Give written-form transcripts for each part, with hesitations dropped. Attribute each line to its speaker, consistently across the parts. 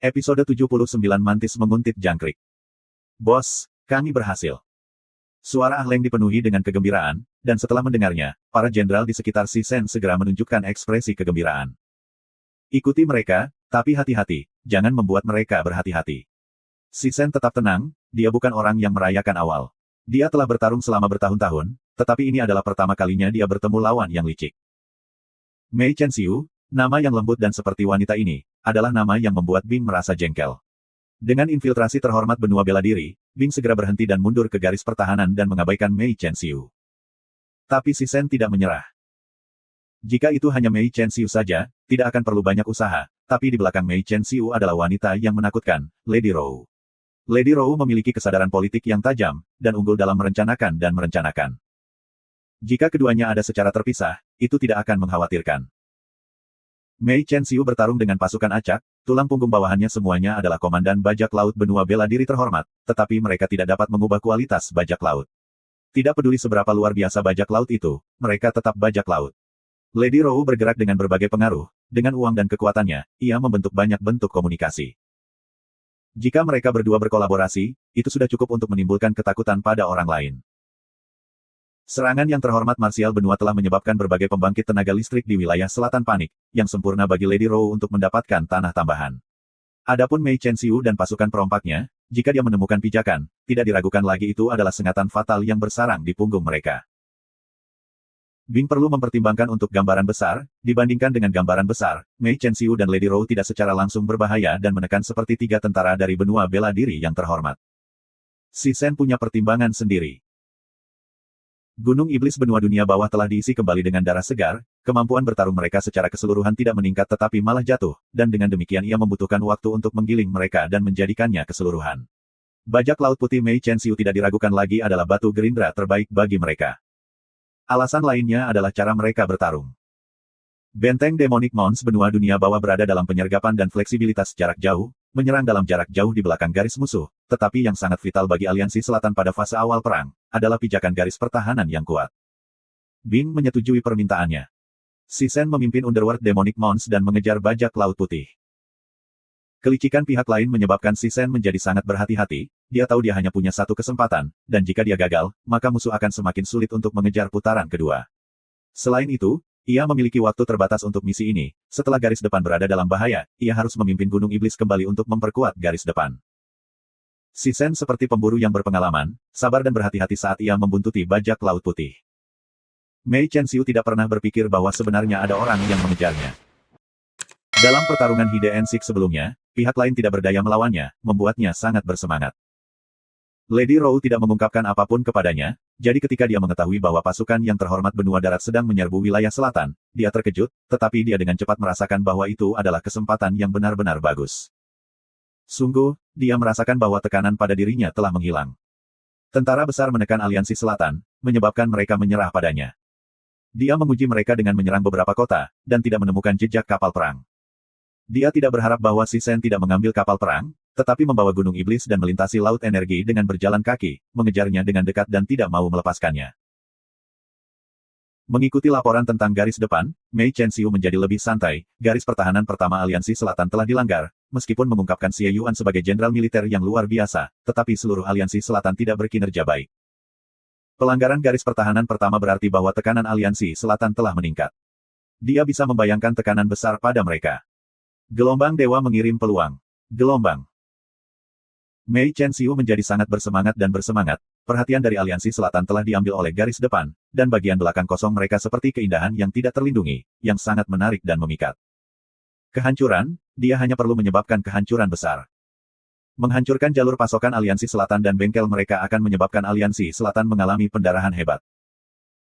Speaker 1: Episode 79 Mantis Menguntit Jangkrik. Bos, kami berhasil. Suara Ah Leng dipenuhi dengan kegembiraan, dan setelah mendengarnya, para jenderal di sekitar Si Sen segera menunjukkan ekspresi kegembiraan. Ikuti mereka, tapi hati-hati, jangan membuat mereka berhati-hati. Si Sen tetap tenang, dia bukan orang yang merayakan awal. Dia telah bertarung selama bertahun-tahun, tetapi ini adalah pertama kalinya dia bertemu lawan yang licik. Mei Chenxiu, nama yang lembut dan seperti wanita ini, adalah nama yang membuat Bing merasa jengkel. Dengan infiltrasi terhormat benua bela diri, Bing segera berhenti dan mundur ke garis pertahanan dan mengabaikan Mei Chenxiu. Tapi Si Sen tidak menyerah. Jika itu hanya Mei Chenxiu saja, tidak akan perlu banyak usaha, tapi di belakang Mei Chenxiu adalah wanita yang menakutkan, Lady Rou. Lady Rou memiliki kesadaran politik yang tajam, dan unggul dalam merencanakan dan merencanakan. Jika keduanya ada secara terpisah, itu tidak akan mengkhawatirkan. Mei Chenxiu bertarung dengan pasukan acak, tulang punggung bawahannya semuanya adalah komandan bajak laut benua bela diri terhormat, tetapi mereka tidak dapat mengubah kualitas bajak laut. Tidak peduli seberapa luar biasa bajak laut itu, mereka tetap bajak laut. Lady Rou bergerak dengan berbagai pengaruh, dengan uang dan kekuatannya, ia membentuk banyak bentuk komunikasi. Jika mereka berdua berkolaborasi, itu sudah cukup untuk menimbulkan ketakutan pada orang lain. Serangan yang terhormat marsial benua telah menyebabkan berbagai pembangkit tenaga listrik di wilayah selatan panik, yang sempurna bagi Lady Rou untuk mendapatkan tanah tambahan. Adapun Mei Chenxiu dan pasukan perompaknya, jika dia menemukan pijakan, tidak diragukan lagi itu adalah sengatan fatal yang bersarang di punggung mereka. Bing perlu mempertimbangkan untuk gambaran besar, dibandingkan dengan gambaran besar, Mei Chenxiu dan Lady Rou tidak secara langsung berbahaya dan menekan seperti tiga tentara dari benua bela diri yang terhormat. Si Sen punya pertimbangan sendiri. Gunung Iblis benua dunia bawah telah diisi kembali dengan darah segar, kemampuan bertarung mereka secara keseluruhan tidak meningkat tetapi malah jatuh, dan dengan demikian ia membutuhkan waktu untuk menggiling mereka dan menjadikannya keseluruhan. Bajak laut putih Mei Chenxiu tidak diragukan lagi adalah batu gerindra terbaik bagi mereka. Alasan lainnya adalah cara mereka bertarung. Benteng Demonic Mons benua dunia bawah berada dalam penyergapan dan fleksibilitas jarak jauh, menyerang dalam jarak jauh di belakang garis musuh, tetapi yang sangat vital bagi aliansi selatan pada fase awal perang, adalah pijakan garis pertahanan yang kuat. Bing menyetujui permintaannya. Si Sen memimpin Underworld Demonic Mons dan mengejar bajak laut putih. Kelicikan pihak lain menyebabkan Si Sen menjadi sangat berhati-hati, dia tahu dia hanya punya satu kesempatan, dan jika dia gagal, maka musuh akan semakin sulit untuk mengejar putaran kedua. Selain itu, ia memiliki waktu terbatas untuk misi ini, setelah garis depan berada dalam bahaya, ia harus memimpin Gunung Iblis kembali untuk memperkuat garis depan. Si Sen seperti pemburu yang berpengalaman, sabar dan berhati-hati saat ia membuntuti bajak laut putih. Mei Chenxiu tidak pernah berpikir bahwa sebenarnya ada orang yang mengejarnya. Dalam pertarungan Hide Ensik sebelumnya, pihak lain tidak berdaya melawannya, membuatnya sangat bersemangat. Lady Rou tidak mengungkapkan apapun kepadanya, jadi ketika dia mengetahui bahwa pasukan yang terhormat benua darat sedang menyerbu wilayah selatan, dia terkejut, tetapi dia dengan cepat merasakan bahwa itu adalah kesempatan yang benar-benar bagus. Sungguh, dia merasakan bahwa tekanan pada dirinya telah menghilang. Tentara besar menekan aliansi selatan, menyebabkan mereka menyerah padanya. Dia menguji mereka dengan menyerang beberapa kota, dan tidak menemukan jejak kapal perang. Dia tidak berharap bahwa Si Sen tidak mengambil kapal perang, tetapi membawa Gunung Iblis dan melintasi Laut Energi dengan berjalan kaki, mengejarnya dengan dekat dan tidak mau melepaskannya. Mengikuti laporan tentang garis depan, Mei Chenxiu menjadi lebih santai, garis pertahanan pertama aliansi selatan telah dilanggar, meskipun mengungkapkan Xie Yuan sebagai jenderal militer yang luar biasa, tetapi seluruh aliansi selatan tidak berkinerja baik. Pelanggaran garis pertahanan pertama berarti bahwa tekanan aliansi selatan telah meningkat. Dia bisa membayangkan tekanan besar pada mereka. Gelombang dewa mengirim peluang. Gelombang. Mei Chenxiu menjadi sangat bersemangat dan bersemangat, perhatian dari aliansi selatan telah diambil oleh garis depan, dan bagian belakang kosong mereka seperti keindahan yang tidak terlindungi, yang sangat menarik dan memikat. Kehancuran, dia hanya perlu menyebabkan kehancuran besar. Menghancurkan jalur pasokan aliansi selatan dan bengkel mereka akan menyebabkan aliansi selatan mengalami pendarahan hebat.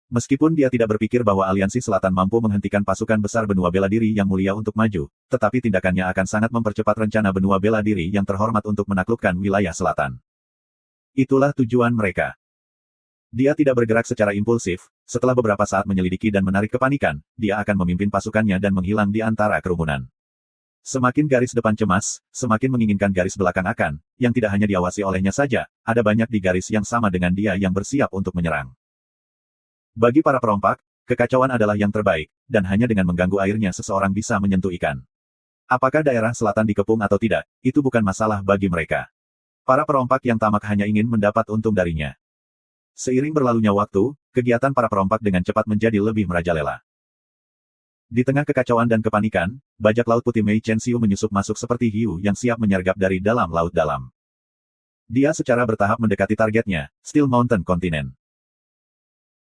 Speaker 1: Meskipun dia tidak berpikir bahwa aliansi selatan mampu menghentikan pasukan besar benua bela diri yang mulia untuk maju, tetapi tindakannya akan sangat mempercepat rencana benua bela diri yang terhormat untuk menaklukkan wilayah selatan. Itulah tujuan mereka. Dia tidak bergerak secara impulsif, setelah beberapa saat menyelidiki dan menarik kepanikan, dia akan memimpin pasukannya dan menghilang di antara kerumunan. Semakin garis depan cemas, semakin menginginkan garis belakang akan, yang tidak hanya diawasi olehnya saja, ada banyak di garis yang sama dengan dia yang bersiap untuk menyerang. Bagi para perompak, kekacauan adalah yang terbaik, dan hanya dengan mengganggu airnya seseorang bisa menyentuh ikan. Apakah daerah selatan dikepung atau tidak, itu bukan masalah bagi mereka. Para perompak yang tamak hanya ingin mendapat untung darinya. Seiring berlalunya waktu, kegiatan para perompak dengan cepat menjadi lebih merajalela. Di tengah kekacauan dan kepanikan, bajak laut putih Mei Chen-Xiu menyusup masuk seperti hiu yang siap menyergap dari dalam laut dalam. Dia secara bertahap mendekati targetnya, Steel Mountain Continent.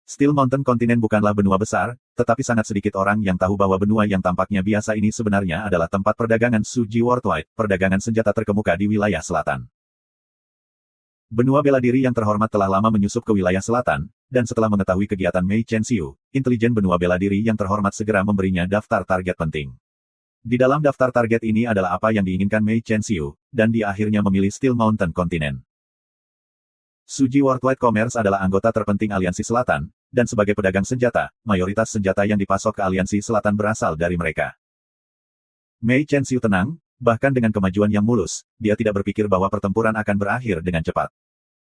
Speaker 1: Steel Mountain Continent bukanlah benua besar, tetapi sangat sedikit orang yang tahu bahwa benua yang tampaknya biasa ini sebenarnya adalah tempat perdagangan Suji Worldwide, perdagangan senjata terkemuka di wilayah selatan. Benua bela diri yang terhormat telah lama menyusup ke wilayah selatan, dan setelah mengetahui kegiatan Mei Chen-Xiu, intelijen benua bela diri yang terhormat segera memberinya daftar target penting. Di dalam daftar target ini adalah apa yang diinginkan Mei Chen-Xiu, dan dia akhirnya memilih Steel Mountain Continent. Suji Worldwide Commerce adalah anggota terpenting Aliansi Selatan, dan sebagai pedagang senjata, mayoritas senjata yang dipasok ke Aliansi Selatan berasal dari mereka. Mei Chen-Xiu tenang, bahkan dengan kemajuan yang mulus, dia tidak berpikir bahwa pertempuran akan berakhir dengan cepat.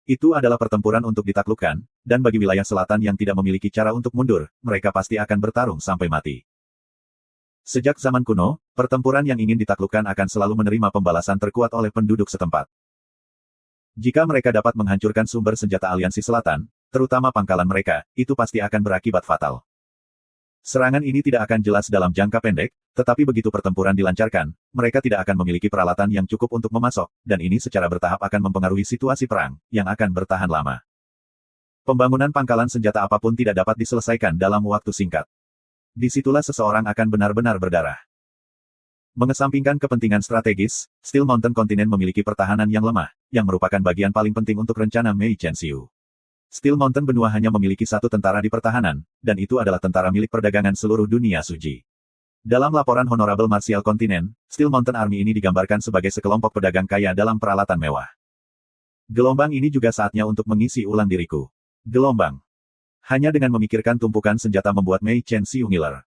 Speaker 1: Itu adalah pertempuran untuk ditaklukkan, dan bagi wilayah selatan yang tidak memiliki cara untuk mundur, mereka pasti akan bertarung sampai mati. Sejak zaman kuno, pertempuran yang ingin ditaklukkan akan selalu menerima pembalasan terkuat oleh penduduk setempat. Jika mereka dapat menghancurkan sumber senjata Aliansi Selatan, terutama pangkalan mereka, itu pasti akan berakibat fatal. Serangan ini tidak akan jelas dalam jangka pendek, tetapi begitu pertempuran dilancarkan, mereka tidak akan memiliki peralatan yang cukup untuk memasok, dan ini secara bertahap akan mempengaruhi situasi perang, yang akan bertahan lama. Pembangunan pangkalan senjata apapun tidak dapat diselesaikan dalam waktu singkat. Disitulah seseorang akan benar-benar berdarah. Mengesampingkan kepentingan strategis, Steel Mountain Continent memiliki pertahanan yang lemah, yang merupakan bagian paling penting untuk rencana Mei Chen-Xiu. Steel Mountain benua hanya memiliki satu tentara di pertahanan, dan itu adalah tentara milik perdagangan seluruh dunia Suji. Dalam laporan Honorable Martial Continent, Steel Mountain Army ini digambarkan sebagai sekelompok pedagang kaya dalam peralatan mewah. Gelombang ini juga saatnya untuk mengisi ulang diriku. Gelombang. Hanya dengan memikirkan tumpukan senjata membuat Mei Chen-Xiu ngiler.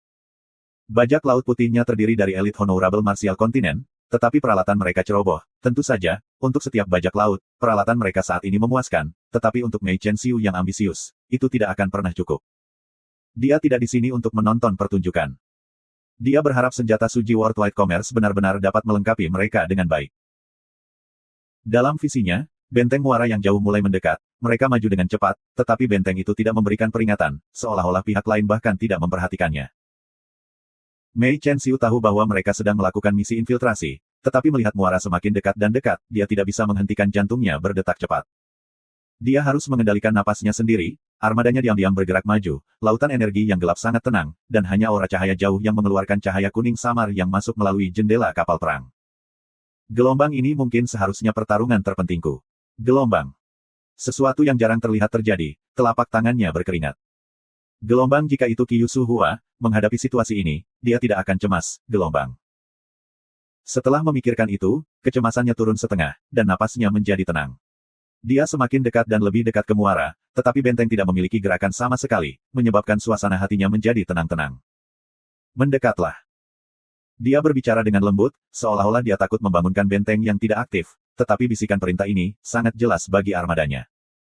Speaker 1: Bajak laut putihnya terdiri dari elit Honorable Martial Continent, tetapi peralatan mereka ceroboh. Tentu saja, untuk setiap bajak laut, peralatan mereka saat ini memuaskan, tetapi untuk Mei Chen-Xiu yang ambisius, itu tidak akan pernah cukup. Dia tidak di sini untuk menonton pertunjukan. Dia berharap senjata Suji Worldwide Commerce benar-benar dapat melengkapi mereka dengan baik. Dalam visinya, benteng muara yang jauh mulai mendekat, mereka maju dengan cepat, tetapi benteng itu tidak memberikan peringatan, seolah-olah pihak lain bahkan tidak memperhatikannya. Mei Chen-Xiu tahu bahwa mereka sedang melakukan misi infiltrasi, tetapi melihat muara semakin dekat dan dekat, dia tidak bisa menghentikan jantungnya berdetak cepat. Dia harus mengendalikan napasnya sendiri, armadanya diam-diam bergerak maju, lautan energi yang gelap sangat tenang, dan hanya aura cahaya jauh yang mengeluarkan cahaya kuning samar yang masuk melalui jendela kapal perang. Gelombang ini mungkin seharusnya pertarungan terpentingku. Gelombang. Sesuatu yang jarang terlihat terjadi, telapak tangannya berkeringat. Gelombang jika itu Qiu Hua, menghadapi situasi ini, dia tidak akan cemas, gelombang. Setelah memikirkan itu, kecemasannya turun setengah, dan napasnya menjadi tenang. Dia semakin dekat dan lebih dekat ke muara, tetapi benteng tidak memiliki gerakan sama sekali, menyebabkan suasana hatinya menjadi tenang-tenang. Mendekatlah. Dia berbicara dengan lembut, seolah-olah dia takut membangunkan benteng yang tidak aktif, tetapi bisikan perintah ini sangat jelas bagi armadanya.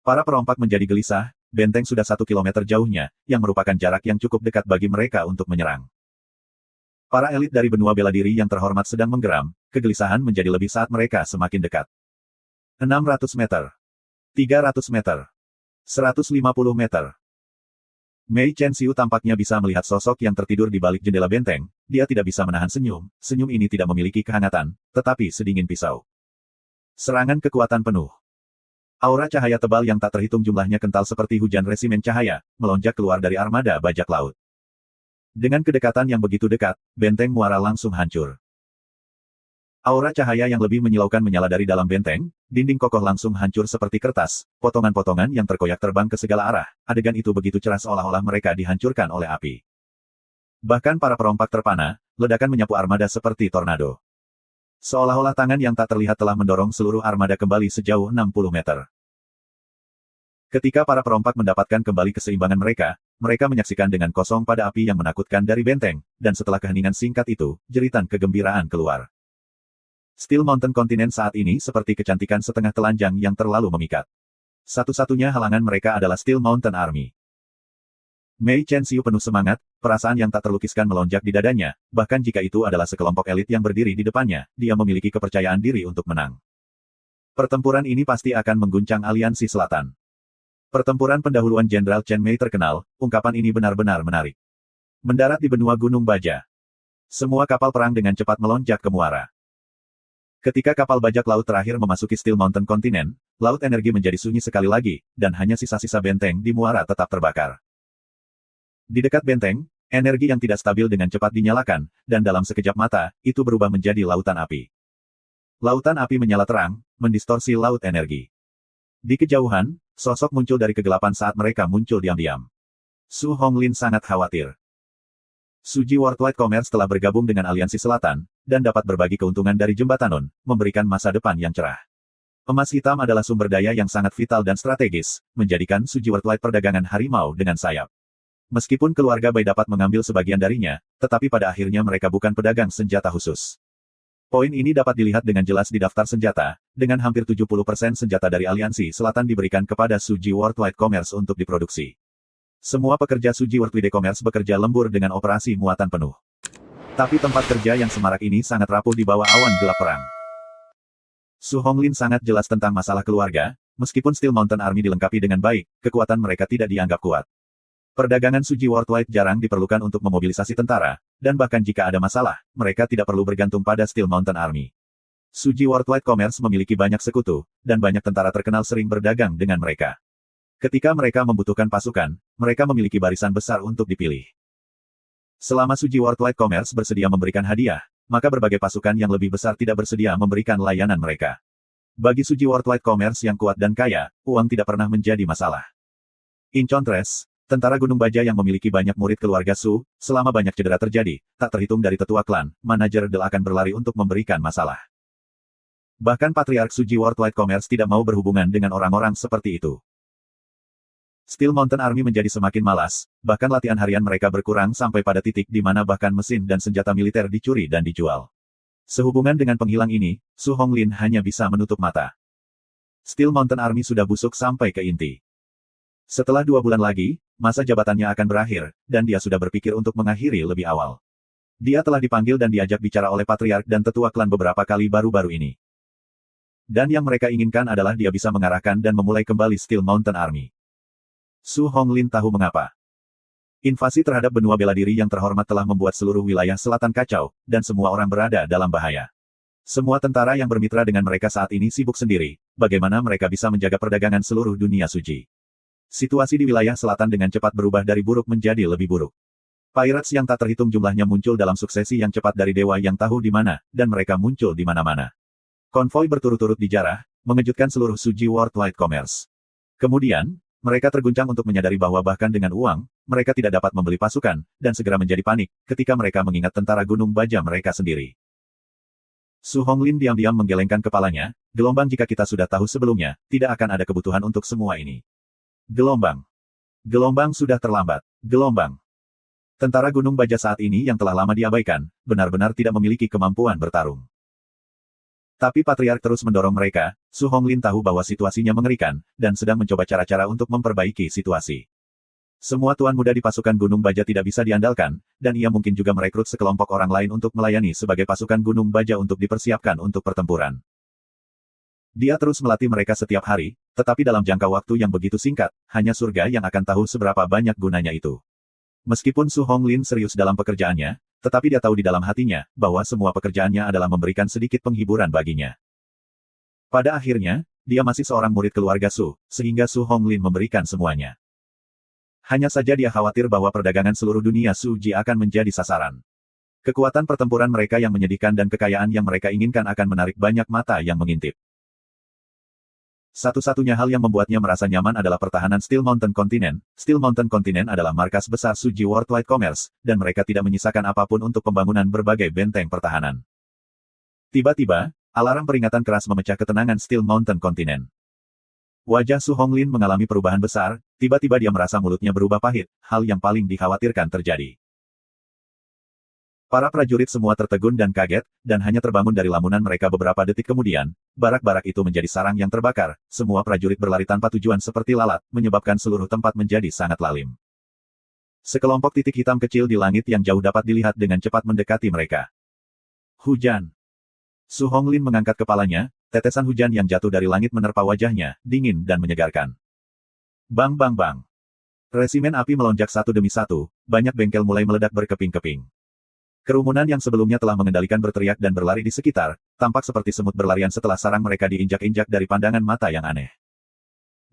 Speaker 1: Para perompak menjadi gelisah, benteng sudah 1 kilometer jauhnya, yang merupakan jarak yang cukup dekat bagi mereka untuk menyerang. Para elit dari benua bela diri yang terhormat sedang menggeram, kegelisahan menjadi lebih saat mereka semakin dekat. 600 meter. 300 meter. 150 meter. Mei Chen-Xiu tampaknya bisa melihat sosok yang tertidur di balik jendela benteng, dia tidak bisa menahan senyum, senyum ini tidak memiliki kehangatan, tetapi sedingin pisau. Serangan kekuatan penuh. Aura cahaya tebal yang tak terhitung jumlahnya kental seperti hujan resimen cahaya, melonjak keluar dari armada bajak laut. Dengan kedekatan yang begitu dekat, benteng muara langsung hancur. Aura cahaya yang lebih menyilaukan menyala dari dalam benteng, dinding kokoh langsung hancur seperti kertas, potongan-potongan yang terkoyak terbang ke segala arah, adegan itu begitu cerah seolah-olah mereka dihancurkan oleh api. Bahkan para perompak terpana, ledakan menyapu armada seperti tornado. Seolah-olah tangan yang tak terlihat telah mendorong seluruh armada kembali sejauh 60 meter. Ketika para perompak mendapatkan kembali keseimbangan mereka, mereka menyaksikan dengan kosong pada api yang menakutkan dari benteng, dan setelah keheningan singkat itu, jeritan kegembiraan keluar. Steel Mountain Continent saat ini seperti kecantikan setengah telanjang yang terlalu memikat. Satu-satunya halangan mereka adalah Steel Mountain Army. Mei Chen-Xiu penuh semangat, perasaan yang tak terlukiskan melonjak di dadanya, bahkan jika itu adalah sekelompok elit yang berdiri di depannya, dia memiliki kepercayaan diri untuk menang. Pertempuran ini pasti akan mengguncang Aliansi Selatan. Pertempuran pendahuluan Jenderal Chen Mei terkenal, ungkapan ini benar-benar menarik. Mendarat di benua Gunung Baja. Semua kapal perang dengan cepat melonjak ke muara. Ketika kapal bajak laut terakhir memasuki Steel Mountain Continent, laut energi menjadi sunyi sekali lagi, dan hanya sisa-sisa benteng di muara tetap terbakar. Di dekat benteng, energi yang tidak stabil dengan cepat dinyalakan, dan dalam sekejap mata, itu berubah menjadi lautan api. Lautan api menyala terang, mendistorsi laut energi. Di kejauhan, sosok muncul dari kegelapan saat mereka muncul diam-diam. Su Honglin sangat khawatir. Suji Worldwide Commerce telah bergabung dengan Aliansi Selatan, dan dapat berbagi keuntungan dari Jembatanon, memberikan masa depan yang cerah. Emas hitam adalah sumber daya yang sangat vital dan strategis, menjadikan Suji Worldwide perdagangan harimau dengan sayap. Meskipun keluarga Bai dapat mengambil sebagian darinya, tetapi pada akhirnya mereka bukan pedagang senjata khusus. Poin ini dapat dilihat dengan jelas di daftar senjata, dengan hampir 70% senjata dari Aliansi Selatan diberikan kepada Suji Worldwide Commerce untuk diproduksi. Semua pekerja Suji Worldwide Commerce bekerja lembur dengan operasi muatan penuh. Tapi tempat kerja yang semarak ini sangat rapuh di bawah awan gelap perang. Su Honglin sangat jelas tentang masalah keluarga, meskipun Steel Mountain Army dilengkapi dengan baik, kekuatan mereka tidak dianggap kuat. Perdagangan Suji Worldwide jarang diperlukan untuk memobilisasi tentara, dan bahkan jika ada masalah, mereka tidak perlu bergantung pada Steel Mountain Army. Suji Worldwide Commerce memiliki banyak sekutu, dan banyak tentara terkenal sering berdagang dengan mereka. Ketika mereka membutuhkan pasukan, mereka memiliki barisan besar untuk dipilih. Selama Suji Worldwide Commerce bersedia memberikan hadiah, maka berbagai pasukan yang lebih besar tidak bersedia memberikan layanan mereka. Bagi Suji Worldwide Commerce yang kuat dan kaya, uang tidak pernah menjadi masalah. In contrast, tentara Gunung Baja yang memiliki banyak murid keluarga Su, selama banyak cedera terjadi, tak terhitung dari tetua klan, manajer Del akan berlari untuk memberikan masalah. Bahkan Patriark Suji Worldwide Commerce tidak mau berhubungan dengan orang-orang seperti itu. Steel Mountain Army menjadi semakin malas, bahkan latihan harian mereka berkurang sampai pada titik di mana bahkan mesin dan senjata militer dicuri dan dijual. Sehubungan dengan penghilang ini, Su Honglin hanya bisa menutup mata. Steel Mountain Army sudah busuk sampai ke inti. Setelah 2 bulan lagi, masa jabatannya akan berakhir, dan dia sudah berpikir untuk mengakhiri lebih awal. Dia telah dipanggil dan diajak bicara oleh Patriark dan tetua klan beberapa kali baru-baru ini. Dan yang mereka inginkan adalah dia bisa mengarahkan dan memulai kembali Steel Mountain Army. Su Honglin tahu mengapa. Invasi terhadap benua bela diri yang terhormat telah membuat seluruh wilayah selatan kacau, dan semua orang berada dalam bahaya. Semua tentara yang bermitra dengan mereka saat ini sibuk sendiri, bagaimana mereka bisa menjaga perdagangan seluruh dunia suci. Situasi di wilayah selatan dengan cepat berubah dari buruk menjadi lebih buruk. Pirates yang tak terhitung jumlahnya muncul dalam suksesi yang cepat dari dewa yang tahu di mana, dan mereka muncul di mana-mana. Konvoi berturut-turut dijarah, mengejutkan seluruh Suji Worldwide Commerce. Kemudian, mereka terguncang untuk menyadari bahwa bahkan dengan uang, mereka tidak dapat membeli pasukan, dan segera menjadi panik, ketika mereka mengingat tentara Gunung Baja mereka sendiri. Su Honglin diam-diam menggelengkan kepalanya, gelombang jika kita sudah tahu sebelumnya, tidak akan ada kebutuhan untuk semua ini. Gelombang. Gelombang sudah terlambat. Gelombang. Tentara Gunung Baja saat ini yang telah lama diabaikan, benar-benar tidak memiliki kemampuan bertarung. Tapi Patriark terus mendorong mereka, Su Honglin tahu bahwa situasinya mengerikan, dan sedang mencoba cara-cara untuk memperbaiki situasi. Semua tuan muda di pasukan Gunung Baja tidak bisa diandalkan, dan ia mungkin juga merekrut sekelompok orang lain untuk melayani sebagai pasukan Gunung Baja untuk dipersiapkan untuk pertempuran. Dia terus melatih mereka setiap hari, tetapi dalam jangka waktu yang begitu singkat, hanya surga yang akan tahu seberapa banyak gunanya itu. Meskipun Su Honglin serius dalam pekerjaannya, tetapi dia tahu di dalam hatinya, bahwa semua pekerjaannya adalah memberikan sedikit penghiburan baginya. Pada akhirnya, dia masih seorang murid keluarga Su, sehingga Su Honglin memberikan semuanya. Hanya saja dia khawatir bahwa perdagangan seluruh dunia Suji akan menjadi sasaran. Kekuatan pertempuran mereka yang menyedihkan dan kekayaan yang mereka inginkan akan menarik banyak mata yang mengintip. Satu-satunya hal yang membuatnya merasa nyaman adalah pertahanan Steel Mountain Continent. Steel Mountain Continent adalah markas besar Suji Worldwide Commerce, dan mereka tidak menyisakan apapun untuk pembangunan berbagai benteng pertahanan. Tiba-tiba, alarm peringatan keras memecah ketenangan Steel Mountain Continent. Wajah Su Honglin mengalami perubahan besar, tiba-tiba dia merasa mulutnya berubah pahit, hal yang paling dikhawatirkan terjadi. Para prajurit semua tertegun dan kaget, dan hanya terbangun dari lamunan mereka beberapa detik kemudian, barak-barak itu menjadi sarang yang terbakar, semua prajurit berlari tanpa tujuan seperti lalat, menyebabkan seluruh tempat menjadi sangat lalim. Sekelompok titik hitam kecil di langit yang jauh dapat dilihat dengan cepat mendekati mereka. Hujan. Su Honglin mengangkat kepalanya, tetesan hujan yang jatuh dari langit menerpa wajahnya, dingin dan menyegarkan. Bang bang bang. Resimen api melonjak satu demi satu, banyak bengkel mulai meledak berkeping-keping. Kerumunan yang sebelumnya telah mengendalikan berteriak dan berlari di sekitar, tampak seperti semut berlarian setelah sarang mereka diinjak-injak dari pandangan mata yang aneh.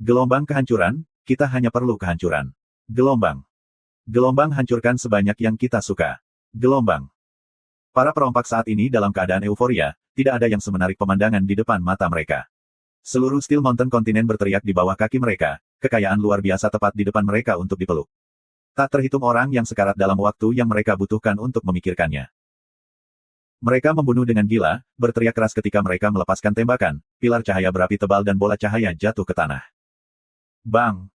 Speaker 1: Gelombang kehancuran, kita hanya perlu kehancuran. Gelombang. Gelombang hancurkan sebanyak yang kita suka. Gelombang. Para perompak saat ini dalam keadaan euforia, tidak ada yang semenarik pemandangan di depan mata mereka. Seluruh Steel Mountain kontinen berteriak di bawah kaki mereka, kekayaan luar biasa tepat di depan mereka untuk dipeluk. Tak terhitung orang yang sekarat dalam waktu yang mereka butuhkan untuk memikirkannya. Mereka membunuh dengan gila, berteriak keras ketika mereka melepaskan tembakan, pilar cahaya berapi tebal dan bola cahaya jatuh ke tanah. Bang!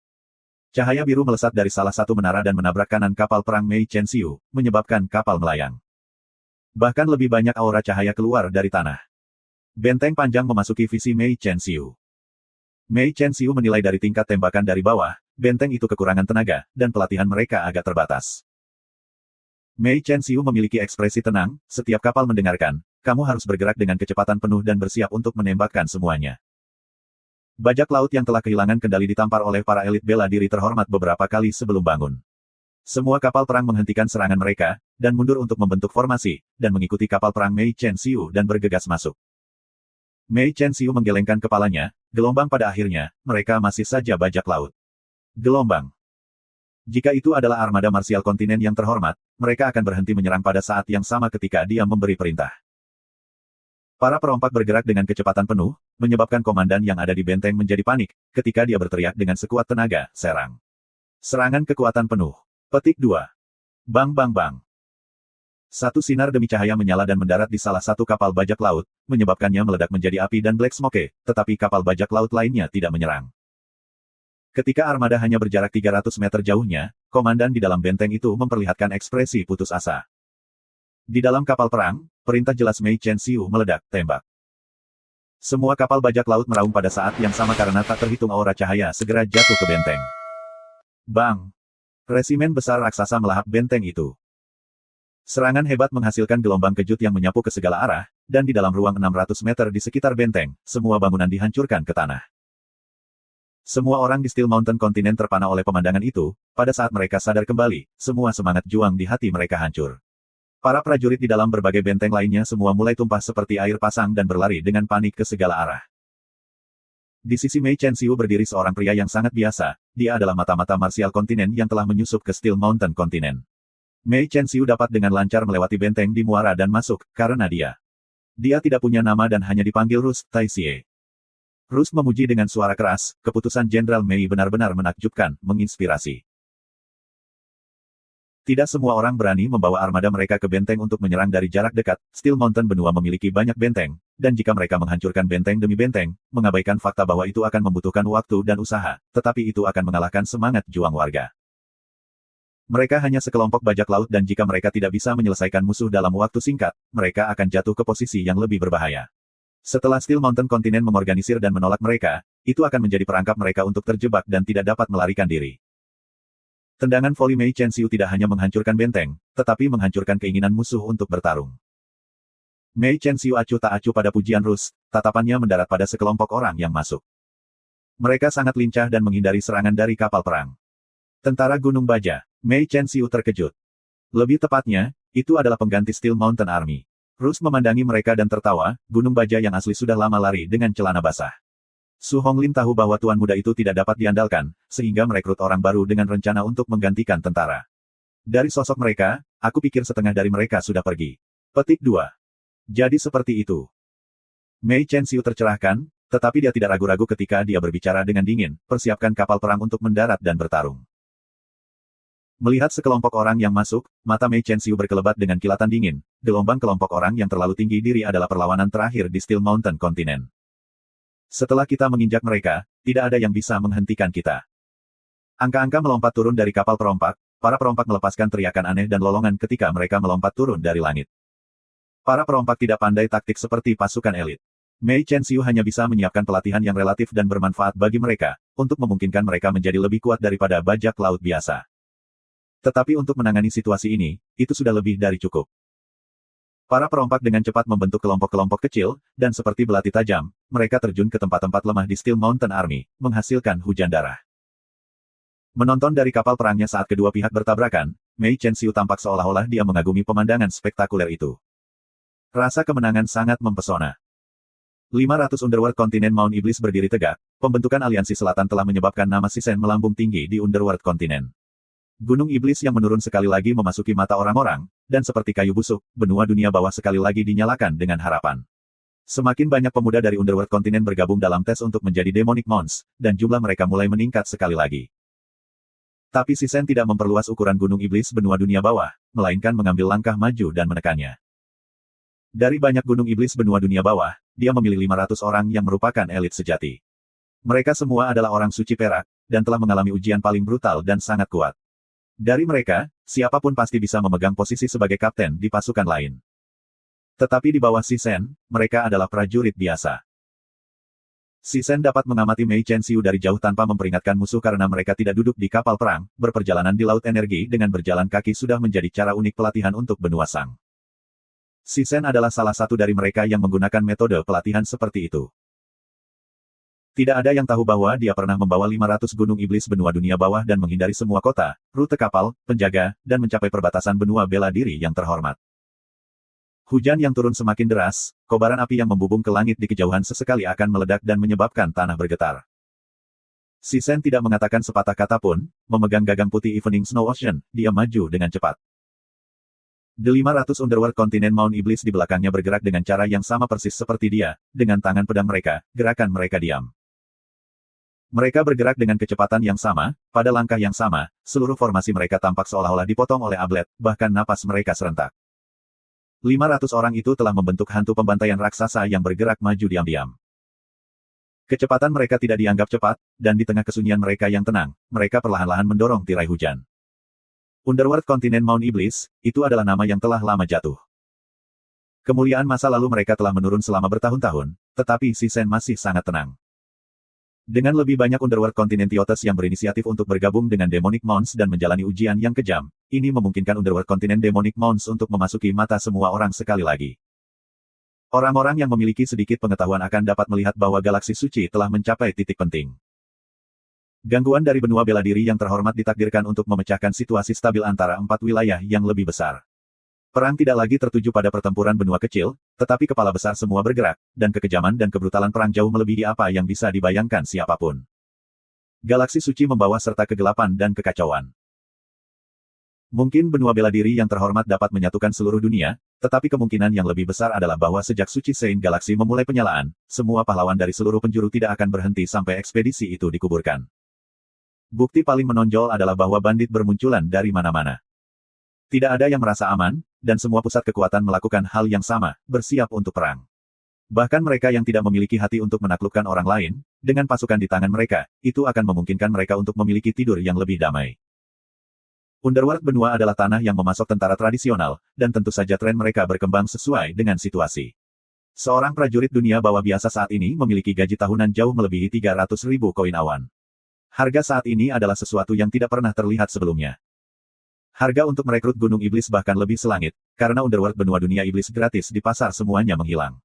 Speaker 1: Cahaya biru melesat dari salah satu menara dan menabrak kanan kapal perang Mei Chen Xiu, menyebabkan kapal melayang. Bahkan lebih banyak aura cahaya keluar dari tanah. Benteng panjang memasuki visi Mei Chen Xiu. Mei Chen Xiu menilai dari tingkat tembakan dari bawah, benteng itu kekurangan tenaga, dan pelatihan mereka agak terbatas. Mei Chen Xiu memiliki ekspresi tenang, setiap kapal mendengarkan, kamu harus bergerak dengan kecepatan penuh dan bersiap untuk menembakkan semuanya. Bajak laut yang telah kehilangan kendali ditampar oleh para elit bela diri terhormat beberapa kali sebelum bangun. Semua kapal perang menghentikan serangan mereka, dan mundur untuk membentuk formasi, dan mengikuti kapal perang Mei Chen Xiu dan bergegas masuk. Mei Chen Xiu menggelengkan kepalanya, gelombang pada akhirnya, mereka masih saja bajak laut. Gelombang. Jika itu adalah armada marsial kontinen yang terhormat, mereka akan berhenti menyerang pada saat yang sama ketika dia memberi perintah. Para perompak bergerak dengan kecepatan penuh, menyebabkan komandan yang ada di benteng menjadi panik, ketika dia berteriak dengan sekuat tenaga, serang. Serangan kekuatan penuh. Petik 2. Bang bang bang. Satu sinar demi cahaya menyala dan mendarat di salah satu kapal bajak laut, menyebabkannya meledak menjadi api dan black smoke, tetapi kapal bajak laut lainnya tidak menyerang. Ketika armada hanya berjarak 300 meter jauhnya, komandan di dalam benteng itu memperlihatkan ekspresi putus asa. Di dalam kapal perang, perintah jelas Mei Chen Xiu meledak, tembak. Semua kapal bajak laut meraung pada saat yang sama karena tak terhitung aura cahaya segera jatuh ke benteng. Bang! Resimen besar raksasa melahap benteng itu. Serangan hebat menghasilkan gelombang kejut yang menyapu ke segala arah, dan di dalam ruang 600 meter di sekitar benteng, semua bangunan dihancurkan ke tanah. Semua orang di Steel Mountain kontinen terpana oleh pemandangan itu, pada saat mereka sadar kembali, semua semangat juang di hati mereka hancur. Para prajurit di dalam berbagai benteng lainnya semua mulai tumpah seperti air pasang dan berlari dengan panik ke segala arah. Di sisi Mei Chen Xiu berdiri seorang pria yang sangat biasa, dia adalah mata-mata marsial kontinen yang telah menyusup ke Steel Mountain kontinen. Mei Chen Xiu dapat dengan lancar melewati benteng di muara dan masuk, karena dia tidak punya nama dan hanya dipanggil Rus Tai Xie. Rus memuji dengan suara keras, keputusan Jenderal Mei benar-benar menakjubkan, menginspirasi. Tidak semua orang berani membawa armada mereka ke benteng untuk menyerang dari jarak dekat. Steel Mountain benua memiliki banyak benteng, dan jika mereka menghancurkan benteng demi benteng, mengabaikan fakta bahwa itu akan membutuhkan waktu dan usaha, tetapi itu akan mengalahkan semangat juang warga. Mereka hanya sekelompok bajak laut dan jika mereka tidak bisa menyelesaikan musuh dalam waktu singkat, mereka akan jatuh ke posisi yang lebih berbahaya. Setelah Steel Mountain kontinen mengorganisir dan menolak mereka, itu akan menjadi perangkap mereka untuk terjebak dan tidak dapat melarikan diri. Tendangan voli Mei Chen Xiu tidak hanya menghancurkan benteng, tetapi menghancurkan keinginan musuh untuk bertarung. Mei Chen Xiu acuh tak acuh pada pujian Rus, tatapannya mendarat pada sekelompok orang yang masuk. Mereka sangat lincah dan menghindari serangan dari kapal perang. Tentara Gunung Baja, Mei Chen Xiu terkejut. Lebih tepatnya, itu adalah pengganti Steel Mountain Army. Rus memandangi mereka dan tertawa, Gunung Baja yang asli sudah lama lari dengan celana basah. Su Honglin tahu bahwa tuan muda itu tidak dapat diandalkan, sehingga merekrut orang baru dengan rencana untuk menggantikan tentara. Dari sosok mereka, aku pikir setengah dari mereka sudah pergi. Petik 2. Jadi seperti itu. Mei Chen Xiu tercerahkan, tetapi dia tidak ragu-ragu ketika dia berbicara dengan dingin, persiapkan kapal perang untuk mendarat dan bertarung. Melihat sekelompok orang yang masuk, mata Mei Chen Xiu berkelebat dengan kilatan dingin. Gelombang kelompok orang yang terlalu tinggi diri adalah perlawanan terakhir di Steel Mountain kontinen. Setelah kita menginjak mereka, tidak ada yang bisa menghentikan kita. Angka-angka melompat turun dari kapal perompak, para perompak melepaskan teriakan aneh dan lolongan ketika mereka melompat turun dari langit. Para perompak tidak pandai taktik seperti pasukan elit. Mei Chen Xiu hanya bisa menyiapkan pelatihan yang relatif dan bermanfaat bagi mereka, untuk memungkinkan mereka menjadi lebih kuat daripada bajak laut biasa. Tetapi untuk menangani situasi ini, itu sudah lebih dari cukup. Para perompak dengan cepat membentuk kelompok-kelompok kecil, dan seperti belati tajam, mereka terjun ke tempat-tempat lemah di Steel Mountain Army, menghasilkan hujan darah. Menonton dari kapal perangnya saat kedua pihak bertabrakan, Mei Chen-Xiu tampak seolah-olah dia mengagumi pemandangan spektakuler itu. Rasa kemenangan sangat mempesona. 500 Underworld kontinen Mount Iblis berdiri tegak, pembentukan aliansi selatan telah menyebabkan nama Shisen melambung tinggi di Underworld kontinen. Gunung Iblis yang menurun sekali lagi memasuki mata orang-orang, dan seperti kayu busuk, benua dunia bawah sekali lagi dinyalakan dengan harapan. Semakin banyak pemuda dari Underworld kontinen bergabung dalam tes untuk menjadi Demonic Mons, dan jumlah mereka mulai meningkat sekali lagi. Tapi Shisen tidak memperluas ukuran Gunung Iblis benua dunia bawah, melainkan mengambil langkah maju dan menekannya. Dari banyak Gunung Iblis benua dunia bawah, dia memilih 500 orang yang merupakan elit sejati. Mereka semua adalah orang suci perak, dan telah mengalami ujian paling brutal dan sangat kuat. Dari mereka, siapapun pasti bisa memegang posisi sebagai kapten di pasukan lain. Tetapi di bawah Shisen, mereka adalah prajurit biasa. Shisen dapat mengamati Mei Chen-Xiu dari jauh tanpa memperingatkan musuh karena mereka tidak duduk di kapal perang, berperjalanan di laut energi dengan berjalan kaki sudah menjadi cara unik pelatihan untuk benua Sang. Shisen adalah salah satu dari mereka yang menggunakan metode pelatihan seperti itu. Tidak ada yang tahu bahwa dia pernah membawa 500 gunung iblis benua dunia bawah dan menghindari semua kota, rute kapal, penjaga, dan mencapai perbatasan benua bela diri yang terhormat. Hujan yang turun semakin deras, kobaran api yang membubung ke langit di kejauhan sesekali akan meledak dan menyebabkan tanah bergetar. Shisen tidak mengatakan sepatah kata pun, memegang gagang putih Evening Snow Ocean, dia maju dengan cepat. The 500 Underworld kontinen Mount Iblis di belakangnya bergerak dengan cara yang sama persis seperti dia, dengan tangan pedang mereka, gerakan mereka diam. Mereka bergerak dengan kecepatan yang sama, pada langkah yang sama, seluruh formasi mereka tampak seolah-olah dipotong oleh ablet, bahkan napas mereka serentak. 500 orang itu telah membentuk hantu pembantaian raksasa yang bergerak maju diam-diam. Kecepatan mereka tidak dianggap cepat, dan di tengah kesunyian mereka yang tenang, mereka perlahan-lahan mendorong tirai hujan. Underworld kontinen Mount Iblis, itu adalah nama yang telah lama jatuh. Kemuliaan masa lalu mereka telah menurun selama bertahun-tahun, tetapi Shisen masih sangat tenang. Dengan lebih banyak Underworld kontinen Tiotes yang berinisiatif untuk bergabung dengan Demonic Mons dan menjalani ujian yang kejam, ini memungkinkan Underworld kontinen Demonic Mons untuk memasuki mata semua orang sekali lagi. Orang-orang yang memiliki sedikit pengetahuan akan dapat melihat bahwa galaksi suci telah mencapai titik penting. Gangguan dari benua bela diri yang terhormat ditakdirkan untuk memecahkan situasi stabil antara 4 wilayah yang lebih besar. Perang tidak lagi tertuju pada pertempuran benua kecil, tetapi kepala besar semua bergerak, dan kekejaman dan kebrutalan perang jauh melebihi apa yang bisa dibayangkan siapapun. Galaksi suci membawa serta kegelapan dan kekacauan. Mungkin benua bela diri yang terhormat dapat menyatukan seluruh dunia, tetapi kemungkinan yang lebih besar adalah bahwa sejak Suci Sein Galaksi memulai penyalaan, semua pahlawan dari seluruh penjuru tidak akan berhenti sampai ekspedisi itu dikuburkan. Bukti paling menonjol adalah bahwa bandit bermunculan dari mana-mana. Tidak ada yang merasa aman, dan semua pusat kekuatan melakukan hal yang sama, bersiap untuk perang. Bahkan mereka yang tidak memiliki hati untuk menaklukkan orang lain, dengan pasukan di tangan mereka, itu akan memungkinkan mereka untuk memiliki tidur yang lebih damai. Underworld benua adalah tanah yang memasok tentara tradisional, dan tentu saja tren mereka berkembang sesuai dengan situasi. Seorang prajurit dunia bawah biasa saat ini memiliki gaji tahunan jauh melebihi 300.000 koin awan. Harga saat ini adalah sesuatu yang tidak pernah terlihat sebelumnya. Harga untuk merekrut Gunung Iblis bahkan lebih selangit, karena Underworld benua dunia iblis gratis di pasar semuanya menghilang.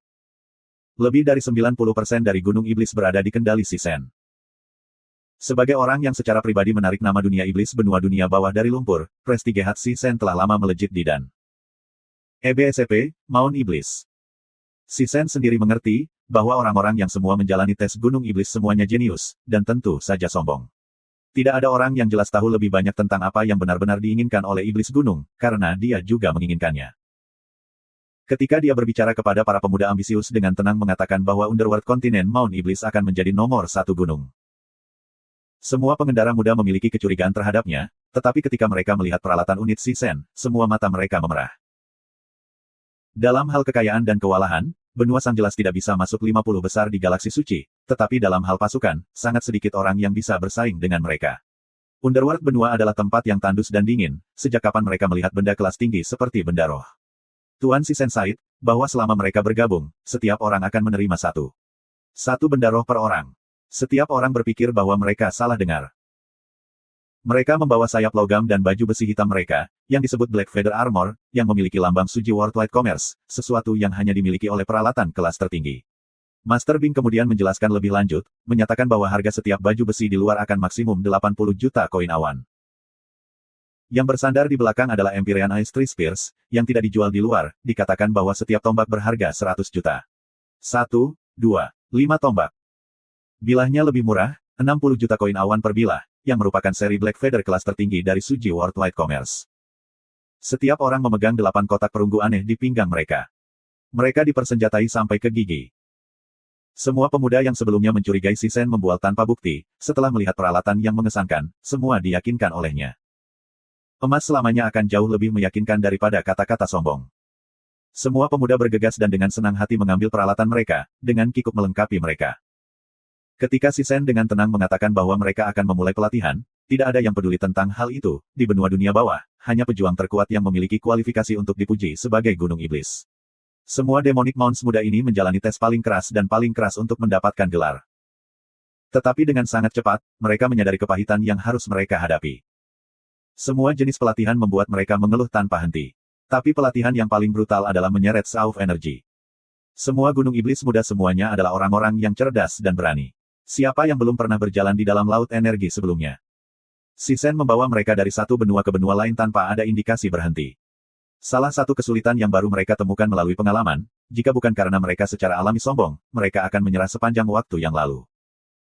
Speaker 1: Lebih dari 90% dari Gunung Iblis berada di kendali Shisen. Sebagai orang yang secara pribadi menarik nama dunia iblis benua dunia bawah dari lumpur, prestigi Shisen telah lama melejit di Dan. EBSP, Mount Iblis. Shisen sendiri mengerti, bahwa orang-orang yang semua menjalani tes Gunung Iblis semuanya jenius, dan tentu saja sombong. Tidak ada orang yang jelas tahu lebih banyak tentang apa yang benar-benar diinginkan oleh iblis gunung, karena dia juga menginginkannya. Ketika dia berbicara kepada para pemuda ambisius dengan tenang mengatakan bahwa Underworld kontinen Mount Iblis akan menjadi nomor 1 gunung. Semua pengendara muda memiliki kecurigaan terhadapnya, tetapi ketika mereka melihat peralatan unit Shisen, semua mata mereka memerah. Dalam hal kekayaan dan kewalahan, benua Sang jelas tidak bisa masuk 50 besar di galaksi suci, tetapi dalam hal pasukan, sangat sedikit orang yang bisa bersaing dengan mereka. Underworld benua adalah tempat yang tandus dan dingin, sejak kapan mereka melihat benda kelas tinggi seperti benda roh. Tuan Shisen Said, bahwa selama mereka bergabung, setiap orang akan menerima satu benda roh per orang. Setiap orang berpikir bahwa mereka salah dengar. Mereka membawa sayap logam dan baju besi hitam mereka, yang disebut Black Feather Armor, yang memiliki lambang suci Worldwide Commerce, sesuatu yang hanya dimiliki oleh peralatan kelas tertinggi. Master Bing kemudian menjelaskan lebih lanjut, menyatakan bahwa harga setiap baju besi di luar akan maksimum 80 juta koin awan. Yang bersandar di belakang adalah Empyrean Ice Tree Spears, yang tidak dijual di luar, dikatakan bahwa setiap tombak berharga 100 juta. 1, 2, 5 tombak. Bilahnya lebih murah, 60 juta koin awan per bilah, yang merupakan seri Black Feather kelas tertinggi dari Suji Worldwide Commerce. Setiap orang memegang 8 kotak perunggu aneh di pinggang mereka. Mereka dipersenjatai sampai ke gigi. Semua pemuda yang sebelumnya mencurigai Si Sen membual tanpa bukti, setelah melihat peralatan yang mengesankan, semua diyakinkan olehnya. Emas selamanya akan jauh lebih meyakinkan daripada kata-kata sombong. Semua pemuda bergegas dan dengan senang hati mengambil peralatan mereka, dengan kikuk melengkapi mereka. Ketika Si Sen dengan tenang mengatakan bahwa mereka akan memulai pelatihan, tidak ada yang peduli tentang hal itu, di benua dunia bawah, hanya pejuang terkuat yang memiliki kualifikasi untuk dipuji sebagai Gunung Iblis. Semua Demonic Mounts muda ini menjalani tes paling keras dan paling keras untuk mendapatkan gelar. Tetapi dengan sangat cepat, mereka menyadari kepahitan yang harus mereka hadapi. Semua jenis pelatihan membuat mereka mengeluh tanpa henti. Tapi pelatihan yang paling brutal adalah menyeret South Energy. Semua Gunung Iblis muda semuanya adalah orang-orang yang cerdas dan berani. Siapa yang belum pernah berjalan di dalam laut energi sebelumnya? Si Sen membawa mereka dari satu benua ke benua lain tanpa ada indikasi berhenti. Salah satu kesulitan yang baru mereka temukan melalui pengalaman, jika bukan karena mereka secara alami sombong, mereka akan menyerah sepanjang waktu yang lalu.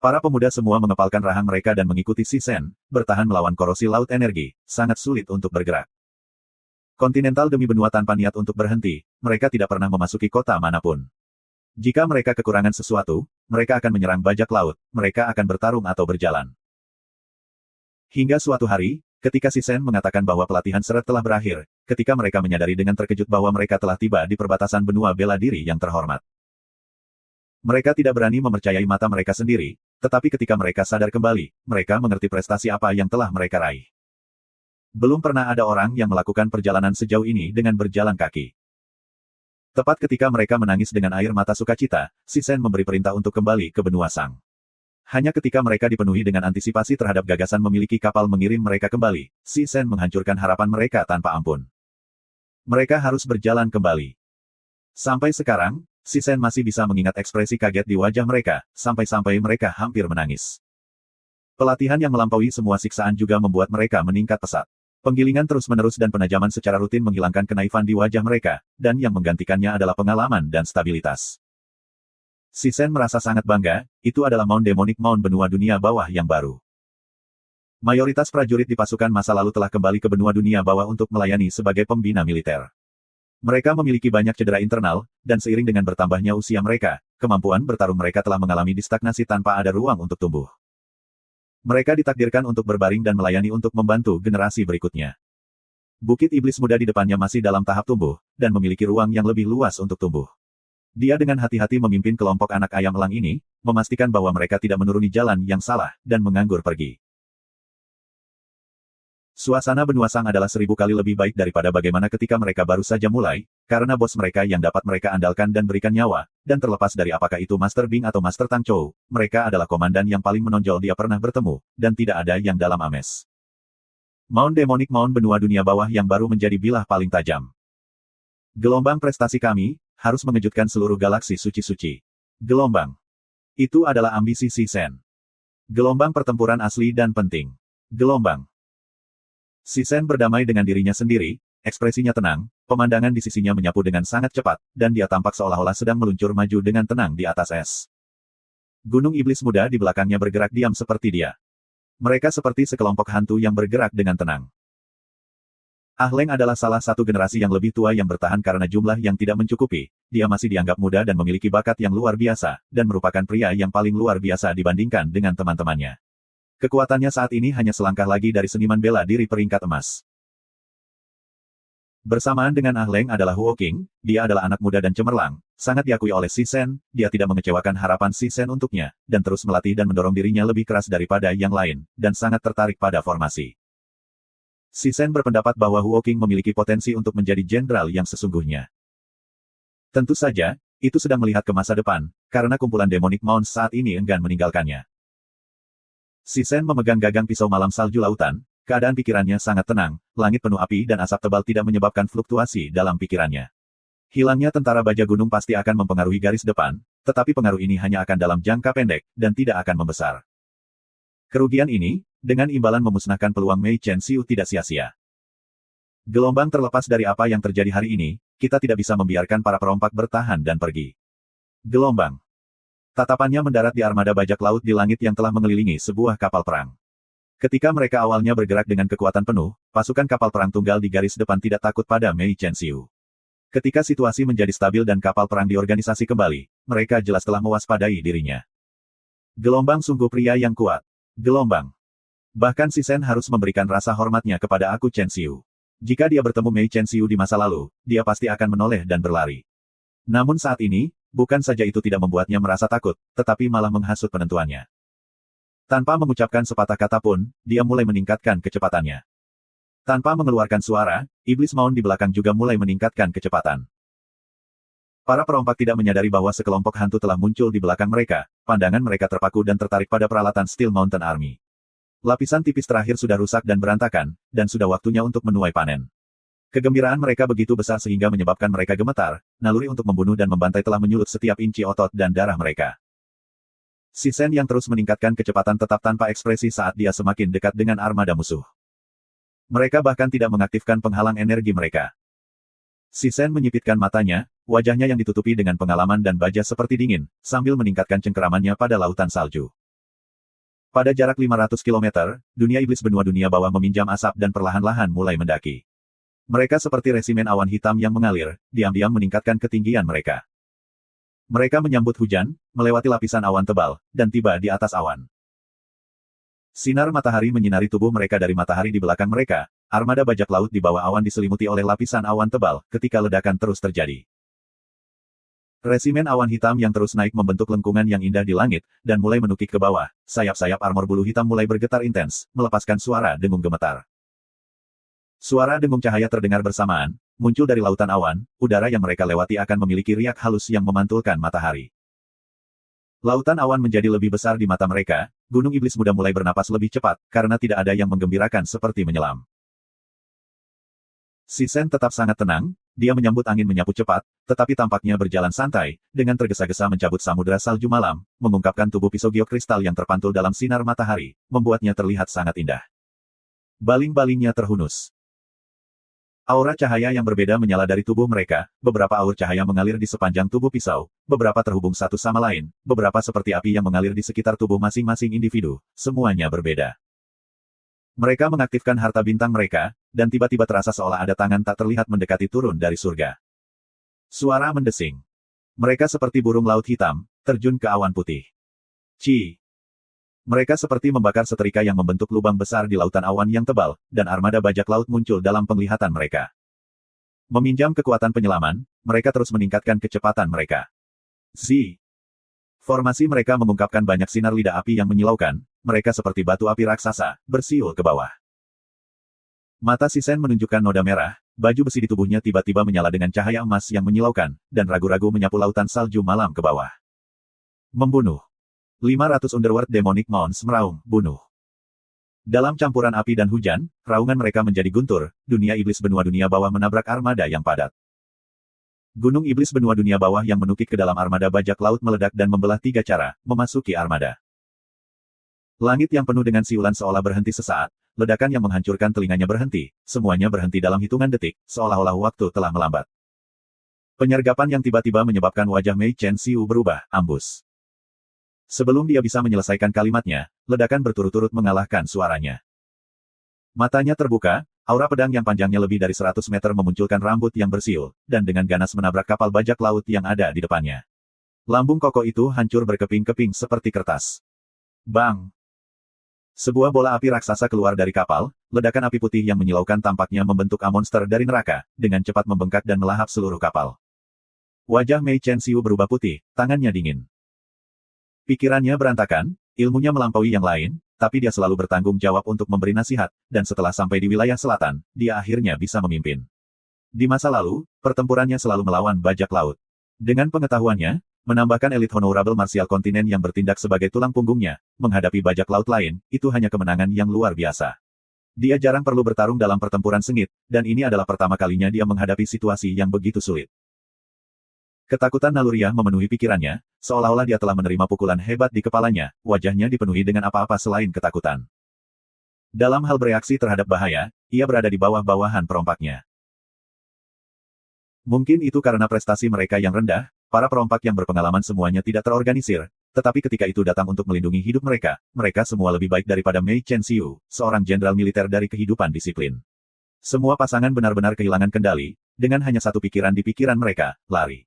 Speaker 1: Para pemuda semua mengepalkan rahang mereka dan mengikuti Si Sen, bertahan melawan korosi laut energi, sangat sulit untuk bergerak. Kontinental demi benua tanpa niat untuk berhenti, mereka tidak pernah memasuki kota manapun. Jika mereka kekurangan sesuatu, mereka akan menyerang bajak laut, mereka akan bertarung atau berjalan. Hingga suatu hari, ketika Si Sen mengatakan bahwa pelatihan seret telah berakhir, ketika mereka menyadari dengan terkejut bahwa mereka telah tiba di perbatasan benua bela diri yang terhormat. Mereka tidak berani mempercayai mata mereka sendiri, tetapi ketika mereka sadar kembali, mereka mengerti prestasi apa yang telah mereka raih. Belum pernah ada orang yang melakukan perjalanan sejauh ini dengan berjalan kaki. Tepat ketika mereka menangis dengan air mata sukacita, Si Sen memberi perintah untuk kembali ke benua Sang. Hanya ketika mereka dipenuhi dengan antisipasi terhadap gagasan memiliki kapal mengirim mereka kembali, Si Sen menghancurkan harapan mereka tanpa ampun. Mereka harus berjalan kembali. Sampai sekarang, Si Sen masih bisa mengingat ekspresi kaget di wajah mereka, sampai-sampai mereka hampir menangis. Pelatihan yang melampaui semua siksaan juga membuat mereka meningkat pesat. Penggilingan terus-menerus dan penajaman secara rutin menghilangkan kenaifan di wajah mereka, dan yang menggantikannya adalah pengalaman dan stabilitas. Si Sen merasa sangat bangga, itu adalah Mount Demonic Mount benua dunia bawah yang baru. Mayoritas prajurit di pasukan masa lalu telah kembali ke benua dunia bawah untuk melayani sebagai pembina militer. Mereka memiliki banyak cedera internal, dan seiring dengan bertambahnya usia mereka, kemampuan bertarung mereka telah mengalami distagnasi tanpa ada ruang untuk tumbuh. Mereka ditakdirkan untuk berbaring dan melayani untuk membantu generasi berikutnya. Bukit Iblis muda di depannya masih dalam tahap tumbuh, dan memiliki ruang yang lebih luas untuk tumbuh. Dia dengan hati-hati memimpin kelompok anak ayam elang ini, memastikan bahwa mereka tidak menuruni jalan yang salah, dan menganggur pergi. Suasana benua Sang adalah 1000 kali lebih baik daripada bagaimana ketika mereka baru saja mulai, karena bos mereka yang dapat mereka andalkan dan berikan nyawa, dan terlepas dari apakah itu Master Bing atau Master Tang Chou, mereka adalah komandan yang paling menonjol dia pernah bertemu, dan tidak ada yang dalam ames. Mount Demonic Mount benua dunia bawah yang baru menjadi bilah paling tajam. Gelombang prestasi kami, harus mengejutkan seluruh galaksi suci-suci. Gelombang. Itu adalah ambisi Si Sen. Gelombang pertempuran asli dan penting. Gelombang. Si Sen berdamai dengan dirinya sendiri, ekspresinya tenang, pemandangan di sisinya menyapu dengan sangat cepat, dan dia tampak seolah-olah sedang meluncur maju dengan tenang di atas es. Gunung Iblis muda di belakangnya bergerak diam seperti dia. Mereka seperti sekelompok hantu yang bergerak dengan tenang. Ah Leng adalah salah satu generasi yang lebih tua yang bertahan karena jumlah yang tidak mencukupi, dia masih dianggap muda dan memiliki bakat yang luar biasa, dan merupakan pria yang paling luar biasa dibandingkan dengan teman-temannya. Kekuatannya saat ini hanya selangkah lagi dari seniman bela diri peringkat emas. Bersamaan dengan Ah Leng adalah Huo Qing, dia adalah anak muda dan cemerlang, sangat diakui oleh Si Sen, dia tidak mengecewakan harapan Si Sen untuknya, dan terus melatih dan mendorong dirinya lebih keras daripada yang lain, dan sangat tertarik pada formasi. Si Sen berpendapat bahwa Huo Qing memiliki potensi untuk menjadi jenderal yang sesungguhnya. Tentu saja, itu sedang melihat ke masa depan, karena kumpulan Demonic Mounts saat ini enggan meninggalkannya. Si Sen memegang gagang pisau malam salju lautan, keadaan pikirannya sangat tenang, langit penuh api dan asap tebal tidak menyebabkan fluktuasi dalam pikirannya. Hilangnya tentara baja gunung pasti akan mempengaruhi garis depan, tetapi pengaruh ini hanya akan dalam jangka pendek, dan tidak akan membesar. Kerugian ini, dengan imbalan memusnahkan peluang Mei Chen Xiu tidak sia-sia. Gelombang terlepas dari apa yang terjadi hari ini, kita tidak bisa membiarkan para perompak bertahan dan pergi. Gelombang. Tatapannya mendarat di armada bajak laut di langit yang telah mengelilingi sebuah kapal perang. Ketika mereka awalnya bergerak dengan kekuatan penuh, pasukan kapal perang tunggal di garis depan tidak takut pada Mei Chen Xiu. Ketika situasi menjadi stabil dan kapal perang diorganisasi kembali, mereka jelas telah mewaspadai dirinya. Gelombang sungguh pria yang kuat. Gelombang. Bahkan Si Sen harus memberikan rasa hormatnya kepada aku Chen Xiu. Jika dia bertemu Mei Chen Xiu di masa lalu, dia pasti akan menoleh dan berlari. Namun saat ini, bukan saja itu tidak membuatnya merasa takut, tetapi malah menghasut penentuannya. Tanpa mengucapkan sepatah kata pun, dia mulai meningkatkan kecepatannya. Tanpa mengeluarkan suara, iblis maun di belakang juga mulai meningkatkan kecepatan. Para perompak tidak menyadari bahwa sekelompok hantu telah muncul di belakang mereka, pandangan mereka terpaku dan tertarik pada peralatan Steel Mountain Army. Lapisan tipis terakhir sudah rusak dan berantakan, dan sudah waktunya untuk menuai panen. Kegembiraan mereka begitu besar sehingga menyebabkan mereka gemetar, naluri untuk membunuh dan membantai telah menyulut setiap inci otot dan darah mereka. Si Sen yang terus meningkatkan kecepatan tetap tanpa ekspresi saat dia semakin dekat dengan armada musuh. Mereka bahkan tidak mengaktifkan penghalang energi mereka. Si Sen menyipitkan matanya, wajahnya yang ditutupi dengan pengalaman dan baja seperti dingin, sambil meningkatkan cengkeramannya pada lautan salju. Pada jarak 500 km, dunia iblis benua dunia bawah meminjam asap dan perlahan-lahan mulai mendaki. Mereka seperti resimen awan hitam yang mengalir, diam-diam meningkatkan ketinggian mereka. Mereka menyambut hujan, melewati lapisan awan tebal, dan tiba di atas awan. Sinar matahari menyinari tubuh mereka dari matahari di belakang mereka, armada bajak laut di bawah awan diselimuti oleh lapisan awan tebal, ketika ledakan terus terjadi. Resimen awan hitam yang terus naik membentuk lengkungan yang indah di langit, dan mulai menukik ke bawah, sayap-sayap armor bulu hitam mulai bergetar intens, melepaskan suara dengung gemetar. Suara dengung cahaya terdengar bersamaan, muncul dari lautan awan, udara yang mereka lewati akan memiliki riak halus yang memantulkan matahari. Lautan awan menjadi lebih besar di mata mereka, gunung iblis muda mulai bernapas lebih cepat, karena tidak ada yang menggembirakan seperti menyelam. Si Sen tetap sangat tenang, dia menyambut angin menyapu cepat, tetapi tampaknya berjalan santai, dengan tergesa-gesa mencabut samudera salju malam, mengungkapkan tubuh pisau giok kristal yang terpantul dalam sinar matahari, membuatnya terlihat sangat indah. Baling-balingnya terhunus. Aura cahaya yang berbeda menyala dari tubuh mereka, beberapa aur cahaya mengalir di sepanjang tubuh pisau, beberapa terhubung satu sama lain, beberapa seperti api yang mengalir di sekitar tubuh masing-masing individu, semuanya berbeda. Mereka mengaktifkan harta bintang mereka, dan tiba-tiba terasa seolah ada tangan tak terlihat mendekati turun dari surga. Suara mendesing. Mereka seperti burung laut hitam, terjun ke awan putih. Ci. Mereka seperti membakar setrika yang membentuk lubang besar di lautan awan yang tebal, dan armada bajak laut muncul dalam penglihatan mereka. Meminjam kekuatan penyelaman, mereka terus meningkatkan kecepatan mereka. Z. Formasi mereka mengungkapkan banyak sinar lidah api yang menyilaukan, mereka seperti batu api raksasa, bersiul ke bawah. Mata Si Sen menunjukkan noda merah, baju besi di tubuhnya tiba-tiba menyala dengan cahaya emas yang menyilaukan, dan ragu-ragu menyapu lautan salju malam ke bawah. Membunuh. 500 Underworld Demonic Mons meraung, bunuh. Dalam campuran api dan hujan, raungan mereka menjadi guntur, dunia iblis benua dunia bawah menabrak armada yang padat. Gunung iblis benua dunia bawah yang menukik ke dalam armada bajak laut meledak dan membelah tiga cara, memasuki armada. Langit yang penuh dengan siulan seolah berhenti sesaat, ledakan yang menghancurkan telinganya berhenti, semuanya berhenti dalam hitungan detik, seolah-olah waktu telah melambat. Penyergapan yang tiba-tiba menyebabkan wajah Mei Chen Xiu berubah, ambus. Sebelum dia bisa menyelesaikan kalimatnya, ledakan berturut-turut mengalahkan suaranya. Matanya terbuka, aura pedang yang panjangnya lebih dari 100 meter memunculkan rambut yang bersiul, dan dengan ganas menabrak kapal bajak laut yang ada di depannya. Lambung kokoh itu hancur berkeping-keping seperti kertas. Bang! Sebuah bola api raksasa keluar dari kapal, ledakan api putih yang menyilaukan tampaknya membentuk monster dari neraka, dengan cepat membengkak dan melahap seluruh kapal. Wajah Mei Chen Xiu berubah putih, tangannya dingin. Pikirannya berantakan, ilmunya melampaui yang lain, tapi dia selalu bertanggung jawab untuk memberi nasihat, dan setelah sampai di wilayah selatan, dia akhirnya bisa memimpin. Di masa lalu, pertempurannya selalu melawan bajak laut. Dengan pengetahuannya, menambahkan elit honorable martial kontinen yang bertindak sebagai tulang punggungnya, menghadapi bajak laut lain, itu hanya kemenangan yang luar biasa. Dia jarang perlu bertarung dalam pertempuran sengit, dan ini adalah pertama kalinya dia menghadapi situasi yang begitu sulit. Ketakutan naluriah memenuhi pikirannya, seolah-olah dia telah menerima pukulan hebat di kepalanya, wajahnya dipenuhi dengan apa-apa selain ketakutan. Dalam hal bereaksi terhadap bahaya, ia berada di bawah-bawahan perompaknya. Mungkin itu karena prestasi mereka yang rendah, para perompak yang berpengalaman semuanya tidak terorganisir, tetapi ketika itu datang untuk melindungi hidup mereka, mereka semua lebih baik daripada Mei Chen Xiu, seorang jenderal militer dari kehidupan disiplin. Semua pasangan benar-benar kehilangan kendali, dengan hanya satu pikiran di pikiran mereka, lari.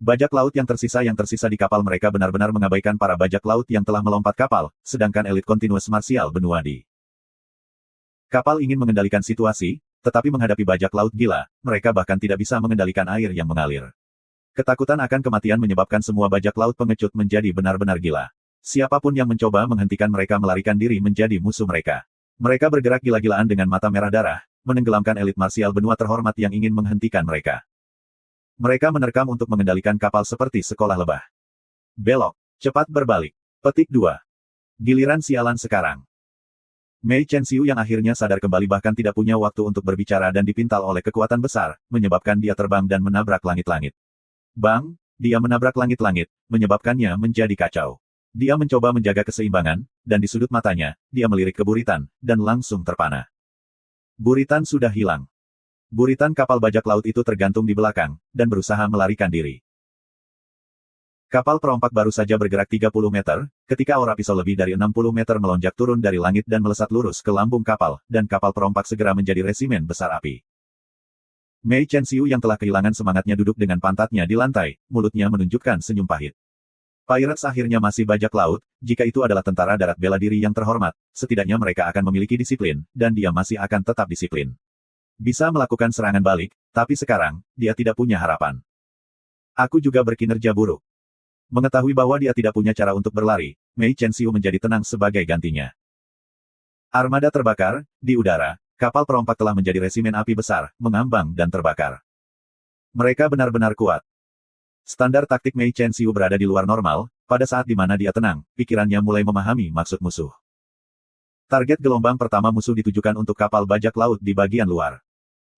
Speaker 1: Bajak laut yang tersisa di kapal mereka benar-benar mengabaikan para bajak laut yang telah melompat kapal, sedangkan elit kontinus marsial benua di kapal ingin mengendalikan situasi, tetapi menghadapi bajak laut gila, mereka bahkan tidak bisa mengendalikan air yang mengalir. Ketakutan akan kematian menyebabkan semua bajak laut pengecut menjadi benar-benar gila. Siapapun yang mencoba menghentikan mereka melarikan diri menjadi musuh mereka. Mereka bergerak gila-gilaan dengan mata merah darah, menenggelamkan elit marsial benua terhormat yang ingin menghentikan mereka. Mereka menerkam untuk mengendalikan kapal seperti sekolah lebah. Belok. Cepat berbalik. Petik 2. Giliran sialan sekarang. Mei Chen Xiu yang akhirnya sadar kembali bahkan tidak punya waktu untuk berbicara dan dipintal oleh kekuatan besar, menyebabkan dia terbang dan menabrak langit-langit. Bang, dia menabrak langit-langit, menyebabkannya menjadi kacau. Dia mencoba menjaga keseimbangan, dan di sudut matanya, dia melirik ke buritan, dan langsung terpana. Buritan sudah hilang. Buritan kapal bajak laut itu tergantung di belakang, dan berusaha melarikan diri. Kapal perompak baru saja bergerak 30 meter, ketika aura pisau lebih dari 60 meter melonjak turun dari langit dan melesat lurus ke lambung kapal, dan kapal perompak segera menjadi resimen besar api. Mei Chen Xiu yang telah kehilangan semangatnya duduk dengan pantatnya di lantai, mulutnya menunjukkan senyum pahit. Pirates akhirnya masih bajak laut, jika itu adalah tentara darat bela diri yang terhormat, setidaknya mereka akan memiliki disiplin, dan dia masih akan tetap disiplin. Bisa melakukan serangan balik, tapi sekarang, dia tidak punya harapan. Aku juga berkinerja buruk. Mengetahui bahwa dia tidak punya cara untuk berlari, Mei Chen Xiu menjadi tenang sebagai gantinya. Armada terbakar, di udara, kapal perompak telah menjadi resimen api besar, mengambang dan terbakar. Mereka benar-benar kuat. Standar taktik Mei Chen Xiu berada di luar normal, pada saat di mana dia tenang, pikirannya mulai memahami maksud musuh. Target gelombang pertama musuh ditujukan untuk kapal bajak laut di bagian luar.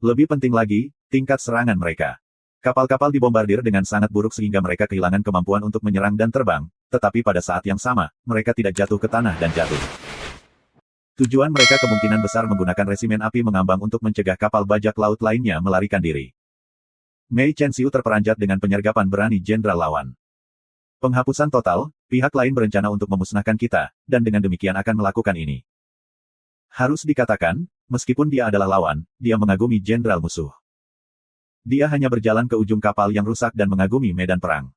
Speaker 1: Lebih penting lagi, tingkat serangan mereka. Kapal-kapal dibombardir dengan sangat buruk sehingga mereka kehilangan kemampuan untuk menyerang dan terbang, tetapi pada saat yang sama, mereka tidak jatuh ke tanah dan jatuh. Tujuan mereka kemungkinan besar menggunakan resimen api mengambang untuk mencegah kapal bajak laut lainnya melarikan diri. Mei Chen Xiu terperanjat dengan penyergapan berani jenderal lawan. Penghapusan total, pihak lain berencana untuk memusnahkan kita, dan dengan demikian akan melakukan ini. Harus dikatakan, meskipun dia adalah lawan, dia mengagumi jenderal musuh. Dia hanya berjalan ke ujung kapal yang rusak dan mengagumi medan perang.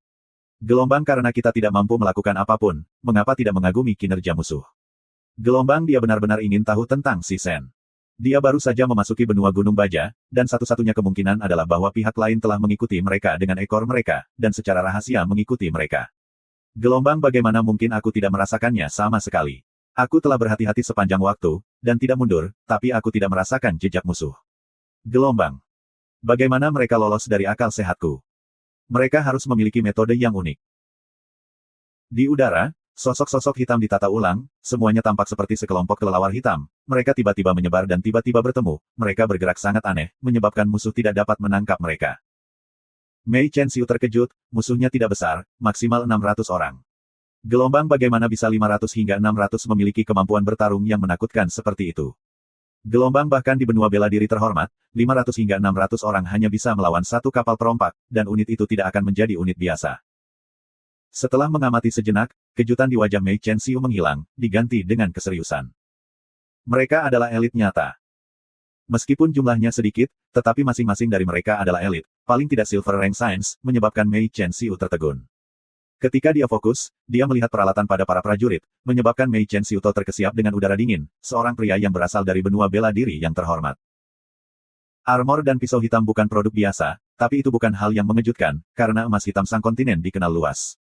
Speaker 1: Gelombang karena kita tidak mampu melakukan apapun, mengapa tidak mengagumi kinerja musuh? Gelombang dia benar-benar ingin tahu tentang si Sen. Dia baru saja memasuki benua Gunung Baja, dan satu-satunya kemungkinan adalah bahwa pihak lain telah mengikuti mereka dengan ekor mereka, dan secara rahasia mengikuti mereka. Gelombang bagaimana mungkin aku tidak merasakannya sama sekali? Aku telah berhati-hati sepanjang waktu, dan tidak mundur, tapi aku tidak merasakan jejak musuh. Gelombang. Bagaimana mereka lolos dari akal sehatku? Mereka harus memiliki metode yang unik. Di udara, sosok-sosok hitam ditata ulang, semuanya tampak seperti sekelompok kelelawar hitam. Mereka tiba-tiba menyebar dan tiba-tiba bertemu. Mereka bergerak sangat aneh, menyebabkan musuh tidak dapat menangkap mereka. Mei Chen Xiu terkejut, musuhnya tidak besar, maksimal 600 orang. Gelombang bagaimana bisa 500 hingga 600 memiliki kemampuan bertarung yang menakutkan seperti itu. Gelombang bahkan di benua bela diri terhormat, 500 hingga 600 orang hanya bisa melawan satu kapal perompak, dan unit itu tidak akan menjadi unit biasa. Setelah mengamati sejenak, kejutan di wajah Mei Chen Xiu menghilang, diganti dengan keseriusan. Mereka adalah elit nyata. Meskipun jumlahnya sedikit, tetapi masing-masing dari mereka adalah elit, paling tidak Silver Rank Science, menyebabkan Mei Chen Xiu tertegun. Ketika dia fokus, dia melihat peralatan pada para prajurit, menyebabkan Mei Chen Xiu terkesiap dengan udara dingin, seorang pria yang berasal dari benua bela diri yang terhormat. Armor dan pisau hitam bukan produk biasa, tapi itu bukan hal yang mengejutkan, karena emas hitam sang kontinen dikenal luas.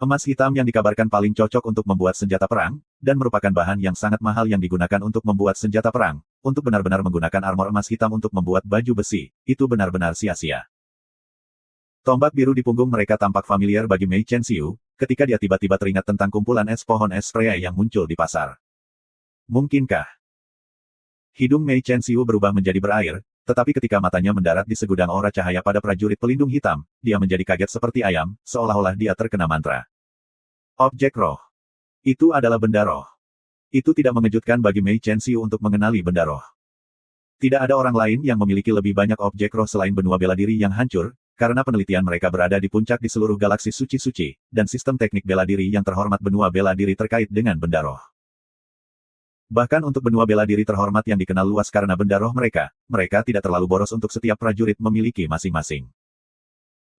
Speaker 1: Emas hitam yang dikabarkan paling cocok untuk membuat senjata perang, dan merupakan bahan yang sangat mahal yang digunakan untuk membuat senjata perang. Untuk benar-benar menggunakan armor emas hitam untuk membuat baju besi, itu benar-benar sia-sia. Tombak biru di punggung mereka tampak familiar bagi Mei Chenxiu, ketika dia tiba-tiba teringat tentang kumpulan es pohon es freya yang muncul di pasar. Mungkinkah? Hidung Mei Chenxiu berubah menjadi berair, tetapi ketika matanya mendarat di segudang aura cahaya pada prajurit pelindung hitam, dia menjadi kaget seperti ayam, seolah-olah dia terkena mantra. Objek roh. Itu adalah benda roh. Itu tidak mengejutkan bagi Mei Chenxiu untuk mengenali benda roh. Tidak ada orang lain yang memiliki lebih banyak objek roh selain benua bela diri yang hancur, karena penelitian mereka berada di puncak di seluruh galaksi suci-suci, dan sistem teknik bela diri yang terhormat benua bela diri terkait dengan benda roh. Bahkan untuk benua bela diri terhormat yang dikenal luas karena benda roh mereka tidak terlalu boros untuk setiap prajurit memiliki masing-masing.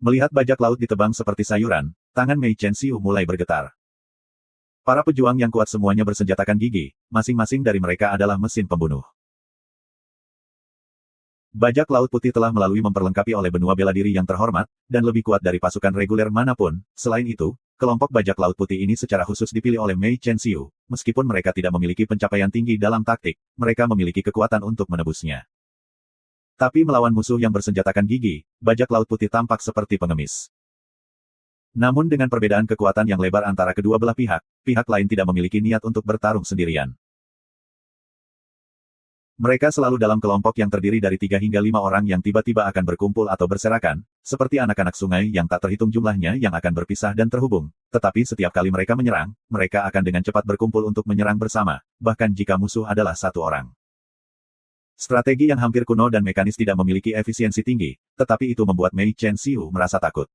Speaker 1: Melihat bajak laut ditebang seperti sayuran, tangan Mei Chenxiu mulai bergetar. Para pejuang yang kuat semuanya bersenjatakan gigi, masing-masing dari mereka adalah mesin pembunuh. Bajak laut putih telah melalui memperlengkapi oleh benua bela diri yang terhormat, dan lebih kuat dari pasukan reguler manapun. Selain itu, kelompok bajak laut putih ini secara khusus dipilih oleh Mei Chenxiu. Meskipun mereka tidak memiliki pencapaian tinggi dalam taktik, mereka memiliki kekuatan untuk menebusnya. Tapi melawan musuh yang bersenjatakan gigi, bajak laut putih tampak seperti pengemis. Namun dengan perbedaan kekuatan yang lebar antara kedua belah pihak, pihak lain tidak memiliki niat untuk bertarung sendirian. Mereka selalu dalam kelompok yang terdiri dari 3 hingga 5 orang yang tiba-tiba akan berkumpul atau berserakan, seperti anak-anak sungai yang tak terhitung jumlahnya yang akan berpisah dan terhubung. Tetapi setiap kali mereka menyerang, mereka akan dengan cepat berkumpul untuk menyerang bersama, bahkan jika musuh adalah 1 orang. Strategi yang hampir kuno dan mekanis tidak memiliki efisiensi tinggi, tetapi itu membuat Mei Chenxiu merasa takut.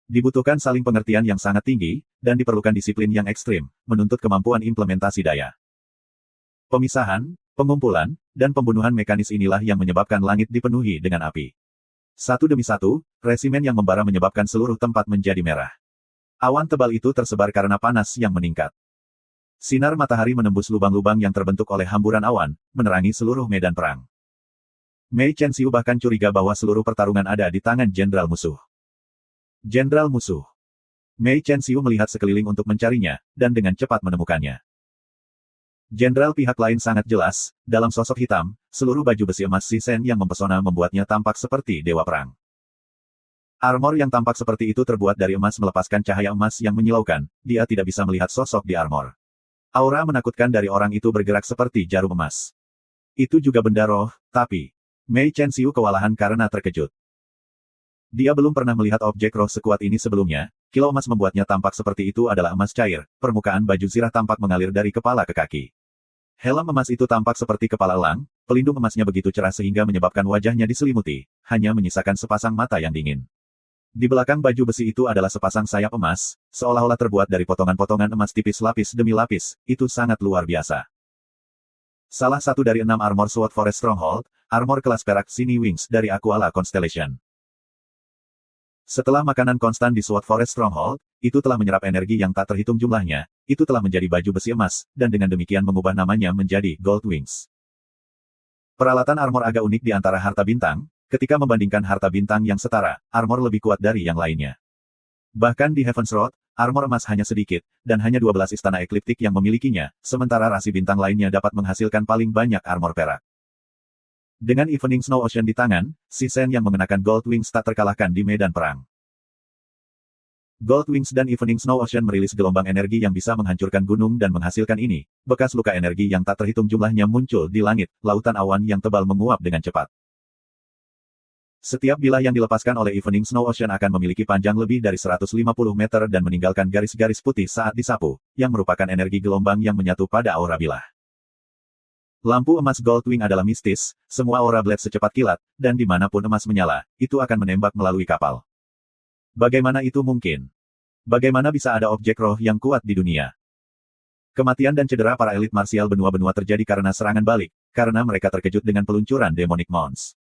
Speaker 1: Dibutuhkan saling pengertian yang sangat tinggi, dan diperlukan disiplin yang ekstrim, menuntut kemampuan implementasi daya. Pemisahan, pengumpulan, dan pembunuhan mekanis inilah yang menyebabkan langit dipenuhi dengan api. Satu demi satu, resimen yang membara menyebabkan seluruh tempat menjadi merah. Awan tebal itu tersebar karena panas yang meningkat. Sinar matahari menembus lubang-lubang yang terbentuk oleh hamburan awan, menerangi seluruh medan perang. Mei Chenxiu bahkan curiga bahwa seluruh pertarungan ada di tangan jenderal musuh. Jenderal musuh. Mei Chenxiu melihat sekeliling untuk mencarinya, dan dengan cepat menemukannya. Jenderal pihak lain sangat jelas, dalam sosok hitam, seluruh baju besi emas Si Sen yang mempesona membuatnya tampak seperti dewa perang. Armor yang tampak seperti itu terbuat dari emas melepaskan cahaya emas yang menyilaukan, dia tidak bisa melihat sosok di armor. Aura menakutkan dari orang itu bergerak seperti jarum emas. Itu juga benda roh, tapi Mei Chenxiu kewalahan karena terkejut. Dia belum pernah melihat objek roh sekuat ini sebelumnya. Kilau emas membuatnya tampak seperti itu adalah emas cair, permukaan baju zirah tampak mengalir dari kepala ke kaki. Helm emas itu tampak seperti kepala elang, pelindung emasnya begitu cerah sehingga menyebabkan wajahnya diselimuti, hanya menyisakan sepasang mata yang dingin. Di belakang baju besi itu adalah sepasang sayap emas, seolah-olah terbuat dari potongan-potongan emas tipis lapis demi lapis, itu sangat luar biasa. Salah satu dari 6 armor Sword Forest Stronghold, armor kelas perak Sini Wings dari Aquala Constellation. Setelah makanan konstan di Sword Forest Stronghold, itu telah menyerap energi yang tak terhitung jumlahnya, itu telah menjadi baju besi emas, dan dengan demikian mengubah namanya menjadi Gold Wings. Peralatan armor agak unik di antara harta bintang, ketika membandingkan harta bintang yang setara, armor lebih kuat dari yang lainnya. Bahkan di Heaven's Road, armor emas hanya sedikit, dan hanya 12 istana ekliptik yang memilikinya, sementara rasi bintang lainnya dapat menghasilkan paling banyak armor perak. Dengan Evening Snow Ocean di tangan, Si Sen yang mengenakan Gold Wings tak terkalahkan di medan perang. Gold Wings dan Evening Snow Ocean merilis gelombang energi yang bisa menghancurkan gunung dan menghasilkan ini. Bekas luka energi yang tak terhitung jumlahnya muncul di langit, lautan awan yang tebal menguap dengan cepat. Setiap bilah yang dilepaskan oleh Evening Snow Ocean akan memiliki panjang lebih dari 150 meter dan meninggalkan garis-garis putih saat disapu, yang merupakan energi gelombang yang menyatu pada aura bilah. Lampu emas Goldwing adalah mistis, semua aura blade secepat kilat, dan dimanapun emas menyala, itu akan menembak melalui kapal. Bagaimana itu mungkin? Bagaimana bisa ada objek roh yang kuat di dunia? Kematian dan cedera para elit marsial benua-benua terjadi karena serangan balik, karena mereka terkejut dengan peluncuran Demonic Mons.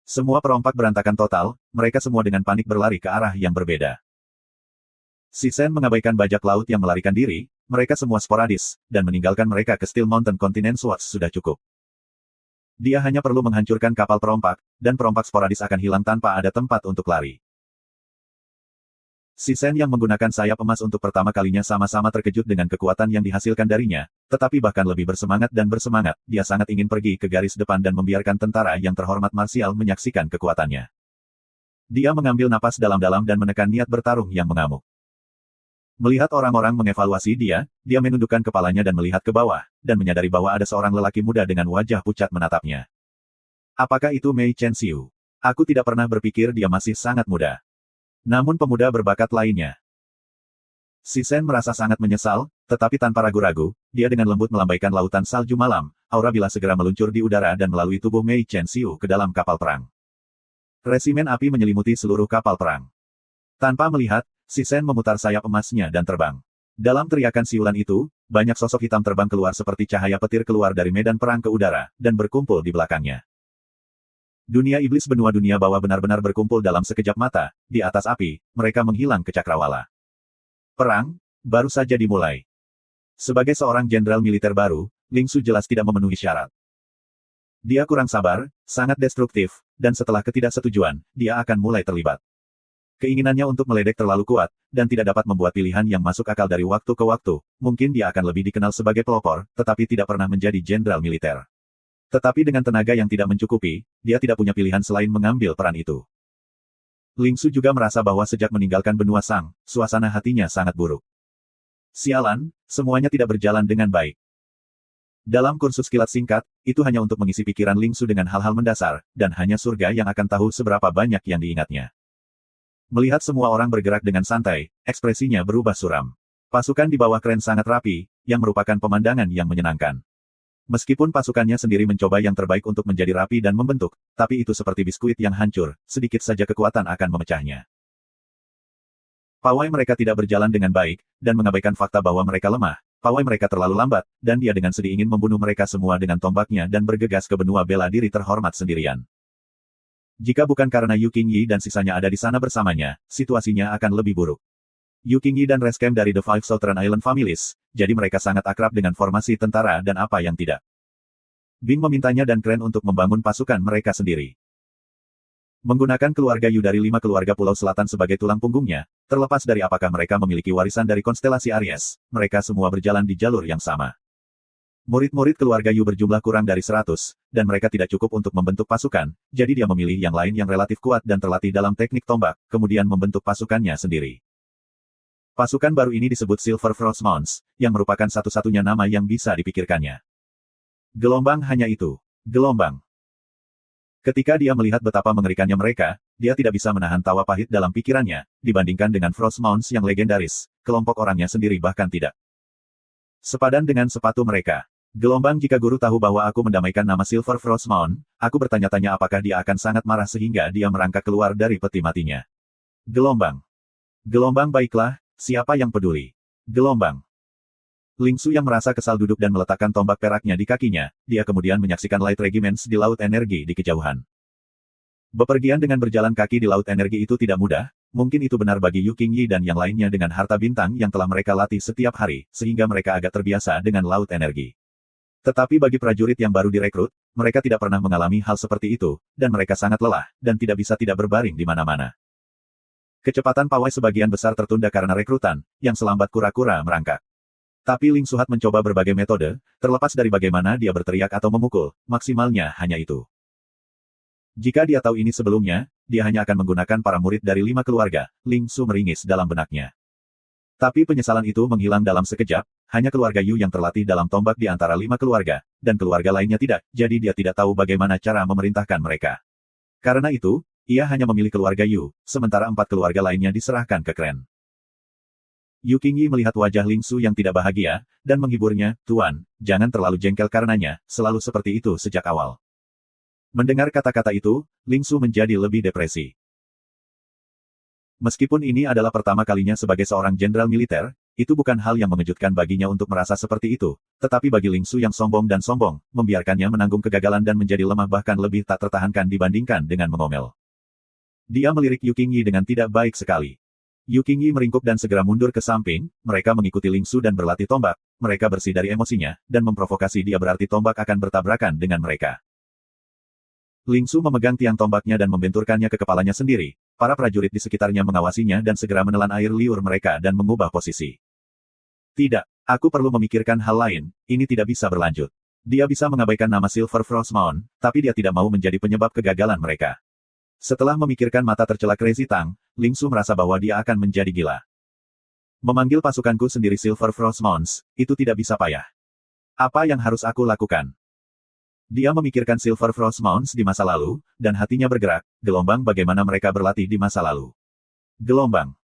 Speaker 1: Semua perompak berantakan total, mereka semua dengan panik berlari ke arah yang berbeda. Si Sen mengabaikan bajak laut yang melarikan diri, mereka semua sporadis, dan meninggalkan mereka ke Steel Mountain Continent Swords sudah cukup. Dia hanya perlu menghancurkan kapal perompak, dan perompak sporadis akan hilang tanpa ada tempat untuk lari. Si Sen yang menggunakan sayap emas untuk pertama kalinya sama-sama terkejut dengan kekuatan yang dihasilkan darinya, tetapi bahkan lebih bersemangat dan bersemangat, dia sangat ingin pergi ke garis depan dan membiarkan tentara yang terhormat marsial menyaksikan kekuatannya. Dia mengambil napas dalam-dalam dan menekan niat bertarung yang mengamuk. Melihat orang-orang mengevaluasi dia, dia menundukkan kepalanya dan melihat ke bawah, dan menyadari bahwa ada seorang lelaki muda dengan wajah pucat menatapnya. Apakah itu Mei Chen Xiu? Aku tidak pernah berpikir dia masih sangat muda. Namun pemuda berbakat lainnya. Si Sen merasa sangat menyesal, tetapi tanpa ragu-ragu, dia dengan lembut melambaikan lautan salju malam, aura bila segera meluncur di udara dan melalui tubuh Mei Chen Xiu ke dalam kapal perang. Resimen api menyelimuti seluruh kapal perang. Tanpa melihat, si Sen memutar sayap emasnya dan terbang. Dalam teriakan siulan itu, banyak sosok hitam terbang keluar seperti cahaya petir keluar dari medan perang ke udara, dan berkumpul di belakangnya. Dunia iblis benua dunia bawah benar-benar berkumpul dalam sekejap mata, di atas api, mereka menghilang ke cakrawala. Perang, baru saja dimulai. Sebagai seorang jenderal militer baru, Ling Su jelas tidak memenuhi syarat. Dia kurang sabar, sangat destruktif, dan setelah ketidaksetujuan, dia akan mulai terlibat. Keinginannya untuk meledek terlalu kuat, dan tidak dapat membuat pilihan yang masuk akal dari waktu ke waktu, mungkin dia akan lebih dikenal sebagai pelopor, tetapi tidak pernah menjadi jenderal militer. Tetapi dengan tenaga yang tidak mencukupi, dia tidak punya pilihan selain mengambil peran itu. Ling Su juga merasa bahwa sejak meninggalkan benua Sang, suasana hatinya sangat buruk. Sialan, semuanya tidak berjalan dengan baik. Dalam kursus kilat singkat, itu hanya untuk mengisi pikiran Ling Su dengan hal-hal mendasar, dan hanya surga yang akan tahu seberapa banyak yang diingatnya. Melihat semua orang bergerak dengan santai, ekspresinya berubah suram. Pasukan di bawah kren sangat rapi, yang merupakan pemandangan yang menyenangkan. Meskipun pasukannya sendiri mencoba yang terbaik untuk menjadi rapi dan membentuk, tapi itu seperti biskuit yang hancur, sedikit saja kekuatan akan memecahnya. Pawai mereka tidak berjalan dengan baik, dan mengabaikan fakta bahwa mereka lemah. Pawai mereka terlalu lambat, dan dia dengan sedih ingin membunuh mereka semua dengan tombaknya dan bergegas ke benua bela diri terhormat sendirian. Jika bukan karena Yu Qingyi dan sisanya ada di sana bersamanya, situasinya akan lebih buruk. Yu Qingyi dan Rescam dari The Five Southern Island Families, jadi mereka sangat akrab dengan formasi tentara dan apa yang tidak. Bing memintanya dan Kren untuk membangun pasukan mereka sendiri. Menggunakan keluarga Yu dari 5 keluarga Pulau Selatan sebagai tulang punggungnya, terlepas dari apakah mereka memiliki warisan dari konstelasi Aries, mereka semua berjalan di jalur yang sama. Murid-murid keluarga Yu berjumlah kurang dari 100, dan mereka tidak cukup untuk membentuk pasukan, jadi dia memilih yang lain yang relatif kuat dan terlatih dalam teknik tombak, kemudian membentuk pasukannya sendiri. Pasukan baru ini disebut Silver Frost Mons, yang merupakan satu-satunya nama yang bisa dipikirkannya. Gelombang hanya itu. Gelombang. Ketika dia melihat betapa mengerikannya mereka, dia tidak bisa menahan tawa pahit dalam pikirannya, dibandingkan dengan Frost Mons yang legendaris, kelompok orangnya sendiri bahkan tidak. Sepadan dengan sepatu mereka. Gelombang jika guru tahu bahwa aku mendamaikan nama Silver Frost Mound, aku bertanya-tanya apakah dia akan sangat marah sehingga dia merangkak keluar dari peti matinya. Gelombang. Gelombang baiklah. Siapa yang peduli? Gelombang. Ling Su yang merasa kesal duduk dan meletakkan tombak peraknya di kakinya, dia kemudian menyaksikan Light Regiments di Laut Energi di kejauhan. Bepergian dengan berjalan kaki di Laut Energi itu tidak mudah, mungkin itu benar bagi Yu Qingyi dan yang lainnya dengan harta bintang yang telah mereka latih setiap hari, sehingga mereka agak terbiasa dengan Laut Energi. Tetapi bagi prajurit yang baru direkrut, mereka tidak pernah mengalami hal seperti itu, dan mereka sangat lelah, dan tidak bisa tidak berbaring di mana-mana. Kecepatan pawai sebagian besar tertunda karena rekrutan, yang selambat kura-kura merangkak. Tapi Ling Suhat mencoba berbagai metode, terlepas dari bagaimana dia berteriak atau memukul, maksimalnya hanya itu. Jika dia tahu ini sebelumnya, dia hanya akan menggunakan para murid dari 5 keluarga, Ling Su meringis dalam benaknya. Tapi penyesalan itu menghilang dalam sekejap, hanya keluarga Yu yang terlatih dalam tombak di antara 5 keluarga, dan keluarga lainnya tidak, jadi dia tidak tahu bagaimana cara memerintahkan mereka. Karena itu, ia hanya memilih keluarga Yu, sementara 4 keluarga lainnya diserahkan ke Kren. Yu Qingyi melihat wajah Ling Su yang tidak bahagia, dan menghiburnya, "Tuan, jangan terlalu jengkel karenanya, selalu seperti itu sejak awal." Mendengar kata-kata itu, Ling Su menjadi lebih depresi. Meskipun ini adalah pertama kalinya sebagai seorang jenderal militer, itu bukan hal yang mengejutkan baginya untuk merasa seperti itu, tetapi bagi Ling Su yang sombong dan sombong, membiarkannya menanggung kegagalan dan menjadi lemah bahkan lebih tak tertahankan dibandingkan dengan mengomel. Dia melirik Yu Qingyi dengan tidak baik sekali. Yu Qingyi meringkuk dan segera mundur ke samping, mereka mengikuti Ling Su dan berlatih tombak, mereka bersih dari emosinya, dan memprovokasi dia berarti tombak akan bertabrakan dengan mereka. Ling Su memegang tiang tombaknya dan membenturkannya ke kepalanya sendiri, para prajurit di sekitarnya mengawasinya dan segera menelan air liur mereka dan mengubah posisi. Tidak, aku perlu memikirkan hal lain, ini tidak bisa berlanjut. Dia bisa mengabaikan nama Silver Frost Mound, tapi dia tidak mau menjadi penyebab kegagalan mereka. Setelah memikirkan mata tercelak Crazy Tang, Ling Su merasa bahwa dia akan menjadi gila. Memanggil pasukanku sendiri Silver Frost Mounts, itu tidak bisa payah. Apa yang harus aku lakukan? Dia memikirkan Silver Frost Mounts di masa lalu, dan hatinya bergerak, gelombang bagaimana mereka berlatih di masa lalu. Gelombang.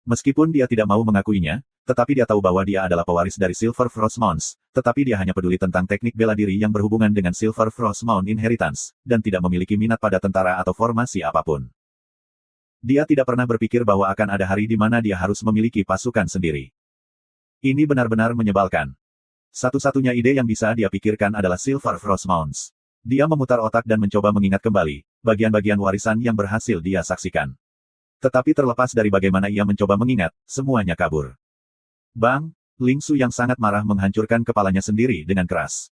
Speaker 1: Meskipun dia tidak mau mengakuinya, tetapi dia tahu bahwa dia adalah pewaris dari Silver Frost Mounts, tetapi dia hanya peduli tentang teknik bela diri yang berhubungan dengan Silver Frost Mount Inheritance, dan tidak memiliki minat pada tentara atau formasi apapun. Dia tidak pernah berpikir bahwa akan ada hari di mana dia harus memiliki pasukan sendiri. Ini benar-benar menyebalkan. Satu-satunya ide yang bisa dia pikirkan adalah Silver Frost Mounts. Dia memutar otak dan mencoba mengingat kembali bagian-bagian warisan yang berhasil dia saksikan. Tetapi terlepas dari bagaimana ia mencoba mengingat, semuanya kabur. Bang, Ling Su yang sangat marah menghancurkan kepalanya sendiri dengan keras.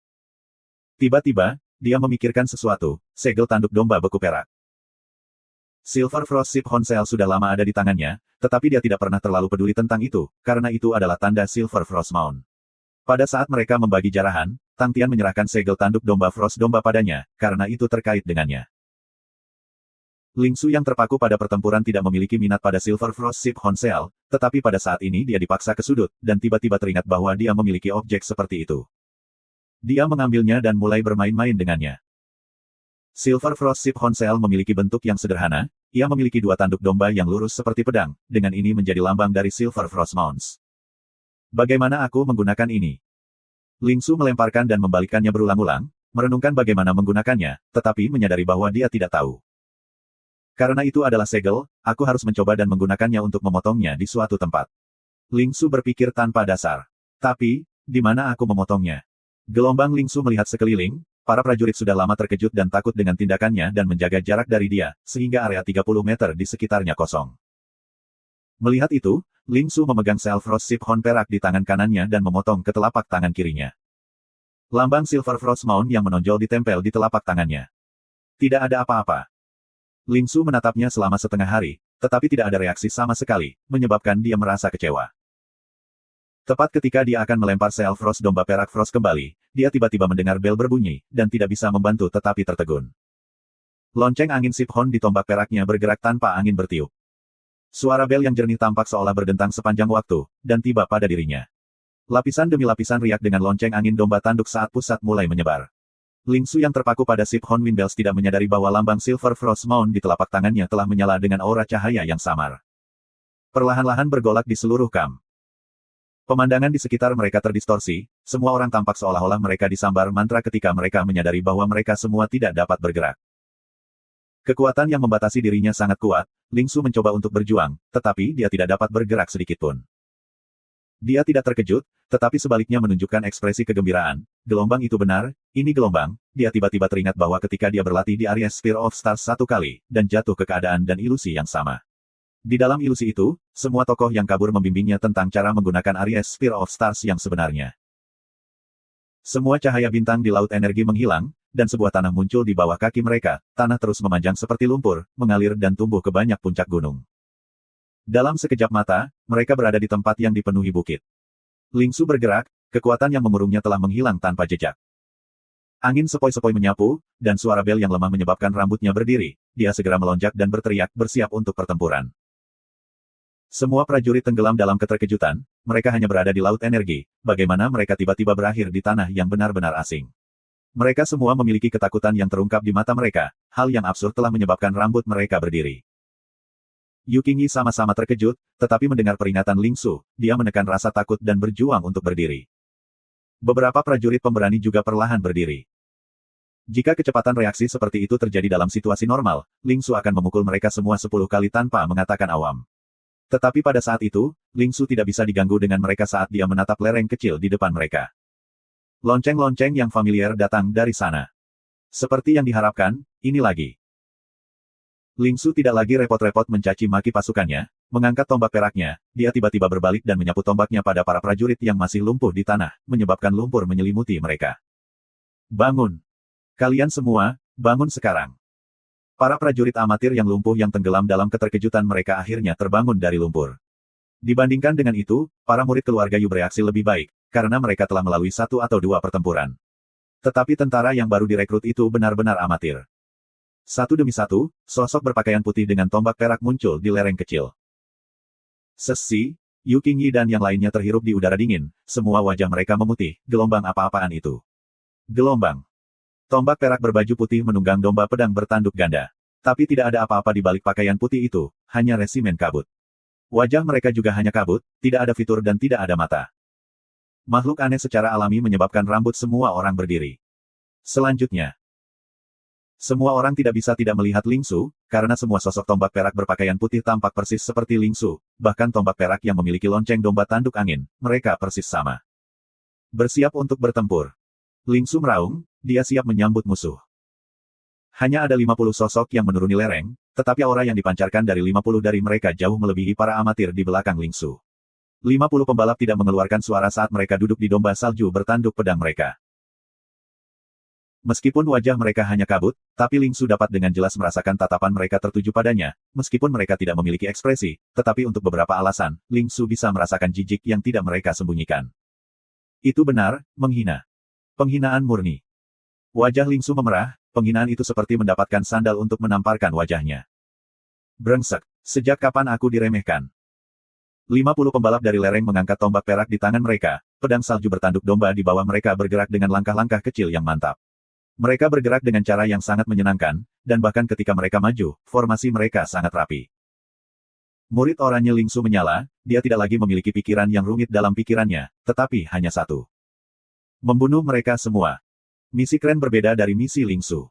Speaker 1: Tiba-tiba, dia memikirkan sesuatu, segel tanduk domba beku perak. Silver Frost Ship Honsel sudah lama ada di tangannya, tetapi dia tidak pernah terlalu peduli tentang itu, karena itu adalah tanda Silver Frost Mount. Pada saat mereka membagi jarahan, Tang Tian menyerahkan segel tanduk domba Frost domba padanya, karena itu terkait dengannya. Ling Su yang terpaku pada pertempuran tidak memiliki minat pada Silver Frost Ship Honsel, tetapi pada saat ini dia dipaksa ke sudut, dan tiba-tiba teringat bahwa dia memiliki objek seperti itu. Dia mengambilnya dan mulai bermain-main dengannya. Silver Frost Ship Honsel memiliki bentuk yang sederhana, ia memiliki dua tanduk domba yang lurus seperti pedang, dengan ini menjadi lambang dari Silver Frost Mounts. Bagaimana aku menggunakan ini? Ling Su melemparkan dan membalikkannya berulang-ulang, merenungkan bagaimana menggunakannya, tetapi menyadari bahwa dia tidak tahu. Karena itu adalah segel, aku harus mencoba dan menggunakannya untuk memotongnya di suatu tempat. Ling Su berpikir tanpa dasar. Tapi, di mana aku memotongnya? Gelombang Ling Su melihat sekeliling, para prajurit sudah lama terkejut dan takut dengan tindakannya dan menjaga jarak dari dia, sehingga area 30 meter di sekitarnya kosong. Melihat itu, Ling Su memegang Silver Frost Ship Horn perak di tangan kanannya dan memotong ke telapak tangan kirinya. Lambang Silver Frost Mount yang menonjol ditempel di telapak tangannya. Tidak ada apa-apa. Ling Su menatapnya selama setengah hari, tetapi tidak ada reaksi sama sekali, menyebabkan dia merasa kecewa. Tepat ketika dia akan melempar Silver Frost domba perak Frost kembali, dia tiba-tiba mendengar bel berbunyi, dan tidak bisa membantu tetapi tertegun. Lonceng angin Ship Horn di tombak peraknya bergerak tanpa angin bertiup. Suara bel yang jernih tampak seolah berdentang sepanjang waktu, dan tiba pada dirinya. Lapisan demi lapisan riak dengan lonceng angin domba tanduk saat pusat mulai menyebar. Ling Su yang terpaku pada Ship Horn Wind Bells tidak menyadari bahwa lambang Silver Frost Mount di telapak tangannya telah menyala dengan aura cahaya yang samar. Perlahan-lahan bergolak di seluruh kamp. Pemandangan di sekitar mereka terdistorsi, semua orang tampak seolah-olah mereka disambar mantra ketika mereka menyadari bahwa mereka semua tidak dapat bergerak. Kekuatan yang membatasi dirinya sangat kuat, Ling Su mencoba untuk berjuang, tetapi dia tidak dapat bergerak sedikitpun. Dia tidak terkejut, tetapi sebaliknya menunjukkan ekspresi kegembiraan. Gelombang itu benar, ini gelombang. Dia tiba-tiba teringat bahwa ketika dia berlatih di area Sphere of Stars satu kali, dan jatuh ke keadaan dan ilusi yang sama. Di dalam ilusi itu, semua tokoh yang kabur membimbingnya tentang cara menggunakan area Sphere of Stars yang sebenarnya. Semua cahaya bintang di laut energi menghilang, dan sebuah tanah muncul di bawah kaki mereka. Tanah terus memanjang seperti lumpur, mengalir dan tumbuh ke banyak puncak gunung. Dalam sekejap mata, mereka berada di tempat yang dipenuhi bukit. Ling Su bergerak, kekuatan yang mengurungnya telah menghilang tanpa jejak. Angin sepoi-sepoi menyapu, dan suara bel yang lemah menyebabkan rambutnya berdiri. Dia segera melonjak dan berteriak, bersiap untuk pertempuran. Semua prajurit tenggelam dalam keterkejutan, mereka hanya berada di laut energi. Bagaimana mereka tiba-tiba berakhir di tanah yang benar-benar asing. Mereka semua memiliki ketakutan yang terungkap di mata mereka. Hal yang absurd telah menyebabkan rambut mereka berdiri. Yu Qingyi sama-sama terkejut, tetapi mendengar peringatan Ling Su, dia menekan rasa takut dan berjuang untuk berdiri. Beberapa prajurit pemberani juga perlahan berdiri. Jika kecepatan reaksi seperti itu terjadi dalam situasi normal, Ling Su akan memukul mereka semua 10 kali tanpa mengatakan awam. Tetapi pada saat itu, Ling Su tidak bisa diganggu dengan mereka saat dia menatap lereng kecil di depan mereka. Lonceng-lonceng yang familiar datang dari sana. Seperti yang diharapkan, ini lagi. Ling Su tidak lagi repot-repot mencaci maki pasukannya, mengangkat tombak peraknya, dia tiba-tiba berbalik dan menyapu tombaknya pada para prajurit yang masih lumpuh di tanah, menyebabkan lumpur menyelimuti mereka. Bangun! Kalian semua, bangun sekarang! Para prajurit amatir yang lumpuh yang tenggelam dalam keterkejutan mereka akhirnya terbangun dari lumpur. Dibandingkan dengan itu, para murid keluarga Yu bereaksi lebih baik, karena mereka telah melalui 1 atau 2 pertempuran. Tetapi tentara yang baru direkrut itu benar-benar amatir. Satu demi satu, sosok berpakaian putih dengan tombak perak muncul di lereng kecil. Sesi, Yu Qingyi dan yang lainnya terhirup di udara dingin, semua wajah mereka memutih, gelombang apa-apaan itu. Gelombang. Tombak perak berbaju putih menunggang domba pedang bertanduk ganda. Tapi tidak ada apa-apa di balik pakaian putih itu, hanya resimen kabut. Wajah mereka juga hanya kabut, tidak ada fitur dan tidak ada mata. Makhluk aneh secara alami menyebabkan rambut semua orang berdiri. Selanjutnya, semua orang tidak bisa tidak melihat Lingsu, karena semua sosok tombak perak berpakaian putih tampak persis seperti Lingsu, bahkan tombak perak yang memiliki lonceng domba tanduk angin, mereka persis sama. Bersiap untuk bertempur. Lingsu meraung, dia siap menyambut musuh. Hanya ada 50 sosok yang menuruni lereng, tetapi aura yang dipancarkan dari 50 dari mereka jauh melebihi para amatir di belakang Lingsu. 50 pembalap tidak mengeluarkan suara saat mereka duduk di domba salju bertanduk pedang mereka. Meskipun wajah mereka hanya kabut, tapi Lingsu dapat dengan jelas merasakan tatapan mereka tertuju padanya, meskipun mereka tidak memiliki ekspresi, tetapi untuk beberapa alasan, Lingsu bisa merasakan jijik yang tidak mereka sembunyikan. Itu benar, menghina. Penghinaan murni. Wajah Lingsu memerah, penghinaan itu seperti mendapatkan sandal untuk menamparkan wajahnya. Brengsek, sejak kapan aku diremehkan? 50 pembalap dari lereng mengangkat tombak perak di tangan mereka, pedang salju bertanduk domba di bawah mereka bergerak dengan langkah-langkah kecil yang mantap. Mereka bergerak dengan cara yang sangat menyenangkan, dan bahkan ketika mereka maju, formasi mereka sangat rapi. Murid oranye Lingsu menyala, dia tidak lagi memiliki pikiran yang rumit dalam pikirannya, tetapi hanya satu. Membunuh mereka semua. Misi keren berbeda dari misi Lingsu.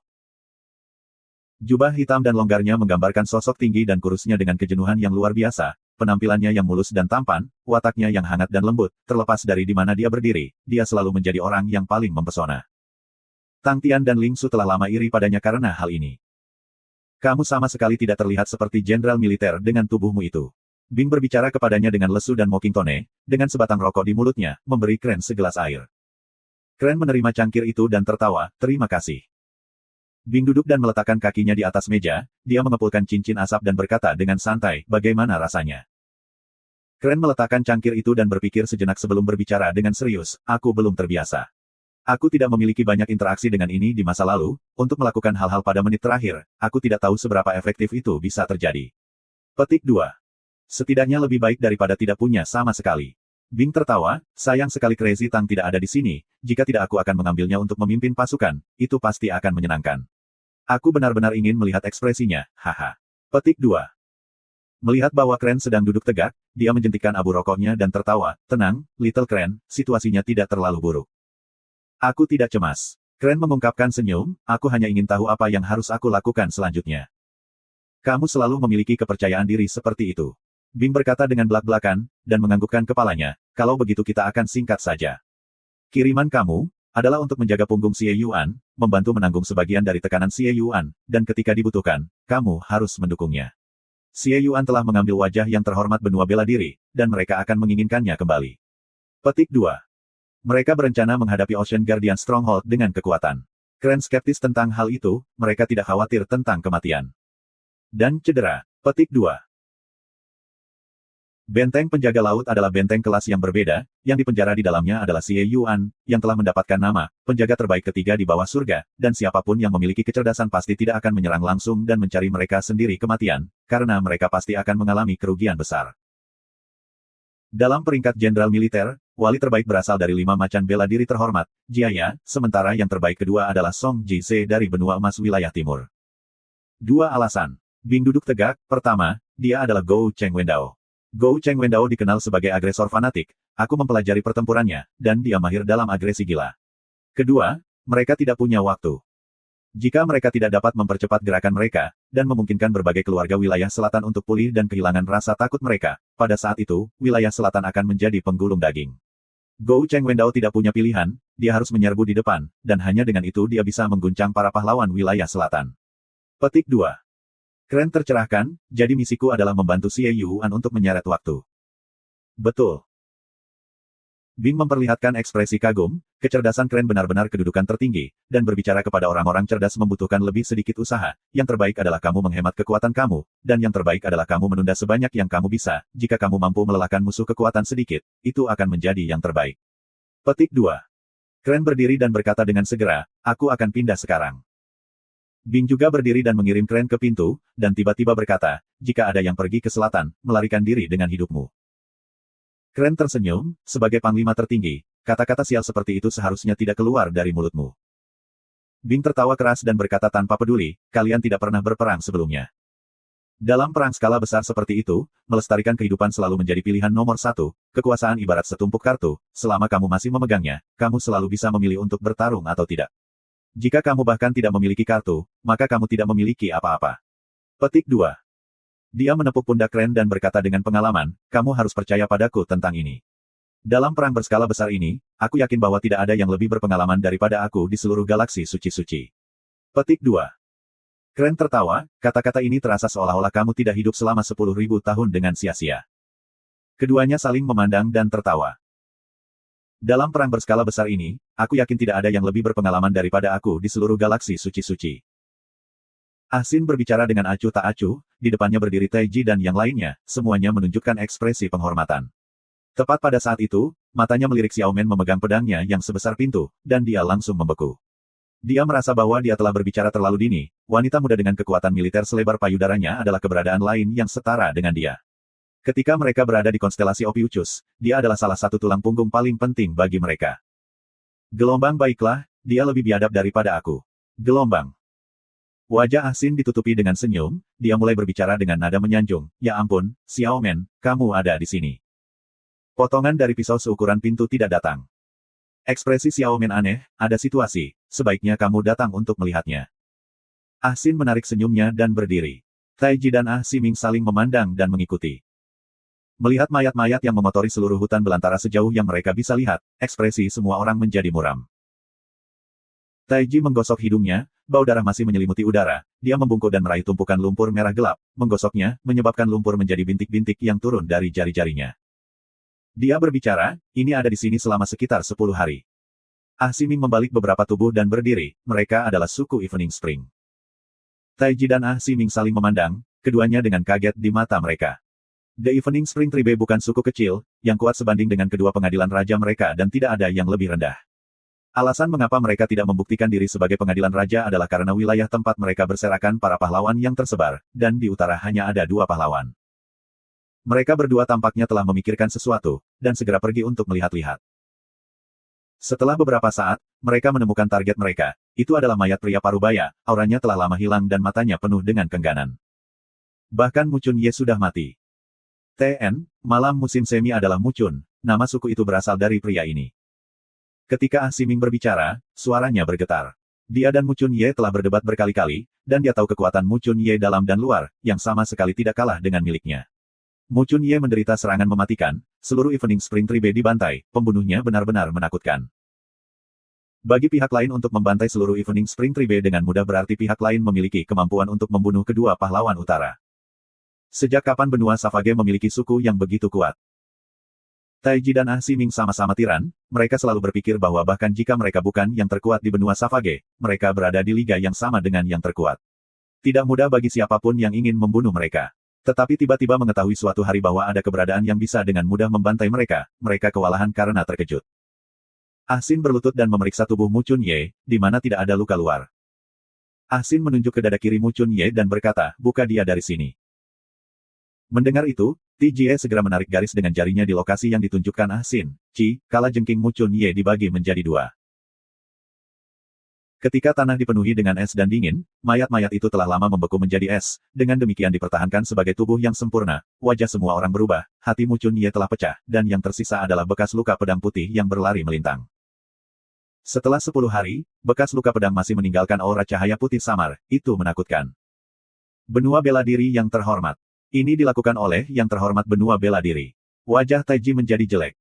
Speaker 1: Jubah hitam dan longgarnya menggambarkan sosok tinggi dan kurusnya dengan kejenuhan yang luar biasa, penampilannya yang mulus dan tampan, wataknya yang hangat dan lembut, terlepas dari di mana dia berdiri, dia selalu menjadi orang yang paling mempesona. Tang Tian dan Lingsu telah lama iri padanya karena hal ini. Kamu sama sekali tidak terlihat seperti jenderal militer dengan tubuhmu itu. Bing berbicara kepadanya dengan lesu dan mocking tone, dengan sebatang rokok di mulutnya, memberi Kren segelas air. Kren menerima cangkir itu dan tertawa, terima kasih. Bing duduk dan meletakkan kakinya di atas meja, dia mengepulkan cincin asap dan berkata dengan santai, bagaimana rasanya? Kren meletakkan cangkir itu dan berpikir sejenak sebelum berbicara dengan serius, aku belum terbiasa. Aku tidak memiliki banyak interaksi dengan ini di masa lalu, untuk melakukan hal-hal pada menit terakhir, aku tidak tahu seberapa efektif itu bisa terjadi. Petik 2. Setidaknya lebih baik daripada tidak punya sama sekali. Bing tertawa, sayang sekali Crazy Tang tidak ada di sini, jika tidak aku akan mengambilnya untuk memimpin pasukan, itu pasti akan menyenangkan. Aku benar-benar ingin melihat ekspresinya, haha. Petik 2. Melihat bahwa Kren sedang duduk tegak, dia menjentikkan abu rokoknya dan tertawa, tenang, Little Kren, situasinya tidak terlalu buruk. Aku tidak cemas. Kren mengungkapkan senyum, aku hanya ingin tahu apa yang harus aku lakukan selanjutnya. Kamu selalu memiliki kepercayaan diri seperti itu. Bing berkata dengan belak-belakan, dan menganggukkan kepalanya, kalau begitu kita akan singkat saja. Kiriman kamu, adalah untuk menjaga punggung Xie Yuan, membantu menanggung sebagian dari tekanan Xie Yuan, dan ketika dibutuhkan, kamu harus mendukungnya. Xie Yuan telah mengambil wajah yang terhormat benua bela diri, dan mereka akan menginginkannya kembali. Petik 2. Mereka berencana menghadapi Ocean Guardian Stronghold dengan kekuatan. Kren skeptis tentang hal itu, mereka tidak khawatir tentang kematian. Dan cedera. Petik 2. Benteng penjaga laut adalah benteng kelas yang berbeda, yang dipenjara di dalamnya adalah Xie Yuan, yang telah mendapatkan nama, penjaga terbaik ketiga di bawah surga, dan siapapun yang memiliki kecerdasan pasti tidak akan menyerang langsung dan mencari mereka sendiri kematian, karena mereka pasti akan mengalami kerugian besar. Dalam peringkat jenderal militer, wali terbaik berasal dari 5 macan bela diri terhormat, Jiaya, sementara yang terbaik kedua adalah Song Ji-se dari benua emas wilayah timur. 2 alasan. Bing duduk tegak, pertama, dia adalah Gou Cheng Wendao. Gou Cheng Wendao dikenal sebagai agresor fanatik, aku mempelajari pertempurannya, dan dia mahir dalam agresi gila. Kedua, mereka tidak punya waktu. Jika mereka tidak dapat mempercepat gerakan mereka, dan memungkinkan berbagai keluarga wilayah selatan untuk pulih dan kehilangan rasa takut mereka, pada saat itu, wilayah selatan akan menjadi penggulung daging. Gou Cheng Wendao tidak punya pilihan, dia harus menyerbu di depan, dan hanya dengan itu dia bisa mengguncang para pahlawan wilayah selatan. Petik 2. Kren tercerahkan, jadi misiku adalah membantu Xie Yuan untuk menyeret waktu. Betul. Bing memperlihatkan ekspresi kagum, kecerdasan Kren benar-benar kedudukan tertinggi, dan berbicara kepada orang-orang cerdas membutuhkan lebih sedikit usaha, yang terbaik adalah kamu menghemat kekuatan kamu, dan yang terbaik adalah kamu menunda sebanyak yang kamu bisa, jika kamu mampu melelahkan musuh kekuatan sedikit, itu akan menjadi yang terbaik. Petik 2. Kren berdiri dan berkata dengan segera, aku akan pindah sekarang. Bing juga berdiri dan mengirim kren ke pintu, dan tiba-tiba berkata, jika ada yang pergi ke selatan, melarikan diri dengan hidupmu. Kren tersenyum, sebagai panglima tertinggi, kata-kata sial seperti itu seharusnya tidak keluar dari mulutmu. Bing tertawa keras dan berkata tanpa peduli, kalian tidak pernah berperang sebelumnya. Dalam perang skala besar seperti itu, melestarikan kehidupan selalu menjadi pilihan nomor satu, kekuasaan ibarat setumpuk kartu, selama kamu masih memegangnya, kamu selalu bisa memilih untuk bertarung atau tidak. Jika kamu bahkan tidak memiliki kartu, maka kamu tidak memiliki apa-apa. Petik 2. Dia menepuk pundak Ren dan berkata dengan pengalaman, kamu harus percaya padaku tentang ini. Dalam perang berskala besar ini, aku yakin bahwa tidak ada yang lebih berpengalaman daripada aku di seluruh galaksi suci-suci. Petik 2. Ren tertawa, kata-kata ini terasa seolah-olah kamu tidak hidup selama 10.000 tahun dengan sia-sia. Keduanya saling memandang dan tertawa. Dalam perang berskala besar ini, aku yakin tidak ada yang lebih berpengalaman daripada aku di seluruh galaksi suci-suci. Ah Sin berbicara dengan acuh tak acuh, di depannya berdiri Taiji dan yang lainnya, semuanya menunjukkan ekspresi penghormatan. Tepat pada saat itu, matanya melirik Xiao Men memegang pedangnya yang sebesar pintu, dan dia langsung membeku. Dia merasa bahwa dia telah berbicara terlalu dini, wanita muda dengan kekuatan militer selebar payudaranya adalah keberadaan lain yang setara dengan dia. Ketika mereka berada di konstelasi Ophiuchus, dia adalah salah satu tulang punggung paling penting bagi mereka. Gelombang baiklah, dia lebih biadab daripada aku. Gelombang. Wajah Ah Sin ditutupi dengan senyum, dia mulai berbicara dengan nada menyanjung, ya ampun, Xiao Men, kamu ada di sini. Potongan dari pisau seukuran pintu tidak datang. Ekspresi Xiao Men aneh, ada situasi, sebaiknya kamu datang untuk melihatnya. Ah Sin menarik senyumnya dan berdiri. Taiji dan Ah Siming saling memandang dan mengikuti. Melihat mayat-mayat yang memotori seluruh hutan belantara sejauh yang mereka bisa lihat, ekspresi semua orang menjadi muram. Taiji menggosok hidungnya, bau darah masih menyelimuti udara, dia membungkuk dan meraih tumpukan lumpur merah gelap, menggosoknya, menyebabkan lumpur menjadi bintik-bintik yang turun dari jari-jarinya. Dia berbicara, ini ada di sini selama sekitar 10 hari. Ah Siming membalik beberapa tubuh dan berdiri, mereka adalah suku Evening Spring. Taiji dan Ah Siming saling memandang, keduanya dengan kaget di mata mereka. The Evening Spring Tribe bukan suku kecil, yang kuat sebanding dengan kedua pengadilan raja mereka dan tidak ada yang lebih rendah. Alasan mengapa mereka tidak membuktikan diri sebagai pengadilan raja adalah karena wilayah tempat mereka berserakan para pahlawan yang tersebar, dan di utara hanya ada 2 pahlawan. Mereka berdua tampaknya telah memikirkan sesuatu, dan segera pergi untuk melihat-lihat. Setelah beberapa saat, mereka menemukan target mereka. Itu adalah mayat pria parubaya, auranya telah lama hilang dan matanya penuh dengan kengganan. Bahkan Mu Chunye sudah mati. TN, malam musim semi adalah Mu Chun, nama suku itu berasal dari pria ini. Ketika Ah Siming berbicara, suaranya bergetar. Dia dan Mu Chunye telah berdebat berkali-kali, dan dia tahu kekuatan Mu Chunye dalam dan luar, yang sama sekali tidak kalah dengan miliknya. Mu Chunye menderita serangan mematikan, seluruh Evening Spring Tribe dibantai, pembunuhnya benar-benar menakutkan. Bagi pihak lain untuk membantai seluruh Evening Spring Tribe dengan mudah berarti pihak lain memiliki kemampuan untuk membunuh kedua pahlawan utara. Sejak kapan benua Savage memiliki suku yang begitu kuat? Taiji dan Ah Siming sama-sama tiran, mereka selalu berpikir bahwa bahkan jika mereka bukan yang terkuat di benua Savage, mereka berada di liga yang sama dengan yang terkuat. Tidak mudah bagi siapapun yang ingin membunuh mereka. Tetapi tiba-tiba mengetahui suatu hari bahwa ada keberadaan yang bisa dengan mudah membantai mereka, mereka kewalahan karena terkejut. Ah Sin berlutut dan memeriksa tubuh Mu Chunye, di mana tidak ada luka luar. Ah Sin menunjuk ke dada kiri Mu Chunye dan berkata, buka dia dari sini. Mendengar itu, TJE segera menarik garis dengan jarinya di lokasi yang ditunjukkan Ah Sin. Kala jengking Mu Chunye dibagi menjadi 2. Ketika tanah dipenuhi dengan es dan dingin, mayat-mayat itu telah lama membeku menjadi es, dengan demikian dipertahankan sebagai tubuh yang sempurna, wajah semua orang berubah, hati Mu Chunye telah pecah, dan yang tersisa adalah bekas luka pedang putih yang berlari melintang. Setelah 10 hari, bekas luka pedang masih meninggalkan aura cahaya putih samar, itu menakutkan. Benua bela diri yang terhormat. Ini dilakukan oleh yang terhormat benua bela diri. Wajah Taiji menjadi jelek.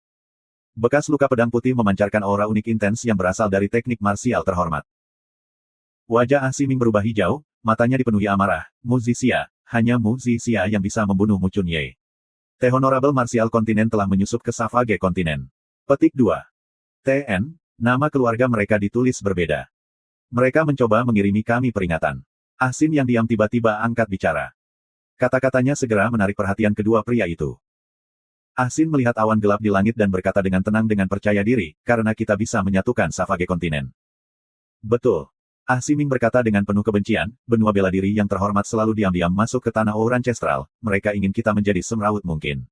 Speaker 1: Bekas luka pedang putih memancarkan aura unik intens yang berasal dari teknik marsial terhormat. Wajah Ah Siming berubah hijau, matanya dipenuhi amarah. Mu Zixia, hanya Mu Zixia yang bisa membunuh Mu Chunye. The Honorable Martial Continent telah menyusup ke Savage Continent. Petik 2. TN, nama keluarga mereka ditulis berbeda. Mereka mencoba mengirimi kami peringatan. Ah Sin yang diam tiba-tiba angkat bicara. Kata-katanya segera menarik perhatian kedua pria itu. Ah Sin melihat awan gelap di langit dan berkata dengan tenang dengan percaya diri, karena kita bisa menyatukan Savage Continent. Betul. Ah Si Ming berkata dengan penuh kebencian, benua bela diri yang terhormat selalu diam-diam masuk ke tanah Ouro Ancestral, mereka ingin kita menjadi semrawut mungkin.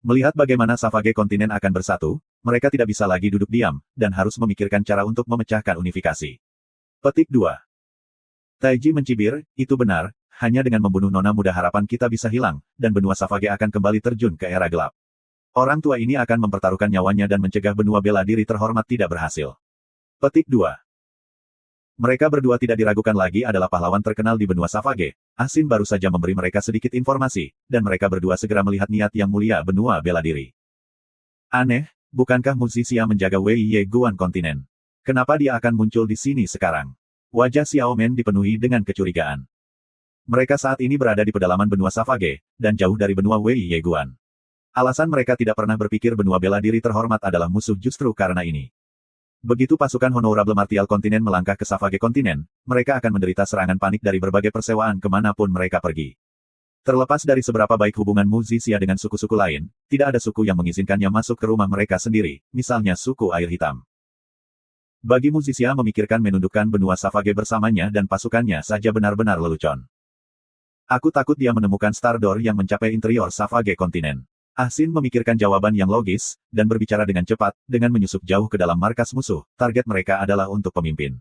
Speaker 1: Melihat bagaimana Savage kontinen akan bersatu, mereka tidak bisa lagi duduk diam, dan harus memikirkan cara untuk memecahkan unifikasi. Petik 2. Taiji mencibir, itu benar, hanya dengan membunuh nona muda harapan kita bisa hilang, dan benua Savage akan kembali terjun ke era gelap. Orang tua ini akan mempertaruhkan nyawanya dan mencegah benua bela diri terhormat tidak berhasil. Petik 2. Mereka berdua tidak diragukan lagi adalah pahlawan terkenal di benua Savage. Asin baru saja memberi mereka sedikit informasi, dan mereka berdua segera melihat niat yang mulia benua bela diri. Aneh, bukankah Muzisia menjaga Wei Ye Guan kontinen? Kenapa dia akan muncul di sini sekarang? Wajah Xiao Men dipenuhi dengan kecurigaan. Mereka saat ini berada di pedalaman benua Savage, dan jauh dari benua Wei Ye Guan. Alasan mereka tidak pernah berpikir benua bela diri terhormat adalah musuh justru karena ini. Begitu pasukan Honorable Martial Kontinen melangkah ke Savage kontinen, mereka akan menderita serangan panik dari berbagai persewaan kemanapun mereka pergi. Terlepas dari seberapa baik hubungan Muzisia dengan suku-suku lain, tidak ada suku yang mengizinkannya masuk ke rumah mereka sendiri, misalnya suku Air Hitam. Bagi Muzisia memikirkan menundukkan benua Savage bersamanya dan pasukannya saja benar-benar lelucon. Aku takut dia menemukan Stardor yang mencapai interior Savage kontinen. Ah Sin memikirkan jawaban yang logis, dan berbicara dengan cepat, dengan menyusup jauh ke dalam markas musuh, target mereka adalah untuk pemimpin.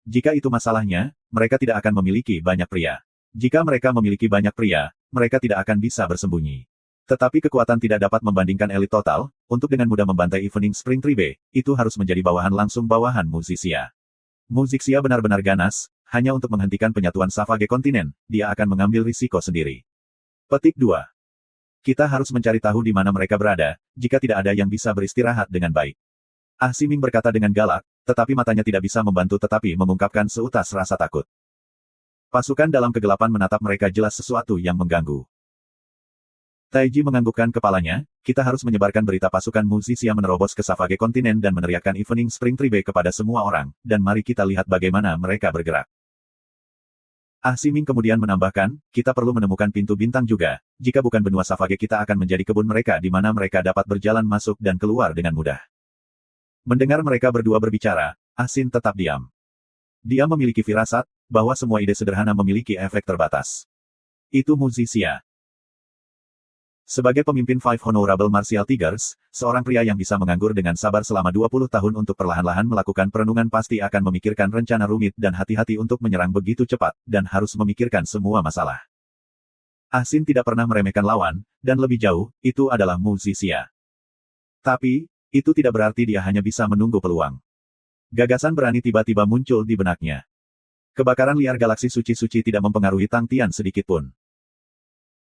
Speaker 1: Jika itu masalahnya, mereka tidak akan memiliki banyak pria. Jika mereka memiliki banyak pria, mereka tidak akan bisa bersembunyi. Tetapi kekuatan tidak dapat membandingkan elit total, untuk dengan mudah membantai Evening Spring Tribe, itu harus menjadi bawahan langsung bawahan Muzisia. Muzisia benar-benar ganas, hanya untuk menghentikan penyatuan Savage kontinen, dia akan mengambil risiko sendiri. Petik 2. Kita harus mencari tahu di mana mereka berada, jika tidak ada yang bisa beristirahat dengan baik. Ah Si Ming berkata dengan galak, tetapi matanya tidak bisa membantu tetapi mengungkapkan seutas rasa takut. Pasukan dalam kegelapan menatap mereka jelas sesuatu yang mengganggu. Taiji menganggukkan kepalanya, kita harus menyebarkan berita pasukan Muzisia menerobos ke Savage kontinen dan meneriakkan Evening Spring Tribe kepada semua orang, dan mari kita lihat bagaimana mereka bergerak. Ah Si Ming kemudian menambahkan, kita perlu menemukan pintu bintang juga, jika bukan benua Savage kita akan menjadi kebun mereka di mana mereka dapat berjalan masuk dan keluar dengan mudah. Mendengar mereka berdua berbicara, Ah Sin tetap diam. Dia memiliki firasat, bahwa semua ide sederhana memiliki efek terbatas. Itu Muzisia. Sebagai pemimpin Five Honorable Martial Tigers, seorang pria yang bisa menganggur dengan sabar selama 20 tahun untuk perlahan-lahan melakukan perenungan pasti akan memikirkan rencana rumit dan hati-hati untuk menyerang begitu cepat, dan harus memikirkan semua masalah. Ah Sin tidak pernah meremehkan lawan, dan lebih jauh, itu adalah Muzisia. Tapi, itu tidak berarti dia hanya bisa menunggu peluang. Gagasan berani tiba-tiba muncul di benaknya. Kebakaran liar galaksi suci-suci tidak mempengaruhi Tang Tian sedikitpun.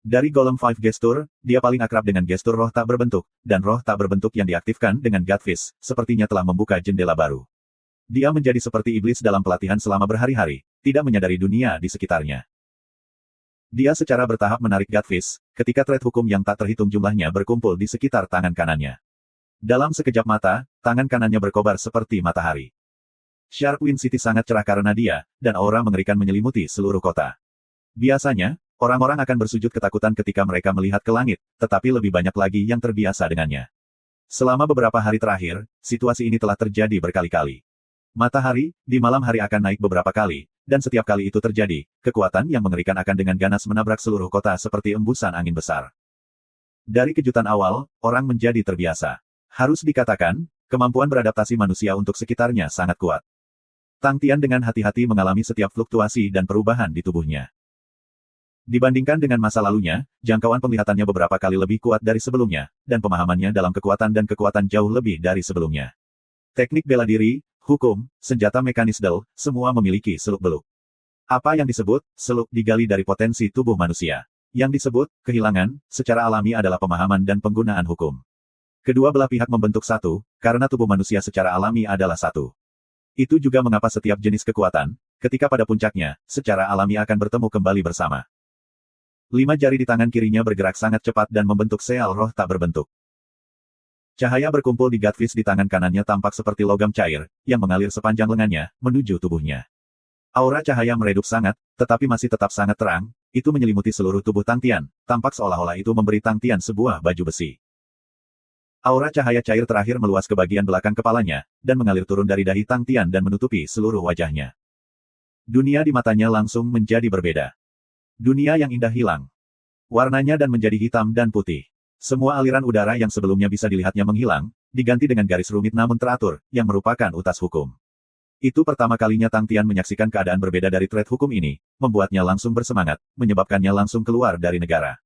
Speaker 1: Dari Golem Five Gesture, dia paling akrab dengan gestur roh tak berbentuk, dan roh tak berbentuk yang diaktifkan dengan Godfist, sepertinya telah membuka jendela baru. Dia menjadi seperti iblis dalam pelatihan selama berhari-hari, tidak menyadari dunia di sekitarnya. Dia secara bertahap menarik Godfist, ketika thread hukum yang tak terhitung jumlahnya berkumpul di sekitar tangan kanannya. Dalam sekejap mata, tangan kanannya berkobar seperti matahari. Sharp Wind City sangat cerah karena dia, dan aura mengerikan menyelimuti seluruh kota. Biasanya, orang-orang akan bersujud ketakutan ketika mereka melihat ke langit, tetapi lebih banyak lagi yang terbiasa dengannya. Selama beberapa hari terakhir, situasi ini telah terjadi berkali-kali. Matahari, di malam hari akan naik beberapa kali, dan setiap kali itu terjadi, kekuatan yang mengerikan akan dengan ganas menabrak seluruh kota seperti embusan angin besar. Dari kejutan awal, orang menjadi terbiasa. Harus dikatakan, kemampuan beradaptasi manusia untuk sekitarnya sangat kuat. Tang Tian dengan hati-hati mengalami setiap fluktuasi dan perubahan di tubuhnya. Dibandingkan dengan masa lalunya, jangkauan penglihatannya beberapa kali lebih kuat dari sebelumnya, dan pemahamannya dalam kekuatan dan kekuatan jauh lebih dari sebelumnya. Teknik bela diri, hukum, senjata mekanisdel, semua memiliki seluk-beluk. Apa yang disebut seluk digali dari potensi tubuh manusia. Yang disebut kehilangan, secara alami adalah pemahaman dan penggunaan hukum. Kedua belah pihak membentuk satu, karena tubuh manusia secara alami adalah satu. Itu juga mengapa setiap jenis kekuatan, ketika pada puncaknya, secara alami akan bertemu kembali bersama. 5 jari di tangan kirinya bergerak sangat cepat dan membentuk seal roh tak berbentuk. Cahaya berkumpul di Godfist di tangan kanannya tampak seperti logam cair, yang mengalir sepanjang lengannya, menuju tubuhnya. Aura cahaya meredup sangat, tetapi masih tetap sangat terang, itu menyelimuti seluruh tubuh Tang Tian, tampak seolah-olah itu memberi Tang Tian sebuah baju besi. Aura cahaya cair terakhir meluas ke bagian belakang kepalanya, dan mengalir turun dari dahi Tang Tian dan menutupi seluruh wajahnya. Dunia di matanya langsung menjadi berbeda. Dunia yang indah hilang. Warnanya dan menjadi hitam dan putih. Semua aliran udara yang sebelumnya bisa dilihatnya menghilang, diganti dengan garis rumit namun teratur, yang merupakan utas hukum. Itu pertama kalinya Tang Tian menyaksikan keadaan berbeda dari thread hukum ini, membuatnya langsung bersemangat, menyebabkannya langsung keluar dari negara.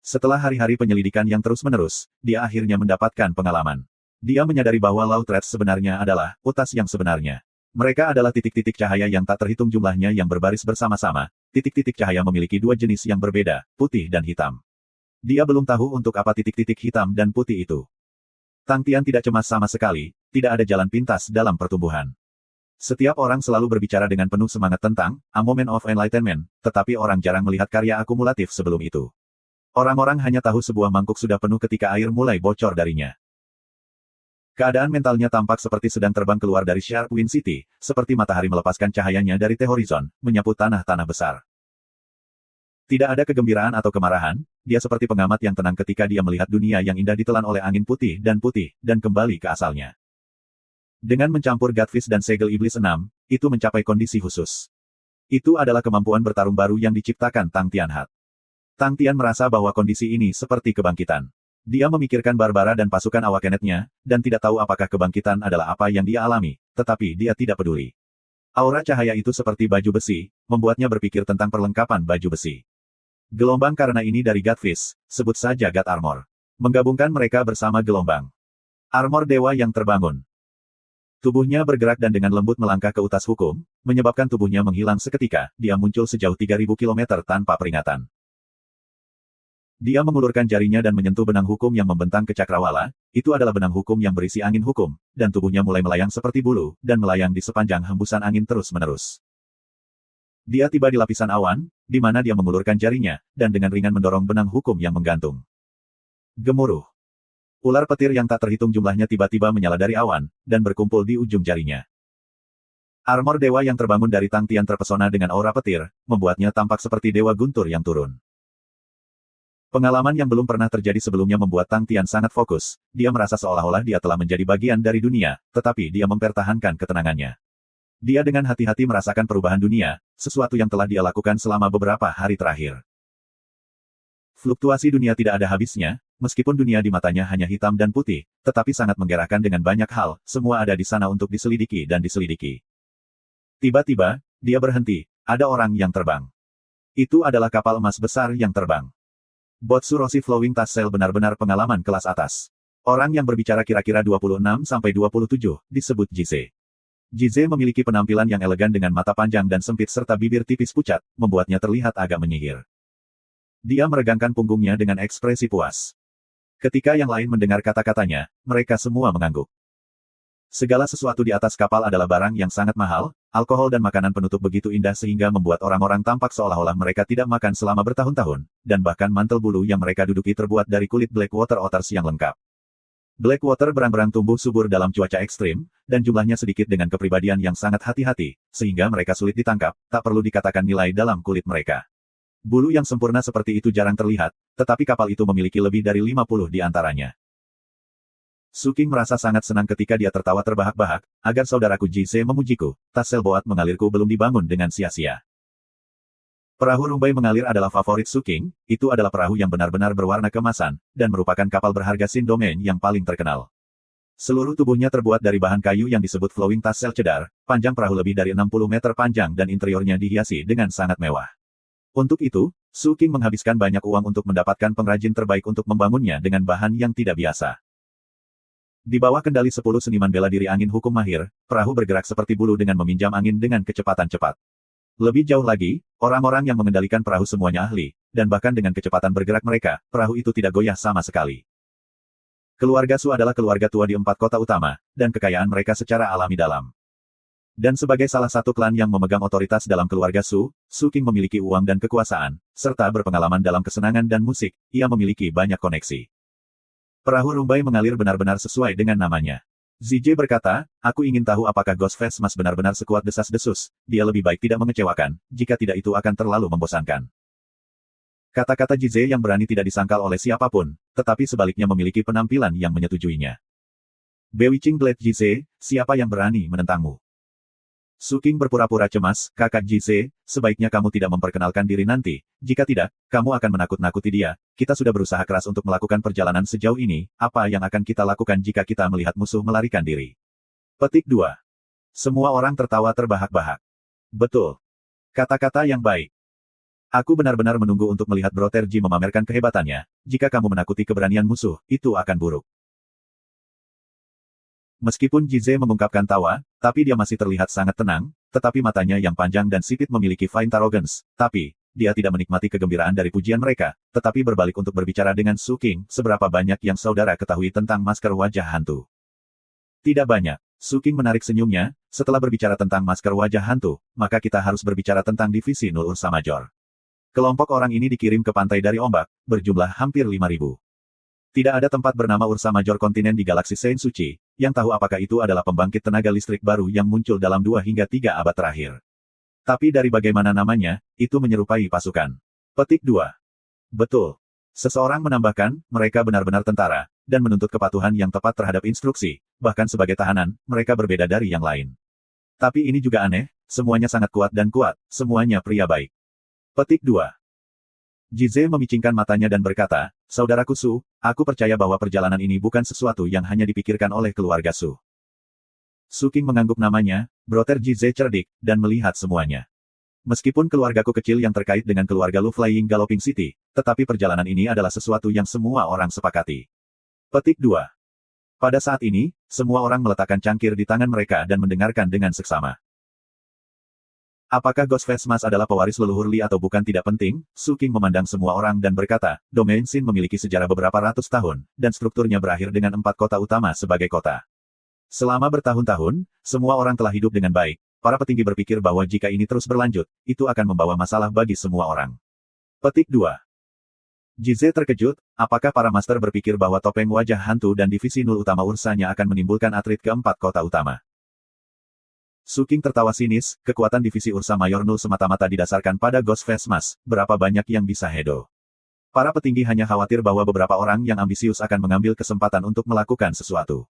Speaker 1: Setelah hari-hari penyelidikan yang terus-menerus, dia akhirnya mendapatkan pengalaman. Dia menyadari bahwa Law Threads sebenarnya adalah utas yang sebenarnya. Mereka adalah titik-titik cahaya yang tak terhitung jumlahnya yang berbaris bersama-sama. Titik-titik cahaya memiliki dua jenis yang berbeda, putih dan hitam. Dia belum tahu untuk apa titik-titik hitam dan putih itu. Tang Tian tidak cemas sama sekali, tidak ada jalan pintas dalam pertumbuhan. Setiap orang selalu berbicara dengan penuh semangat tentang A Moment of Enlightenment, tetapi orang jarang melihat karya akumulatif sebelum itu. Orang-orang hanya tahu sebuah mangkuk sudah penuh ketika air mulai bocor darinya. Keadaan mentalnya tampak seperti sedang terbang keluar dari Sharp Wind City, seperti matahari melepaskan cahayanya dari The Horizon, menyapu tanah-tanah besar. Tidak ada kegembiraan atau kemarahan, dia seperti pengamat yang tenang ketika dia melihat dunia yang indah ditelan oleh angin putih, dan kembali ke asalnya. Dengan mencampur Godfish dan segel Iblis 6, itu mencapai kondisi khusus. Itu adalah kemampuan bertarung baru yang diciptakan Tang Tianhat. Tang Tian merasa bahwa kondisi ini seperti kebangkitan. Dia memikirkan Barbara dan pasukan Awakened-nya, dan tidak tahu apakah kebangkitan adalah apa yang dia alami, tetapi dia tidak peduli. Aura cahaya itu seperti baju besi, membuatnya berpikir tentang perlengkapan baju besi. Gelombang karena ini dari Godfish, sebut saja God Armor. Menggabungkan mereka bersama gelombang. Armor dewa yang terbangun. Tubuhnya bergerak dan dengan lembut melangkah ke utas hukum, menyebabkan tubuhnya menghilang seketika, dia muncul sejauh 3.000 km tanpa peringatan. Dia mengulurkan jarinya dan menyentuh benang hukum yang membentang ke cakrawala, itu adalah benang hukum yang berisi angin hukum, dan tubuhnya mulai melayang seperti bulu, dan melayang di sepanjang hembusan angin terus-menerus. Dia tiba di lapisan awan, di mana dia mengulurkan jarinya, dan dengan ringan mendorong benang hukum yang menggantung. Gemuruh. Ular petir yang tak terhitung jumlahnya tiba-tiba menyala dari awan, dan berkumpul di ujung jarinya. Armor dewa yang terbangun dari Tang Tian terpesona dengan aura petir, membuatnya tampak seperti dewa guntur yang turun. Pengalaman yang belum pernah terjadi sebelumnya membuat Tang Tian sangat fokus, dia merasa seolah-olah dia telah menjadi bagian dari dunia, tetapi dia mempertahankan ketenangannya. Dia dengan hati-hati merasakan perubahan dunia, sesuatu yang telah dia lakukan selama beberapa hari terakhir. Fluktuasi dunia tidak ada habisnya, meskipun dunia di matanya hanya hitam dan putih, tetapi sangat menggerakkan dengan banyak hal, semua ada di sana untuk diselidiki dan diselidiki. Tiba-tiba, dia berhenti, ada orang yang terbang. Itu adalah kapal emas besar yang terbang. Botsuroshi Flowing Tassel benar-benar pengalaman kelas atas. Orang yang berbicara kira-kira 26-27, disebut Jize. Jize memiliki penampilan yang elegan dengan mata panjang dan sempit serta bibir tipis pucat, membuatnya terlihat agak menyihir. Dia meregangkan punggungnya dengan ekspresi puas. Ketika yang lain mendengar kata-katanya, mereka semua mengangguk. Segala sesuatu di atas kapal adalah barang yang sangat mahal, alkohol dan makanan penutup begitu indah sehingga membuat orang-orang tampak seolah-olah mereka tidak makan selama bertahun-tahun, dan bahkan mantel bulu yang mereka duduki terbuat dari kulit Blackwater Otters yang lengkap. Blackwater berang-berang tumbuh subur dalam cuaca ekstrim, dan jumlahnya sedikit dengan kepribadian yang sangat hati-hati, sehingga mereka sulit ditangkap, tak perlu dikatakan nilai dalam kulit mereka. Bulu yang sempurna seperti itu jarang terlihat, tetapi kapal itu memiliki lebih dari 50 di antaranya. Su King merasa sangat senang ketika dia tertawa terbahak-bahak, agar saudaraku Jize memujiku, Tassel Boat mengalirku belum dibangun dengan sia-sia. Perahu Rumbai mengalir adalah favorit Su King, itu adalah perahu yang benar-benar berwarna keemasan, dan merupakan kapal berharga Sin Domain yang paling terkenal. Seluruh tubuhnya terbuat dari bahan kayu yang disebut Flowing Tassel Cedar, panjang perahu lebih dari 60 meter panjang dan interiornya dihiasi dengan sangat mewah. Untuk itu, Su King menghabiskan banyak uang untuk mendapatkan pengrajin terbaik untuk membangunnya dengan bahan yang tidak biasa. Di bawah kendali 10 seniman bela diri angin hukum mahir, perahu bergerak seperti bulu dengan meminjam angin dengan kecepatan cepat. Lebih jauh lagi, orang-orang yang mengendalikan perahu semuanya ahli, dan bahkan dengan kecepatan bergerak mereka, perahu itu tidak goyah sama sekali. Keluarga Su adalah keluarga tua di 4 kota utama, dan kekayaan mereka secara alami dalam. Dan sebagai salah satu klan yang memegang otoritas dalam keluarga Su, Su King memiliki uang dan kekuasaan, serta berpengalaman dalam kesenangan dan musik, ia memiliki banyak koneksi. Perahu Rumbai mengalir benar-benar sesuai dengan namanya. Zijie berkata, aku ingin tahu apakah Ghost Face Mas benar-benar sekuat desas-desus, dia lebih baik tidak mengecewakan, jika tidak itu akan terlalu membosankan. Kata-kata Jize yang berani tidak disangkal oleh siapapun, tetapi sebaliknya memiliki penampilan yang menyetujuinya. Bewitching Blade Jize, siapa yang berani menentangmu? Su King berpura-pura cemas, kakak Jize, sebaiknya kamu tidak memperkenalkan diri nanti, jika tidak, kamu akan menakut-nakuti dia, kita sudah berusaha keras untuk melakukan perjalanan sejauh ini, apa yang akan kita lakukan jika kita melihat musuh melarikan diri? Petik 2. Semua orang tertawa terbahak-bahak. Betul. Kata-kata yang baik. Aku benar-benar menunggu untuk melihat Brother Ji memamerkan kehebatannya, jika kamu menakuti keberanian musuh, itu akan buruk. Meskipun Jize mengungkapkan tawa, tapi dia masih terlihat sangat tenang, tetapi matanya yang panjang dan sipit memiliki fine arrogance, tapi, dia tidak menikmati kegembiraan dari pujian mereka, tetapi berbalik untuk berbicara dengan Su King, seberapa banyak yang saudara ketahui tentang masker wajah hantu. Tidak banyak. Su King menarik senyumnya, setelah berbicara tentang masker wajah hantu, maka kita harus berbicara tentang divisi Nul Ursa Major. Kelompok orang ini dikirim ke pantai dari ombak, berjumlah hampir 5.000. Tidak ada tempat bernama Ursa Major kontinen di galaksi Saint Suci, yang tahu apakah itu adalah pembangkit tenaga listrik baru yang muncul dalam 2 hingga 3 abad terakhir. Tapi dari bagaimana namanya, itu menyerupai pasukan. Petik 2. Betul. Seseorang menambahkan, mereka benar-benar tentara, dan menuntut kepatuhan yang tepat terhadap instruksi, bahkan sebagai tahanan, mereka berbeda dari yang lain. Tapi ini juga aneh, semuanya sangat kuat, semuanya pria baik. Petik 2. Jize memicingkan matanya dan berkata, saudaraku Su, aku percaya bahwa perjalanan ini bukan sesuatu yang hanya dipikirkan oleh keluarga Su. Su King mengangguk namanya, Brother Jize cerdik, dan melihat semuanya. Meskipun keluargaku kecil yang terkait dengan keluarga Lu Flying Galloping City, tetapi perjalanan ini adalah sesuatu yang semua orang sepakati. Petik 2. Pada saat ini, semua orang meletakkan cangkir di tangan mereka dan mendengarkan dengan seksama. Apakah Ghost Face Mask adalah pewaris leluhur Li atau bukan tidak penting, Su King memandang semua orang dan berkata, Domain Xin memiliki sejarah beberapa ratus tahun, dan strukturnya berakhir dengan 4 kota utama sebagai kota. Selama bertahun-tahun, semua orang telah hidup dengan baik. Para petinggi berpikir bahwa jika ini terus berlanjut, itu akan membawa masalah bagi semua orang. Petik 2. Jize terkejut, apakah para master berpikir bahwa topeng wajah hantu dan divisi Nul utama ursanya akan menimbulkan atlet ke 4 kota utama? Su King tertawa sinis, kekuatan divisi Ursa Mayor Nul semata-mata didasarkan pada Ghost Face Mask, berapa banyak yang bisa hedo. Para petinggi hanya khawatir bahwa beberapa orang yang ambisius akan mengambil kesempatan untuk melakukan sesuatu.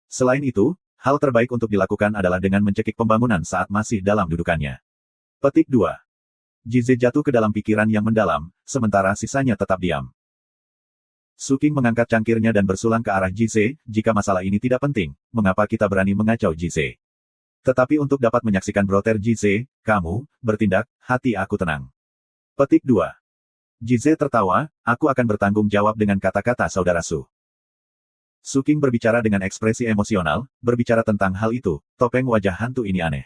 Speaker 1: Selain itu, hal terbaik untuk dilakukan adalah dengan mencekik pembangunan saat masih dalam dudukannya. Petik 2. Jize jatuh ke dalam pikiran yang mendalam, sementara sisanya tetap diam. Su King mengangkat cangkirnya dan bersulang ke arah Jize, jika masalah ini tidak penting, mengapa kita berani mengacau Jize? Tetapi untuk dapat menyaksikan Brother Jize, kamu, bertindak, hati aku tenang. Petik 2. Jize tertawa, aku akan bertanggung jawab dengan kata-kata saudara Su. Su King berbicara dengan ekspresi emosional, berbicara tentang hal itu, topeng wajah hantu ini aneh.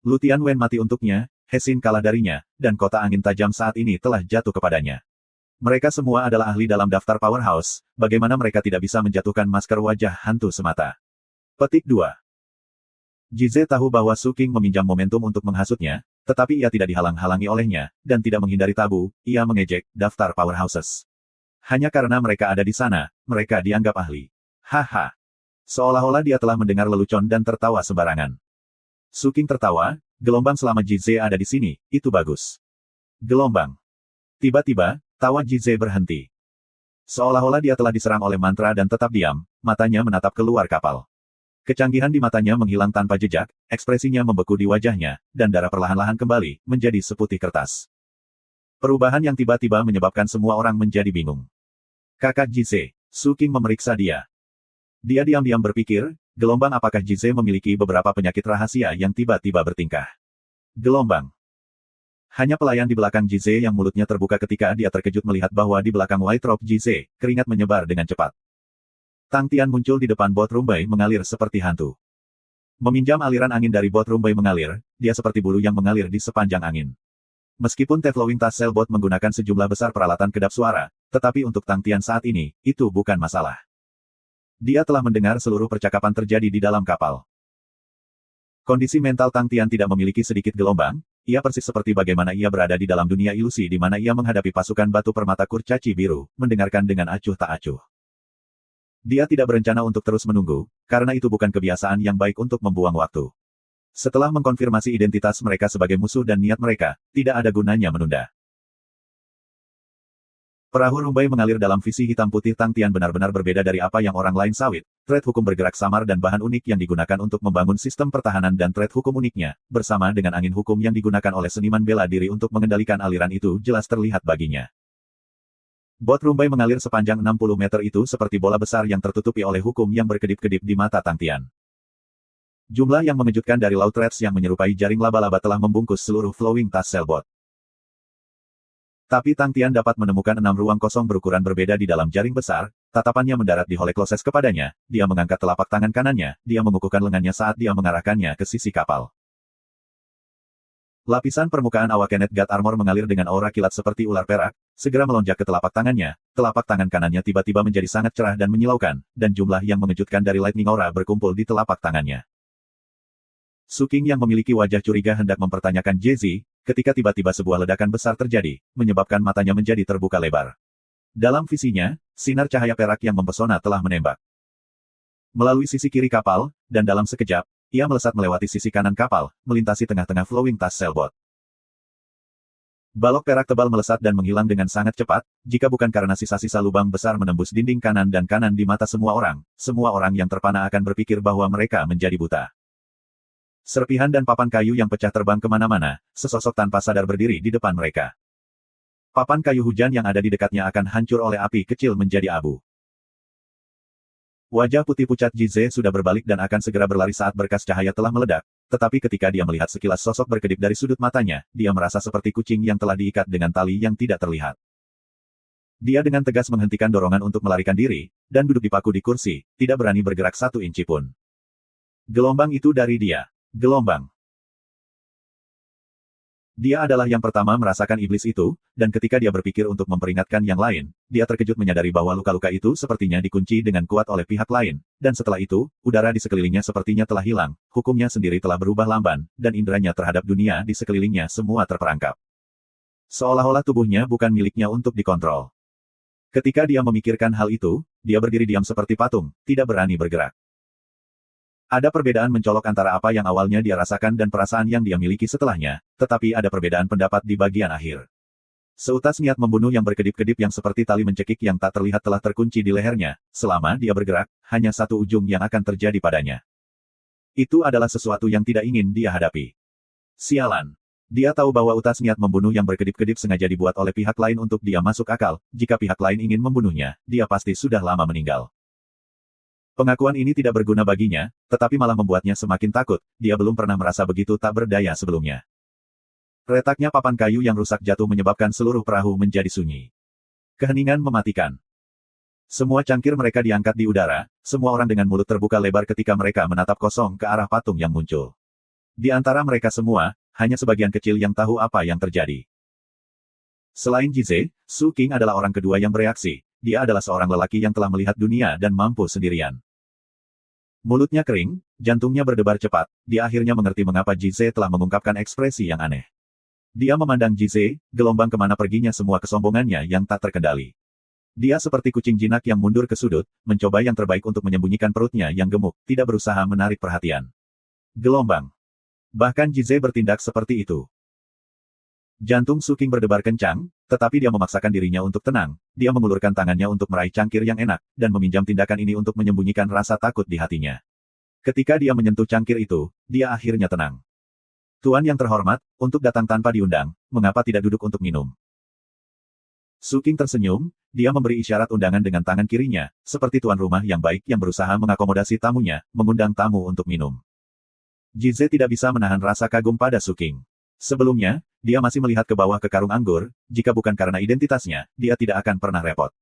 Speaker 1: Lu Tianwen mati untuknya, He Xin kalah darinya, dan kota angin tajam saat ini telah jatuh kepadanya. Mereka semua adalah ahli dalam daftar powerhouse, bagaimana mereka tidak bisa menjatuhkan masker wajah hantu semata. Petik 2. Jize tahu bahwa Su King meminjam momentum untuk menghasutnya, tetapi ia tidak dihalang-halangi olehnya, dan tidak menghindari tabu, ia mengejek daftar powerhouses. Hanya karena mereka ada di sana, mereka dianggap ahli. Haha. Seolah-olah dia telah mendengar lelucon dan tertawa sembarangan. Su King tertawa, gelombang selama Jize ada di sini, itu bagus. Gelombang. Tiba-tiba, tawa Jize berhenti. Seolah-olah dia telah diserang oleh mantra dan tetap diam, matanya menatap keluar kapal. Kecanggihan di matanya menghilang tanpa jejak, ekspresinya membeku di wajahnya, dan darah perlahan-lahan kembali, menjadi seputih kertas. Perubahan yang tiba-tiba menyebabkan semua orang menjadi bingung. Kakak Jize, Su King memeriksa dia. Dia diam-diam berpikir, gelombang apakah Jize memiliki beberapa penyakit rahasia yang tiba-tiba bertingkah. Gelombang. Hanya pelayan di belakang Jize yang mulutnya terbuka ketika dia terkejut melihat bahwa di belakang White Robe Jize, keringat menyebar dengan cepat. Tang Tian muncul di depan bot Rumbai mengalir seperti hantu. Meminjam aliran angin dari bot Rumbai mengalir, dia seperti bulu yang mengalir di sepanjang angin. Meskipun Teflowing Tassel Bot menggunakan sejumlah besar peralatan kedap suara, tetapi untuk Tang Tian saat ini, itu bukan masalah. Dia telah mendengar seluruh percakapan terjadi di dalam kapal. Kondisi mental Tang Tian tidak memiliki sedikit gelombang, ia persis seperti bagaimana ia berada di dalam dunia ilusi di mana ia menghadapi pasukan batu permata kurcaci biru, mendengarkan dengan acuh tak acuh. Dia tidak berencana untuk terus menunggu, karena itu bukan kebiasaan yang baik untuk membuang waktu. Setelah mengkonfirmasi identitas mereka sebagai musuh dan niat mereka, tidak ada gunanya menunda. Perahu rumbai mengalir dalam visi hitam putih Tang Tian benar-benar berbeda dari apa yang orang lain sawit. Thread hukum bergerak samar dan bahan unik yang digunakan untuk membangun sistem pertahanan dan thread hukum uniknya, bersama dengan angin hukum yang digunakan oleh seniman bela diri untuk mengendalikan aliran itu jelas terlihat baginya. Bot rumbai mengalir sepanjang 60 meter itu seperti bola besar yang tertutupi oleh hukum yang berkedip-kedip di mata Tang Tian. Jumlah yang mengejutkan dari laut threads yang menyerupai jaring laba-laba telah membungkus seluruh flowing task sailboat. Tapi Tang Tian dapat menemukan 6 ruang kosong berukuran berbeda di dalam jaring besar, tatapannya mendarat di Holekloses kepadanya, dia mengangkat telapak tangan kanannya, dia mengukuhkan lengannya saat dia mengarahkannya ke sisi kapal. Lapisan permukaan awak Kenneth God Armor mengalir dengan aura kilat seperti ular perak, segera melonjak ke telapak tangannya, telapak tangan kanannya tiba-tiba menjadi sangat cerah dan menyilaukan, dan jumlah yang mengejutkan dari lightning aura berkumpul di telapak tangannya. Su King yang memiliki wajah curiga hendak mempertanyakan Jezi, ketika tiba-tiba sebuah ledakan besar terjadi, menyebabkan matanya menjadi terbuka lebar. Dalam visinya, sinar cahaya perak yang mempesona telah menembak melalui sisi kiri kapal, dan dalam sekejap, ia melesat melewati sisi kanan kapal, melintasi tengah-tengah flowing task sailboat. Balok perak tebal melesat dan menghilang dengan sangat cepat, jika bukan karena sisa-sisa lubang besar menembus dinding kanan dan kanan di mata semua orang yang terpana akan berpikir bahwa mereka menjadi buta. Serpihan dan papan kayu yang pecah terbang kemana-mana, sesosok tanpa sadar berdiri di depan mereka. Papan kayu hujan yang ada di dekatnya akan hancur oleh api kecil menjadi abu. Wajah putih pucat Jize sudah berbalik dan akan segera berlari saat berkas cahaya telah meledak, tetapi ketika dia melihat sekilas sosok berkedip dari sudut matanya, dia merasa seperti kucing yang telah diikat dengan tali yang tidak terlihat. Dia dengan tegas menghentikan dorongan untuk melarikan diri, dan duduk dipaku di kursi, tidak berani bergerak 1 inci pun. Gelombang itu dari dia. Gelombang. Dia adalah yang pertama merasakan iblis itu, dan ketika dia berpikir untuk memperingatkan yang lain, dia terkejut menyadari bahwa luka-luka itu sepertinya dikunci dengan kuat oleh pihak lain, dan setelah itu, udara di sekelilingnya sepertinya telah hilang, hukumnya sendiri telah berubah lamban, dan inderanya terhadap dunia di sekelilingnya semua terperangkap. Seolah-olah tubuhnya bukan miliknya untuk dikontrol. Ketika dia memikirkan hal itu, dia berdiri diam seperti patung, tidak berani bergerak. Ada perbedaan mencolok antara apa yang awalnya dia rasakan dan perasaan yang dia miliki setelahnya, tetapi ada perbedaan pendapat di bagian akhir. Seutas niat membunuh yang berkedip-kedip yang seperti tali mencekik yang tak terlihat telah terkunci di lehernya, selama dia bergerak, hanya satu ujung yang akan terjadi padanya. Itu adalah sesuatu yang tidak ingin dia hadapi. Sialan. Dia tahu bahwa utas niat membunuh yang berkedip-kedip sengaja dibuat oleh pihak lain untuk dia masuk akal, jika pihak lain ingin membunuhnya, dia pasti sudah lama meninggal. Pengakuan ini tidak berguna baginya, tetapi malah membuatnya semakin takut, dia belum pernah merasa begitu tak berdaya sebelumnya. Retaknya papan kayu yang rusak jatuh menyebabkan seluruh perahu menjadi sunyi. Keheningan mematikan. Semua cangkir mereka diangkat di udara, semua orang dengan mulut terbuka lebar ketika mereka menatap kosong ke arah patung yang muncul. Di antara mereka semua, hanya sebagian kecil yang tahu apa yang terjadi. Selain Jize, Su King adalah orang kedua yang bereaksi, dia adalah seorang lelaki yang telah melihat dunia dan mampu sendirian. Mulutnya kering, jantungnya berdebar cepat, dia akhirnya mengerti mengapa Jize telah mengungkapkan ekspresi yang aneh. Dia memandang Jize, gelombang kemana perginya semua kesombongannya yang tak terkendali. Dia seperti kucing jinak yang mundur ke sudut, mencoba yang terbaik untuk menyembunyikan perutnya yang gemuk, tidak berusaha menarik perhatian. Gelombang. Bahkan Jize bertindak seperti itu. Jantung Su King berdebar kencang, tetapi dia memaksakan dirinya untuk tenang, dia mengulurkan tangannya untuk meraih cangkir yang enak, dan meminjam tindakan ini untuk menyembunyikan rasa takut di hatinya. Ketika dia menyentuh cangkir itu, dia akhirnya tenang. Tuan yang terhormat, untuk datang tanpa diundang, mengapa tidak duduk untuk minum? Su King tersenyum, dia memberi isyarat undangan dengan tangan kirinya, seperti tuan rumah yang baik yang berusaha mengakomodasi tamunya, mengundang tamu untuk minum. Jize tidak bisa menahan rasa kagum pada Su King. Sebelumnya, dia masih melihat ke bawah ke karung anggur, jika bukan karena identitasnya, dia tidak akan pernah repot.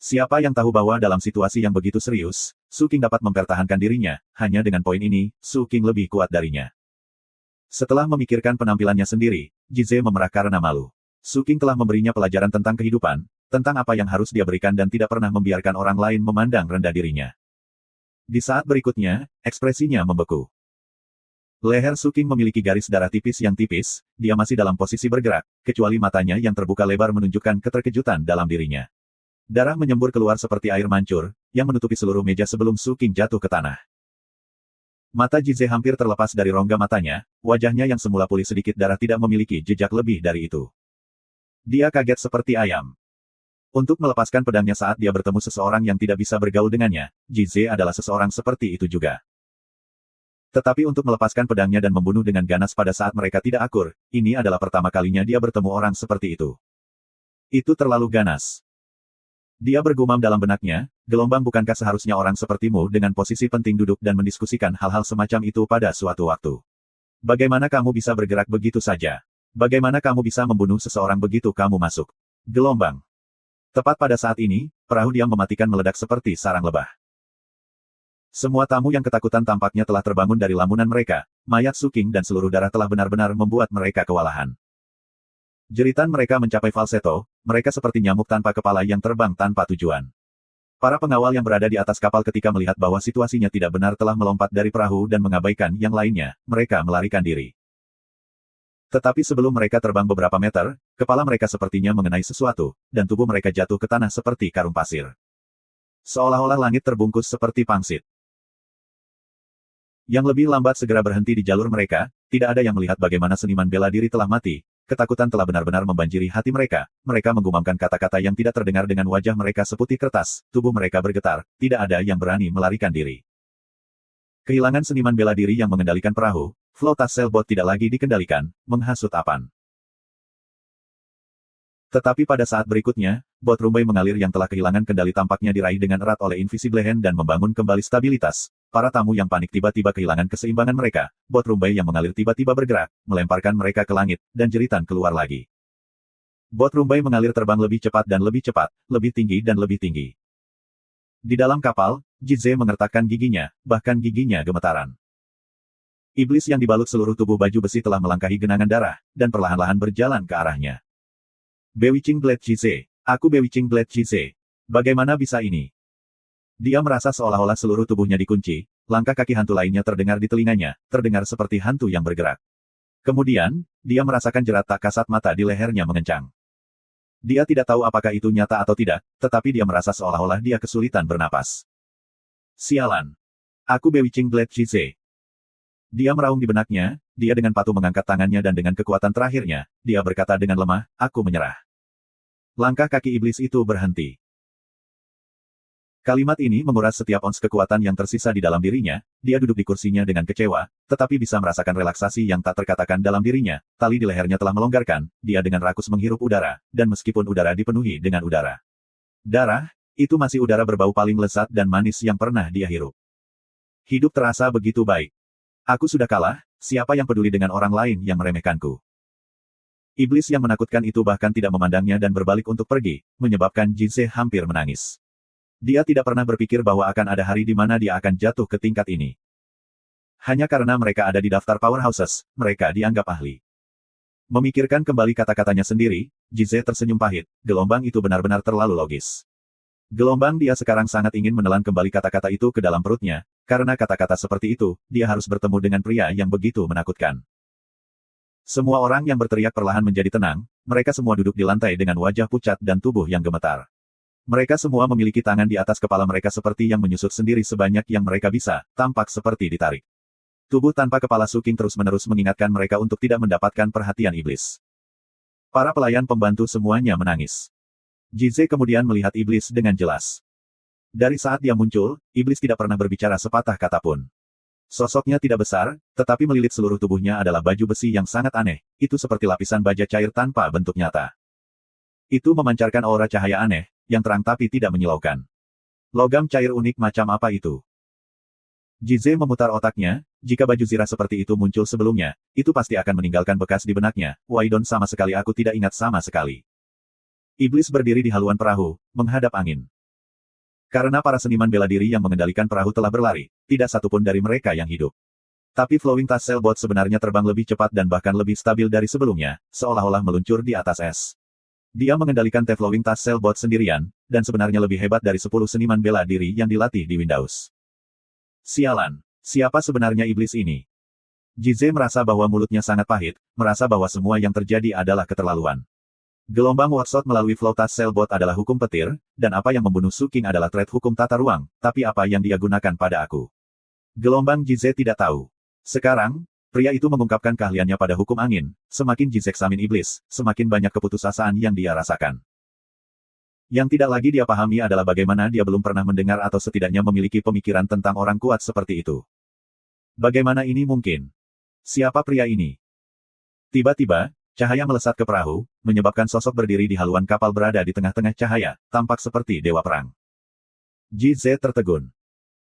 Speaker 1: Siapa yang tahu bahwa dalam situasi yang begitu serius, Su King dapat mempertahankan dirinya, hanya dengan poin ini, Su King lebih kuat darinya. Setelah memikirkan penampilannya sendiri, Jize memerah karena malu. Su King telah memberinya pelajaran tentang kehidupan, tentang apa yang harus dia berikan dan tidak pernah membiarkan orang lain memandang rendah dirinya. Di saat berikutnya, ekspresinya membeku. Leher Su King memiliki garis darah tipis yang tipis, dia masih dalam posisi bergerak, kecuali matanya yang terbuka lebar menunjukkan keterkejutan dalam dirinya. Darah menyembur keluar seperti air mancur, yang menutupi seluruh meja sebelum Su King jatuh ke tanah. Mata Jize hampir terlepas dari rongga matanya, wajahnya yang semula pulih sedikit darah tidak memiliki jejak lebih dari itu. Dia kaget seperti ayam. Untuk melepaskan pedangnya saat dia bertemu seseorang yang tidak bisa bergaul dengannya, Jize adalah seseorang seperti itu juga. Tetapi untuk melepaskan pedangnya dan membunuh dengan ganas pada saat mereka tidak akur, ini adalah pertama kalinya dia bertemu orang seperti itu. Itu terlalu ganas. Dia bergumam dalam benaknya, gelombang bukankah seharusnya orang sepertimu dengan posisi penting duduk dan mendiskusikan hal-hal semacam itu pada suatu waktu. Bagaimana kamu bisa bergerak begitu saja? Bagaimana kamu bisa membunuh seseorang begitu kamu masuk? Gelombang. Tepat pada saat ini, perahu diam mematikan meledak seperti sarang lebah. Semua tamu yang ketakutan tampaknya telah terbangun dari lamunan mereka, mayat Suking dan seluruh darah telah benar-benar membuat mereka kewalahan. Jeritan mereka mencapai falsetto, mereka seperti nyamuk tanpa kepala yang terbang tanpa tujuan. Para pengawal yang berada di atas kapal ketika melihat bahwa situasinya tidak benar telah melompat dari perahu dan mengabaikan yang lainnya, mereka melarikan diri. Tetapi sebelum mereka terbang beberapa meter, kepala mereka sepertinya mengenai sesuatu, dan tubuh mereka jatuh ke tanah seperti karung pasir. Seolah-olah langit terbungkus seperti pangsit. Yang lebih lambat segera berhenti di jalur mereka, tidak ada yang melihat bagaimana seniman bela diri telah mati, ketakutan telah benar-benar membanjiri hati mereka, mereka menggumamkan kata-kata yang tidak terdengar dengan wajah mereka seputih kertas, tubuh mereka bergetar, tidak ada yang berani melarikan diri. Kehilangan seniman bela diri yang mengendalikan perahu, flotas sailboat tidak lagi dikendalikan, menghasut apan. Tetapi pada saat berikutnya, bot rumbai mengalir yang telah kehilangan kendali tampaknya diraih dengan erat oleh Invisible Hand dan membangun kembali stabilitas. Para tamu yang panik tiba-tiba kehilangan keseimbangan mereka, bot rumbai yang mengalir tiba-tiba bergerak, melemparkan mereka ke langit, dan jeritan keluar lagi. Bot rumbai mengalir terbang lebih cepat dan lebih cepat, lebih tinggi dan lebih tinggi. Di dalam kapal, Jize mengertakkan giginya, bahkan giginya gemetaran. Iblis yang dibalut seluruh tubuh baju besi telah melangkahi genangan darah, dan perlahan-lahan berjalan ke arahnya. Bewitching Blade Jize. Aku Bewitching Blade Jize. Bagaimana bisa ini? Dia merasa seolah-olah seluruh tubuhnya dikunci, langkah kaki hantu lainnya terdengar di telinganya, terdengar seperti hantu yang bergerak. Kemudian, dia merasakan jerat tak kasat mata di lehernya mengencang. Dia tidak tahu apakah itu nyata atau tidak, tetapi dia merasa seolah-olah dia kesulitan bernapas. Sialan. Aku Bewitching Blade Jize. Dia meraung di benaknya, dia dengan patuh mengangkat tangannya dan dengan kekuatan terakhirnya, dia berkata dengan lemah, aku menyerah. Langkah kaki iblis itu berhenti. Kalimat ini menguras setiap ons kekuatan yang tersisa di dalam dirinya, dia duduk di kursinya dengan kecewa, tetapi bisa merasakan relaksasi yang tak terkatakan dalam dirinya, tali di lehernya telah melonggarkan, dia dengan rakus menghirup udara, dan meskipun udara dipenuhi dengan udara. Darah, itu masih udara berbau paling lezat dan manis yang pernah dia hirup. Hidup terasa begitu baik. Aku sudah kalah, siapa yang peduli dengan orang lain yang meremehkanku? Iblis yang menakutkan itu bahkan tidak memandangnya dan berbalik untuk pergi, menyebabkan Jize hampir menangis. Dia tidak pernah berpikir bahwa akan ada hari di mana dia akan jatuh ke tingkat ini. Hanya karena mereka ada di daftar powerhouses, mereka dianggap ahli. Memikirkan kembali kata-katanya sendiri, Jize tersenyum pahit, gelombang itu benar-benar terlalu logis. Gelombang dia sekarang sangat ingin menelan kembali kata-kata itu ke dalam perutnya, karena kata-kata seperti itu, dia harus bertemu dengan pria yang begitu menakutkan. Semua orang yang berteriak perlahan menjadi tenang, mereka semua duduk di lantai dengan wajah pucat dan tubuh yang gemetar. Mereka semua memiliki tangan di atas kepala mereka seperti yang menyusut sendiri sebanyak yang mereka bisa, tampak seperti ditarik. Tubuh tanpa kepala Suking terus-menerus mengingatkan mereka untuk tidak mendapatkan perhatian iblis. Para pelayan pembantu semuanya menangis. Jize kemudian melihat iblis dengan jelas. Dari saat dia muncul, iblis tidak pernah berbicara sepatah kata pun. Sosoknya tidak besar, tetapi melilit seluruh tubuhnya adalah baju besi yang sangat aneh, itu seperti lapisan baja cair tanpa bentuk nyata. Itu memancarkan aura cahaya aneh, yang terang tapi tidak menyilaukan. Logam cair unik macam apa itu? Jize memutar otaknya, jika baju zirah seperti itu muncul sebelumnya, itu pasti akan meninggalkan bekas di benaknya, Waidon sama sekali aku tidak ingat sama sekali. Iblis berdiri di haluan perahu, menghadap angin. Karena para seniman bela diri yang mengendalikan perahu telah berlari, tidak satupun dari mereka yang hidup. Tapi Flowing Task Sailboat sebenarnya terbang lebih cepat dan bahkan lebih stabil dari sebelumnya, seolah-olah meluncur di atas es. Dia mengendalikan Flowing Task Sailboat sendirian, dan sebenarnya lebih hebat dari 10 seniman bela diri yang dilatih di Windows. Sialan, siapa sebenarnya iblis ini? Jize merasa bahwa mulutnya sangat pahit, merasa bahwa semua yang terjadi adalah keterlaluan. Gelombang Workshop melalui Flotas Sailboat adalah hukum petir, dan apa yang membunuh Suking adalah trait hukum tata ruang, tapi apa yang dia gunakan pada aku? Gelombang Jize tidak tahu. Sekarang, pria itu mengungkapkan keahliannya pada hukum angin, semakin Jize eksamin iblis, semakin banyak keputusasaan yang dia rasakan. Yang tidak lagi dia pahami adalah bagaimana dia belum pernah mendengar atau setidaknya memiliki pemikiran tentang orang kuat seperti itu. Bagaimana ini mungkin? Siapa pria ini? Tiba-tiba, cahaya melesat ke perahu, menyebabkan sosok berdiri di haluan kapal berada di tengah-tengah cahaya, tampak seperti dewa perang. Ji Ze tertegun.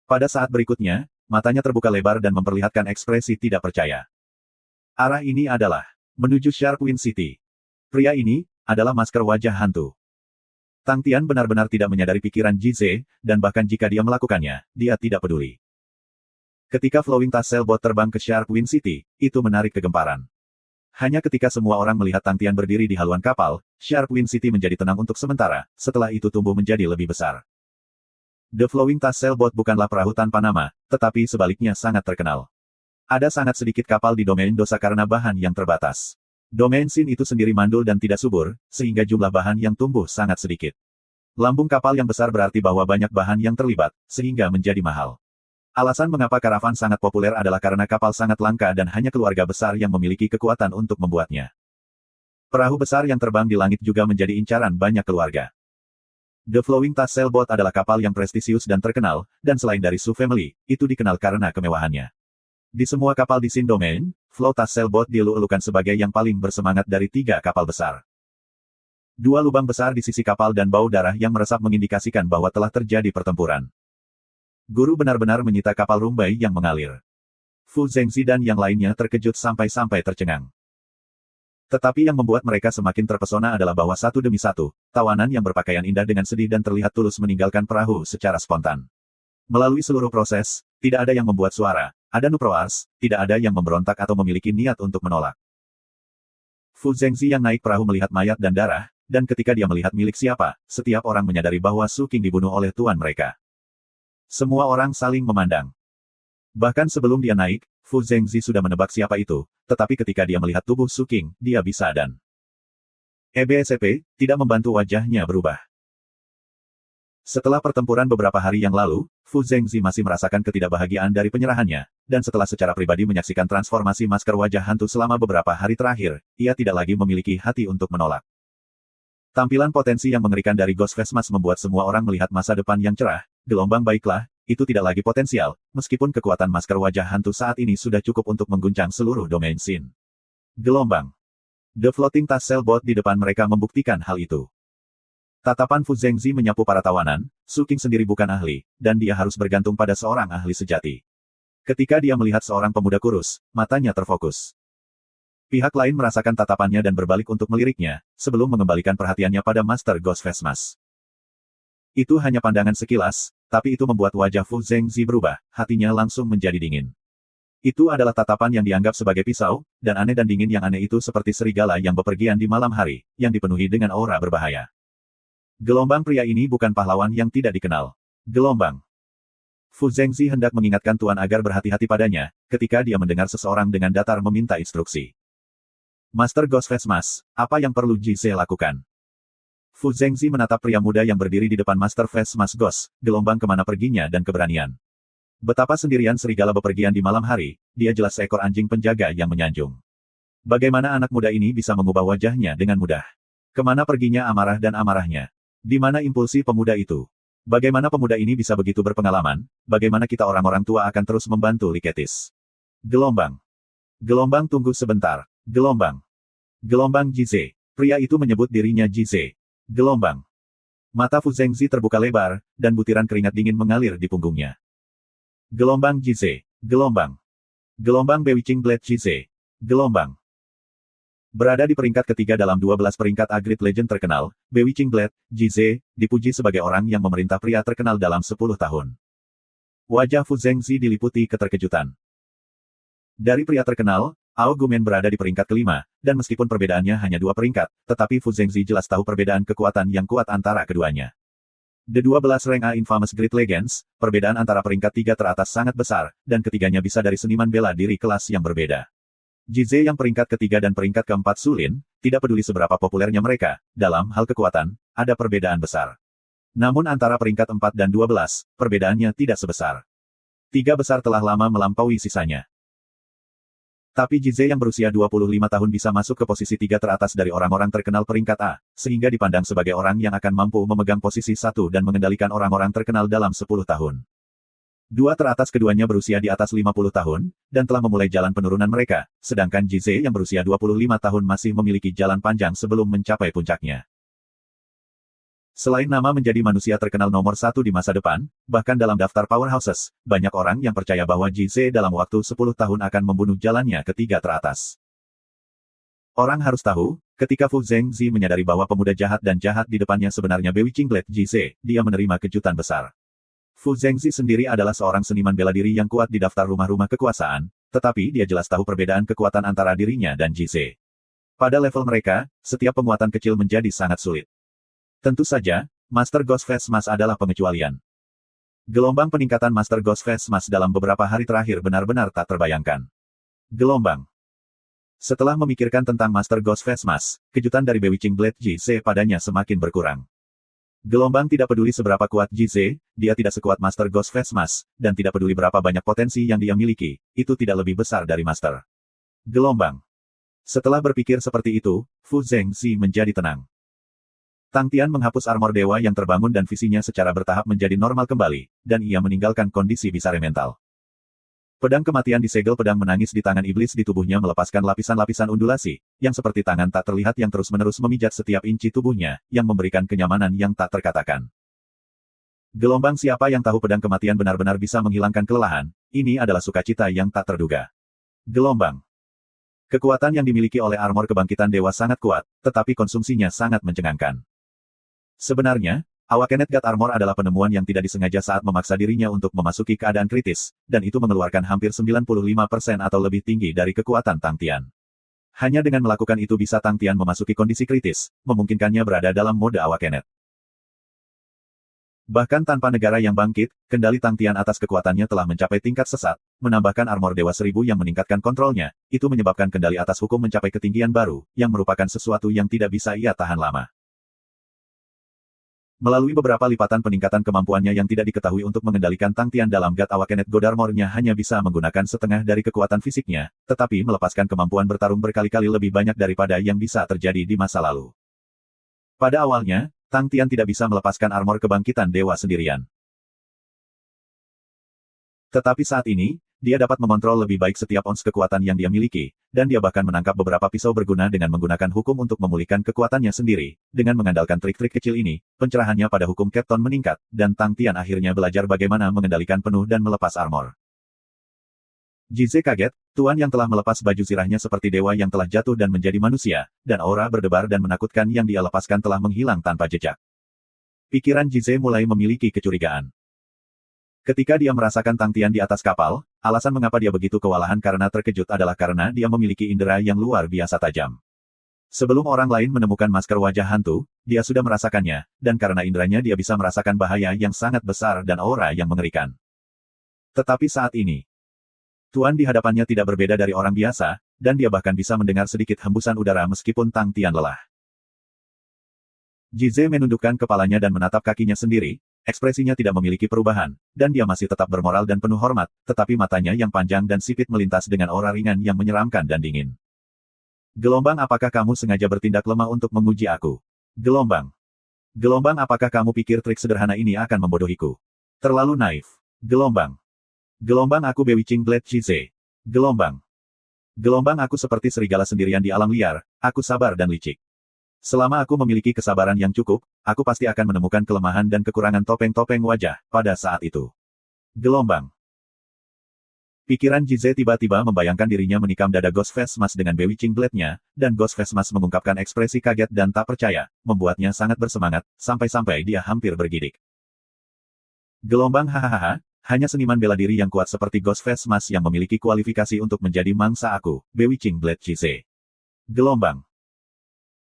Speaker 1: Pada saat berikutnya, matanya terbuka lebar dan memperlihatkan ekspresi tidak percaya. Arah ini adalah menuju Sharp Wind City. Pria ini adalah masker wajah hantu. Tang Tian benar-benar tidak menyadari pikiran Ji Ze, dan bahkan jika dia melakukannya, dia tidak peduli. Ketika Flowing Tassel Boat terbang ke Sharp Wind City, itu menarik kegemparan. Hanya ketika semua orang melihat Tang Tian berdiri di haluan kapal, Sharp Wind City menjadi tenang untuk sementara, setelah itu tumbuh menjadi lebih besar. The Flowing Tassel Boat bukanlah perahu tanpa nama, tetapi sebaliknya sangat terkenal. Ada sangat sedikit kapal di domain dosa karena bahan yang terbatas. Domain Sin itu sendiri mandul dan tidak subur, sehingga jumlah bahan yang tumbuh sangat sedikit. Lambung kapal yang besar berarti bahwa banyak bahan yang terlibat, sehingga menjadi mahal. Alasan mengapa karavan sangat populer adalah karena kapal sangat langka dan hanya keluarga besar yang memiliki kekuatan untuk membuatnya. Perahu besar yang terbang di langit juga menjadi incaran banyak keluarga. The Flowing Tassel Boat adalah kapal yang prestisius dan terkenal, dan selain dari Su Family, itu dikenal karena kemewahannya. Di semua kapal di Sin Domain, Flow Tassel Boat dielu-elukan sebagai yang paling bersemangat dari 3 kapal besar. 2 lubang besar di sisi kapal dan bau darah yang meresap mengindikasikan bahwa telah terjadi pertempuran. Guru benar-benar menyita kapal rumbai yang mengalir. Fu Zhengzi dan yang lainnya terkejut sampai-sampai tercengang. Tetapi yang membuat mereka semakin terpesona adalah bahwa satu demi satu, tawanan yang berpakaian indah dengan sedih dan terlihat tulus meninggalkan perahu secara spontan. Melalui seluruh proses, tidak ada yang membuat suara, ada nuproars, tidak ada yang memberontak atau memiliki niat untuk menolak. Fu Zhengzi yang naik perahu melihat mayat dan darah, dan ketika dia melihat milik siapa, setiap orang menyadari bahwa Su King dibunuh oleh tuan mereka. Semua orang saling memandang. Bahkan sebelum dia naik, Fu Zhengzi sudah menebak siapa itu, tetapi ketika dia melihat tubuh Su King, dia bisa dan EBSP, tidak membantu wajahnya berubah. Setelah pertempuran beberapa hari yang lalu, Fu Zhengzi masih merasakan ketidakbahagiaan dari penyerahannya, dan setelah secara pribadi menyaksikan transformasi masker wajah hantu selama beberapa hari terakhir, ia tidak lagi memiliki hati untuk menolak. Tampilan potensi yang mengerikan dari Ghost Face Mask membuat semua orang melihat masa depan yang cerah, gelombang baiklah, itu tidak lagi potensial, meskipun kekuatan masker wajah hantu saat ini sudah cukup untuk mengguncang seluruh domain Sin. Gelombang. The Floating Tassel Boat di depan mereka membuktikan hal itu. Tatapan Fu Zhengzi menyapu para tawanan, Su King sendiri bukan ahli, dan dia harus bergantung pada seorang ahli sejati. Ketika dia melihat seorang pemuda kurus, matanya terfokus. Pihak lain merasakan tatapannya dan berbalik untuk meliriknya, sebelum mengembalikan perhatiannya pada Master Ghost Face Mask. Itu hanya pandangan sekilas, tapi itu membuat wajah Fu Zhengzi berubah, hatinya langsung menjadi dingin. Itu adalah tatapan yang dianggap sebagai pisau, dan aneh dan dingin yang aneh itu seperti serigala yang bepergian di malam hari, yang dipenuhi dengan aura berbahaya. Gelombang pria ini bukan pahlawan yang tidak dikenal. Gelombang. Fu Zhengzi hendak mengingatkan Tuan agar berhati-hati padanya, ketika dia mendengar seseorang dengan datar meminta instruksi. Master Ghost Face Mask, apa yang perlu Ji Ze lakukan? Fu Zhengzi menatap pria muda yang berdiri di depan Master Face Mask Ghost, gelombang kemana perginya dan keberanian. Betapa sendirian serigala bepergian di malam hari, dia jelas seekor anjing penjaga yang menyanjung. Bagaimana anak muda ini bisa mengubah wajahnya dengan mudah? Kemana perginya amarah dan amarahnya? Di mana impulsi pemuda itu? Bagaimana pemuda ini bisa begitu berpengalaman? Bagaimana kita orang-orang tua akan terus membantu Liketis? Gelombang. Gelombang tunggu sebentar. Gelombang. Gelombang Ji Ze. Pria itu menyebut dirinya Ji Ze. Gelombang. Mata Fu Zhengzi terbuka lebar, dan butiran keringat dingin mengalir di punggungnya. Gelombang Ji Ze. Gelombang. Gelombang Bewitching Blade Ji Ze. Gelombang. Berada di peringkat ketiga dalam 12 peringkat Agrit Legend terkenal, Bewitching Blade, Ji Ze, dipuji sebagai orang yang memerintah pria terkenal dalam 10 tahun. Wajah Fu Zhengzi diliputi keterkejutan. Dari pria terkenal, Ao Gumen berada di peringkat kelima, dan meskipun perbedaannya hanya 2 peringkat, tetapi Fu Zhengzi jelas tahu perbedaan kekuatan yang kuat antara keduanya. The 12 rank A Infamous Great Legends, perbedaan antara peringkat 3 teratas sangat besar, dan ketiganya bisa dari seniman bela diri kelas yang berbeda. Ji Ze yang peringkat ketiga dan peringkat keempat Sulin, tidak peduli seberapa populernya mereka, dalam hal kekuatan, ada perbedaan besar. Namun antara peringkat 4 dan 12, perbedaannya tidak sebesar. 3 besar telah lama melampaui sisanya. Tapi Jize yang berusia 25 tahun bisa masuk ke posisi 3 teratas dari orang-orang terkenal peringkat A, sehingga dipandang sebagai orang yang akan mampu memegang posisi 1 dan mengendalikan orang-orang terkenal dalam 10 tahun. Dua teratas keduanya berusia di atas 50 tahun, dan telah memulai jalan penurunan mereka, sedangkan Jize yang berusia 25 tahun masih memiliki jalan panjang sebelum mencapai puncaknya. Selain nama menjadi manusia terkenal nomor 1 di masa depan, bahkan dalam daftar powerhouses, banyak orang yang percaya bahwa Jize dalam waktu 10 tahun akan membunuh jalannya ke 3 teratas. Orang harus tahu, ketika Fu Zhengzi menyadari bahwa pemuda jahat dan jahat di depannya sebenarnya Bewitching Blade Jize, dia menerima kejutan besar. Fu Zhengzi sendiri adalah seorang seniman bela diri yang kuat di daftar rumah-rumah kekuasaan, tetapi dia jelas tahu perbedaan kekuatan antara dirinya dan Jize. Pada level mereka, setiap penguatan kecil menjadi sangat sulit. Tentu saja, Master Ghost Face Mask adalah pengecualian. Gelombang peningkatan Master Ghost Face Mask dalam beberapa hari terakhir benar-benar tak terbayangkan. Gelombang. Setelah memikirkan tentang Master Ghost Face Mask, kejutan dari Bewitching Blade Jize padanya semakin berkurang. Gelombang tidak peduli seberapa kuat Jize, dia tidak sekuat Master Ghost Face Mask, dan tidak peduli berapa banyak potensi yang dia miliki, itu tidak lebih besar dari Master. Gelombang. Setelah berpikir seperti itu, Fu Zhengzi menjadi tenang. Tang Tian menghapus armor dewa yang terbangun dan visinya secara bertahap menjadi normal kembali, dan ia meninggalkan kondisi bisare mental. Pedang kematian disegel pedang menangis di tangan iblis di tubuhnya melepaskan lapisan-lapisan undulasi, yang seperti tangan tak terlihat yang terus-menerus memijat setiap inci tubuhnya, yang memberikan kenyamanan yang tak terkatakan. Gelombang siapa yang tahu pedang kematian benar-benar bisa menghilangkan kelelahan, ini adalah sukacita yang tak terduga. Gelombang. Kekuatan yang dimiliki oleh armor kebangkitan dewa sangat kuat, tetapi konsumsinya sangat mencengangkan. Sebenarnya, Awakenet God Armor adalah penemuan yang tidak disengaja saat memaksa dirinya untuk memasuki keadaan kritis, dan itu mengeluarkan hampir 95% atau lebih tinggi dari kekuatan Tang Tian. Hanya dengan melakukan itu bisa Tang Tian memasuki kondisi kritis, memungkinkannya berada dalam mode Awakenet. Bahkan tanpa negara yang bangkit, kendali Tang Tian atas kekuatannya telah mencapai tingkat sesat, menambahkan armor Dewa 1000 yang meningkatkan kontrolnya, itu menyebabkan kendali atas hukum mencapai ketinggian baru, yang merupakan sesuatu yang tidak bisa ia tahan lama. Melalui beberapa lipatan peningkatan kemampuannya yang tidak diketahui untuk mengendalikan Tang Tian dalam God Awakenet God Armor-nya hanya bisa menggunakan setengah dari kekuatan fisiknya, tetapi melepaskan kemampuan bertarung berkali-kali lebih banyak daripada yang bisa terjadi di masa lalu. Pada awalnya, Tang Tian tidak bisa melepaskan armor kebangkitan dewa sendirian. Tetapi saat ini, dia dapat mengontrol lebih baik setiap ons kekuatan yang dia miliki, dan dia bahkan menangkap beberapa pisau berguna dengan menggunakan hukum untuk memulihkan kekuatannya sendiri. Dengan mengandalkan trik-trik kecil ini, pencerahannya pada hukum Capton meningkat, dan Tang Tian akhirnya belajar bagaimana mengendalikan penuh dan melepas armor. Jize kaget, tuan yang telah melepas baju zirahnya seperti dewa yang telah jatuh dan menjadi manusia, dan aura berdebar dan menakutkan yang dia lepaskan telah menghilang tanpa jejak. Pikiran Jize mulai memiliki kecurigaan. Ketika dia merasakan Tang Tian di atas kapal, alasan mengapa dia begitu kewalahan karena terkejut adalah karena dia memiliki indera yang luar biasa tajam. Sebelum orang lain menemukan masker wajah hantu, dia sudah merasakannya, dan karena inderanya dia bisa merasakan bahaya yang sangat besar dan aura yang mengerikan. Tetapi saat ini, tuan di hadapannya tidak berbeda dari orang biasa, dan dia bahkan bisa mendengar sedikit hembusan udara meskipun Tang Tian lelah. Jize menundukkan kepalanya dan menatap kakinya sendiri. Ekspresinya tidak memiliki perubahan, dan dia masih tetap bermoral dan penuh hormat, tetapi matanya yang panjang dan sipit melintas dengan aura ringan yang menyeramkan dan dingin. Gelombang, apakah kamu sengaja bertindak lemah untuk menguji aku? Gelombang. Gelombang, apakah kamu pikir trik sederhana ini akan membodohiku? Terlalu naif. Gelombang. Gelombang, aku Bewitching Blade Jize. Gelombang. Gelombang, aku seperti serigala sendirian di alam liar, aku sabar dan licik. Selama aku memiliki kesabaran yang cukup, aku pasti akan menemukan kelemahan dan kekurangan topeng-topeng wajah pada saat itu. Gelombang. Pikiran Jize tiba-tiba membayangkan dirinya menikam dada Ghost Face Mask dengan Bewitching Blade-nya, dan Ghost Face Mask mengungkapkan ekspresi kaget dan tak percaya, membuatnya sangat bersemangat, sampai-sampai dia hampir bergidik. Gelombang, hahaha, hanya seniman bela diri yang kuat seperti Ghost Face Mask yang memiliki kualifikasi untuk menjadi mangsa aku, Bewitching Blade Jize. Gelombang.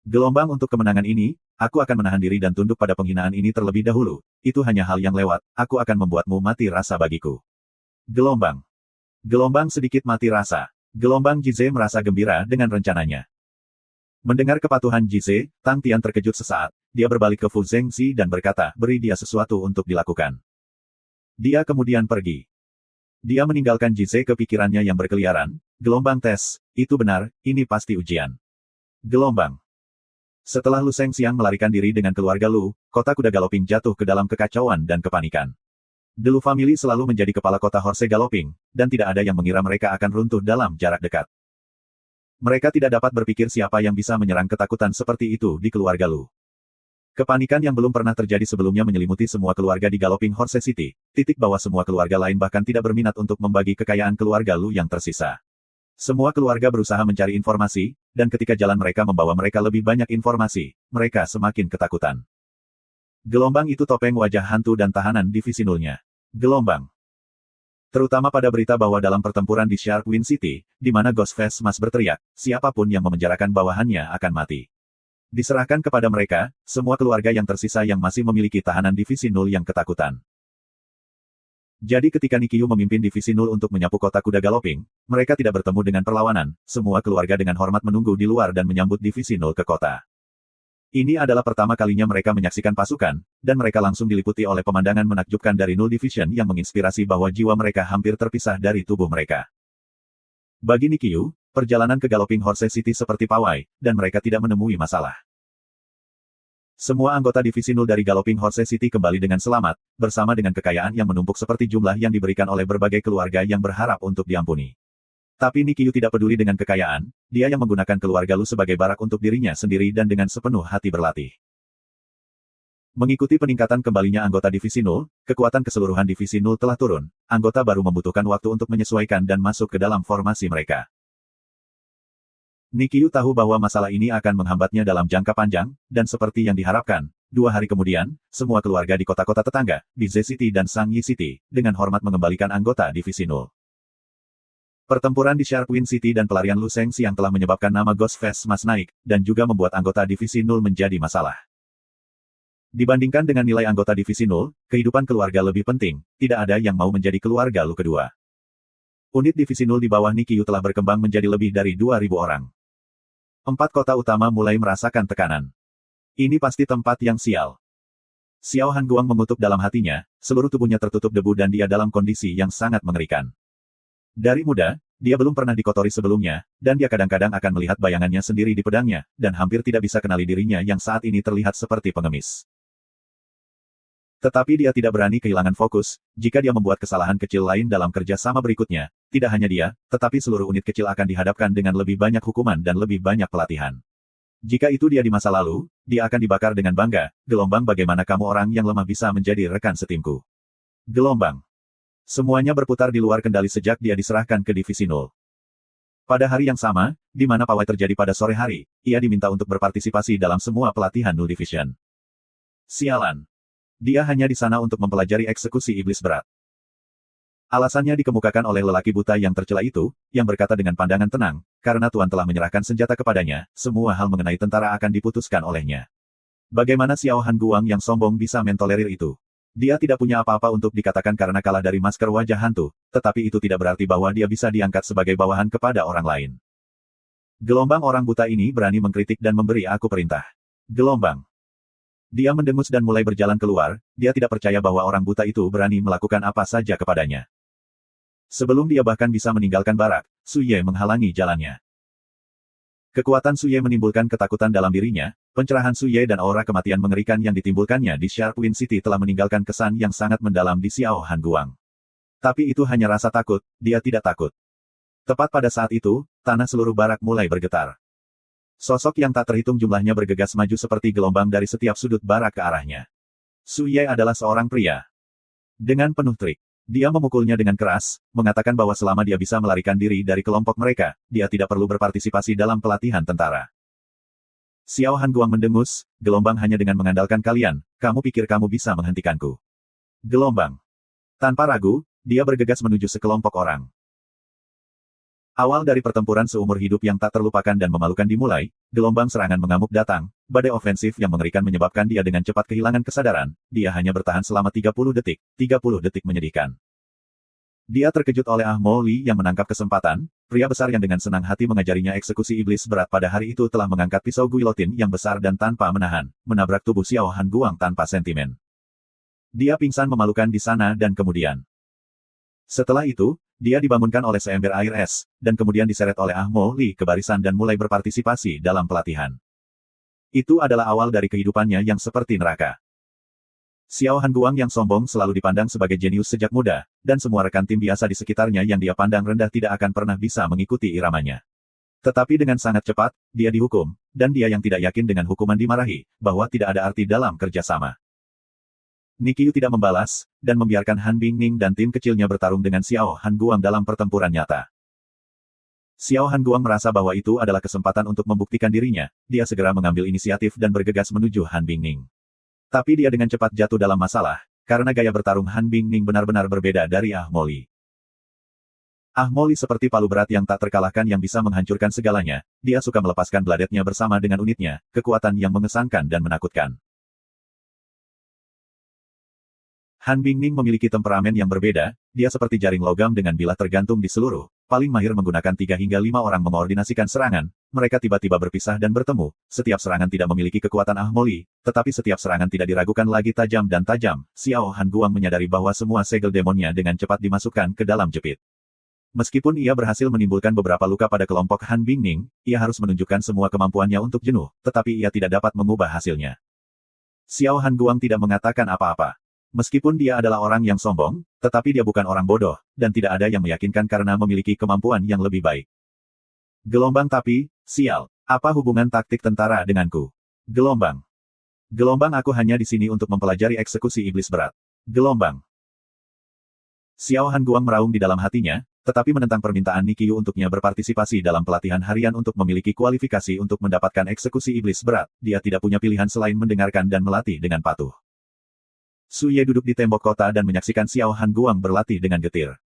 Speaker 1: Gelombang, untuk kemenangan ini, aku akan menahan diri dan tunduk pada penghinaan ini terlebih dahulu. Itu hanya hal yang lewat, aku akan membuatmu mati rasa bagiku. Gelombang. Gelombang sedikit mati rasa. Gelombang. Jize merasa gembira dengan rencananya. Mendengar kepatuhan Jize, Tang Tian terkejut sesaat. Dia berbalik ke Fu Zhengzi dan berkata, beri dia sesuatu untuk dilakukan. Dia kemudian pergi. Dia meninggalkan Jize ke pikirannya yang berkeliaran, Gelombang tes, itu benar, ini pasti ujian. Gelombang. Setelah Lu Shengxiang melarikan diri dengan keluarga Lu, kota kuda Galoping jatuh ke dalam kekacauan dan kepanikan. The Lu Family selalu menjadi kepala kota Horse Galoping, dan tidak ada yang mengira mereka akan runtuh dalam jarak dekat. Mereka tidak dapat berpikir siapa yang bisa menyerang ketakutan seperti itu di keluarga Lu. Kepanikan yang belum pernah terjadi sebelumnya menyelimuti semua keluarga di Galoping Horse City, titik bahwa semua keluarga lain bahkan tidak berminat untuk membagi kekayaan keluarga Lu yang tersisa. Semua keluarga berusaha mencari informasi, dan ketika jalan mereka membawa mereka lebih banyak informasi, mereka semakin ketakutan. Gelombang itu topeng wajah hantu dan tahanan divisi nulnya. Gelombang. Terutama pada berita bahwa dalam pertempuran di Sharkwind City, di mana Ghostface Mas berteriak, siapapun yang memenjarakan bawahannya akan mati. Diserahkan kepada mereka, semua keluarga yang tersisa yang masih memiliki tahanan divisi nul yang ketakutan. Jadi ketika Nikyu memimpin divisi nul untuk menyapu kota kuda Galoping, mereka tidak bertemu dengan perlawanan, semua keluarga dengan hormat menunggu di luar dan menyambut divisi nul ke kota. Ini adalah pertama kalinya mereka menyaksikan pasukan, dan mereka langsung diliputi oleh pemandangan menakjubkan dari Null Division yang menginspirasi bahwa jiwa mereka hampir terpisah dari tubuh mereka. Bagi Nikyu, perjalanan ke Galoping Horse City seperti pawai, dan mereka tidak menemui masalah. Semua anggota divisi nul dari Galoping Horse City kembali dengan selamat, bersama dengan kekayaan yang menumpuk seperti jumlah yang diberikan oleh berbagai keluarga yang berharap untuk diampuni. Tapi Nikyu tidak peduli dengan kekayaan, dia yang menggunakan keluarga Lu sebagai barak untuk dirinya sendiri dan dengan sepenuh hati berlatih. Mengikuti peningkatan kembalinya anggota divisi nul, kekuatan keseluruhan divisi nul telah turun, anggota baru membutuhkan waktu untuk menyesuaikan dan masuk ke dalam formasi mereka. Nikyu tahu bahwa masalah ini akan menghambatnya dalam jangka panjang, dan seperti yang diharapkan, 2 hari kemudian, semua keluarga di kota-kota tetangga, Bize City dan Sangyi City, dengan hormat mengembalikan anggota divisi nul. Pertempuran di Sharkwind City dan pelarian Lu Shengxiang telah menyebabkan nama Ghostface Mas naik, dan juga membuat anggota divisi nul menjadi masalah. Dibandingkan dengan nilai anggota divisi nul, kehidupan keluarga lebih penting, tidak ada yang mau menjadi keluarga Lu kedua. Unit divisi nul di bawah Nikyu telah berkembang menjadi lebih dari 2.000 orang. 4 kota utama mulai merasakan tekanan. Ini pasti tempat yang sial. Xiao Hanguang mengutuk dalam hatinya, seluruh tubuhnya tertutup debu dan dia dalam kondisi yang sangat mengerikan. Dari muda, dia belum pernah dikotori sebelumnya, dan dia kadang-kadang akan melihat bayangannya sendiri di pedangnya, dan hampir tidak bisa kenali dirinya yang saat ini terlihat seperti pengemis. Tetapi dia tidak berani kehilangan fokus, jika dia membuat kesalahan kecil lain dalam kerja sama berikutnya, tidak hanya dia, tetapi seluruh unit kecil akan dihadapkan dengan lebih banyak hukuman dan lebih banyak pelatihan. Jika itu dia di masa lalu, dia akan dibakar dengan bangga. Gelombang, bagaimana kamu orang yang lemah bisa menjadi rekan setimku? Gelombang. Semuanya berputar di luar kendali sejak dia diserahkan ke divisi nul. Pada hari yang sama, di mana pawai terjadi pada sore hari, ia diminta untuk berpartisipasi dalam semua pelatihan Null Division. Sialan. Dia hanya di sana untuk mempelajari eksekusi iblis berat. Alasannya dikemukakan oleh lelaki buta yang tercela itu, yang berkata dengan pandangan tenang, karena Tuan telah menyerahkan senjata kepadanya, semua hal mengenai tentara akan diputuskan olehnya. Bagaimana Xiao Hanguang yang sombong bisa mentolerir itu? Dia tidak punya apa-apa untuk dikatakan karena kalah dari masker wajah hantu, tetapi itu tidak berarti bahwa dia bisa diangkat sebagai bawahan kepada orang lain. Gelombang orang buta ini berani mengkritik dan memberi aku perintah. Gelombang. Dia mendengus dan mulai berjalan keluar, dia tidak percaya bahwa orang buta itu berani melakukan apa saja kepadanya. Sebelum dia bahkan bisa meninggalkan barak, Su Ye menghalangi jalannya. Kekuatan Su Ye menimbulkan ketakutan dalam dirinya, pencerahan Su Ye dan aura kematian mengerikan yang ditimbulkannya di Sharkwind City telah meninggalkan kesan yang sangat mendalam di Xiao Hanguang. Tapi itu hanya rasa takut, dia tidak takut. Tepat pada saat itu, tanah seluruh barak mulai bergetar. Sosok yang tak terhitung jumlahnya bergegas maju seperti gelombang dari setiap sudut barak ke arahnya. Su Ye adalah seorang pria. Dengan penuh trik, dia memukulnya dengan keras, mengatakan bahwa selama dia bisa melarikan diri dari kelompok mereka, dia tidak perlu berpartisipasi dalam pelatihan tentara. Xiao Hanguang mendengus, gelombang hanya dengan mengandalkan kalian, kamu pikir kamu bisa menghentikanku? Gelombang. Tanpa ragu, dia bergegas menuju sekelompok orang. Awal dari pertempuran seumur hidup yang tak terlupakan dan memalukan dimulai, gelombang serangan mengamuk datang, badai ofensif yang mengerikan menyebabkan dia dengan cepat kehilangan kesadaran, dia hanya bertahan selama 30 detik menyedihkan. Dia terkejut oleh Ah Mo Li yang menangkap kesempatan, pria besar yang dengan senang hati mengajarinya eksekusi iblis berat pada hari itu telah mengangkat pisau guillotine yang besar dan tanpa menahan, menabrak tubuh Xiao Hanguang tanpa sentimen. Dia pingsan memalukan di sana dan kemudian. Setelah itu, dia dibangunkan oleh seember air es, dan kemudian diseret oleh Ah Mo Li ke barisan dan mulai berpartisipasi dalam pelatihan. Itu adalah awal dari kehidupannya yang seperti neraka. Xiao Hanguang yang sombong selalu dipandang sebagai jenius sejak muda, dan semua rekan tim biasa di sekitarnya yang dia pandang rendah tidak akan pernah bisa mengikuti iramanya. Tetapi dengan sangat cepat, dia dihukum, dan dia yang tidak yakin dengan hukuman dimarahi, bahwa tidak ada arti dalam kerjasama. Nikiu tidak membalas, dan membiarkan Han Bingning dan tim kecilnya bertarung dengan Xiao Hanguang dalam pertempuran nyata. Xiao Hanguang merasa bahwa itu adalah kesempatan untuk membuktikan dirinya, dia segera mengambil inisiatif dan bergegas menuju Han Bingning. Tapi dia dengan cepat jatuh dalam masalah, karena gaya bertarung Han Bingning benar-benar berbeda dari Ah Mo Li. Ah Mo Li seperti palu berat yang tak terkalahkan yang bisa menghancurkan segalanya, dia suka melepaskan bladetnya bersama dengan unitnya, kekuatan yang mengesankan dan menakutkan. Han Bingning memiliki temperamen yang berbeda, dia seperti jaring logam dengan bilah tergantung di seluruh, paling mahir menggunakan 3 hingga 5 orang mengoordinasikan serangan, mereka tiba-tiba berpisah dan bertemu, setiap serangan tidak memiliki kekuatan Ah Mo Li, tetapi setiap serangan tidak diragukan lagi tajam dan tajam, Xiao Hanguang menyadari bahwa semua segel demonnya dengan cepat dimasukkan ke dalam jepit. Meskipun ia berhasil menimbulkan beberapa luka pada kelompok Han Bingning, ia harus menunjukkan semua kemampuannya untuk jenuh, tetapi ia tidak dapat mengubah hasilnya. Xiao Hanguang tidak mengatakan apa-apa. Meskipun dia adalah orang yang sombong, tetapi dia bukan orang bodoh, dan tidak ada yang meyakinkan karena memiliki kemampuan yang lebih baik. Gelombang tapi, sial, apa hubungan taktik tentara denganku? Gelombang. Gelombang aku hanya di sini untuk mempelajari eksekusi iblis berat. Gelombang. Xiao Hanguang meraung di dalam hatinya, tetapi menentang permintaan Nikiu untuknya berpartisipasi dalam pelatihan harian untuk memiliki kualifikasi untuk mendapatkan eksekusi iblis berat, dia tidak punya pilihan selain mendengarkan dan melatih dengan patuh. Su Ye duduk di tembok kota dan menyaksikan Xiao Hanguang berlatih dengan getir.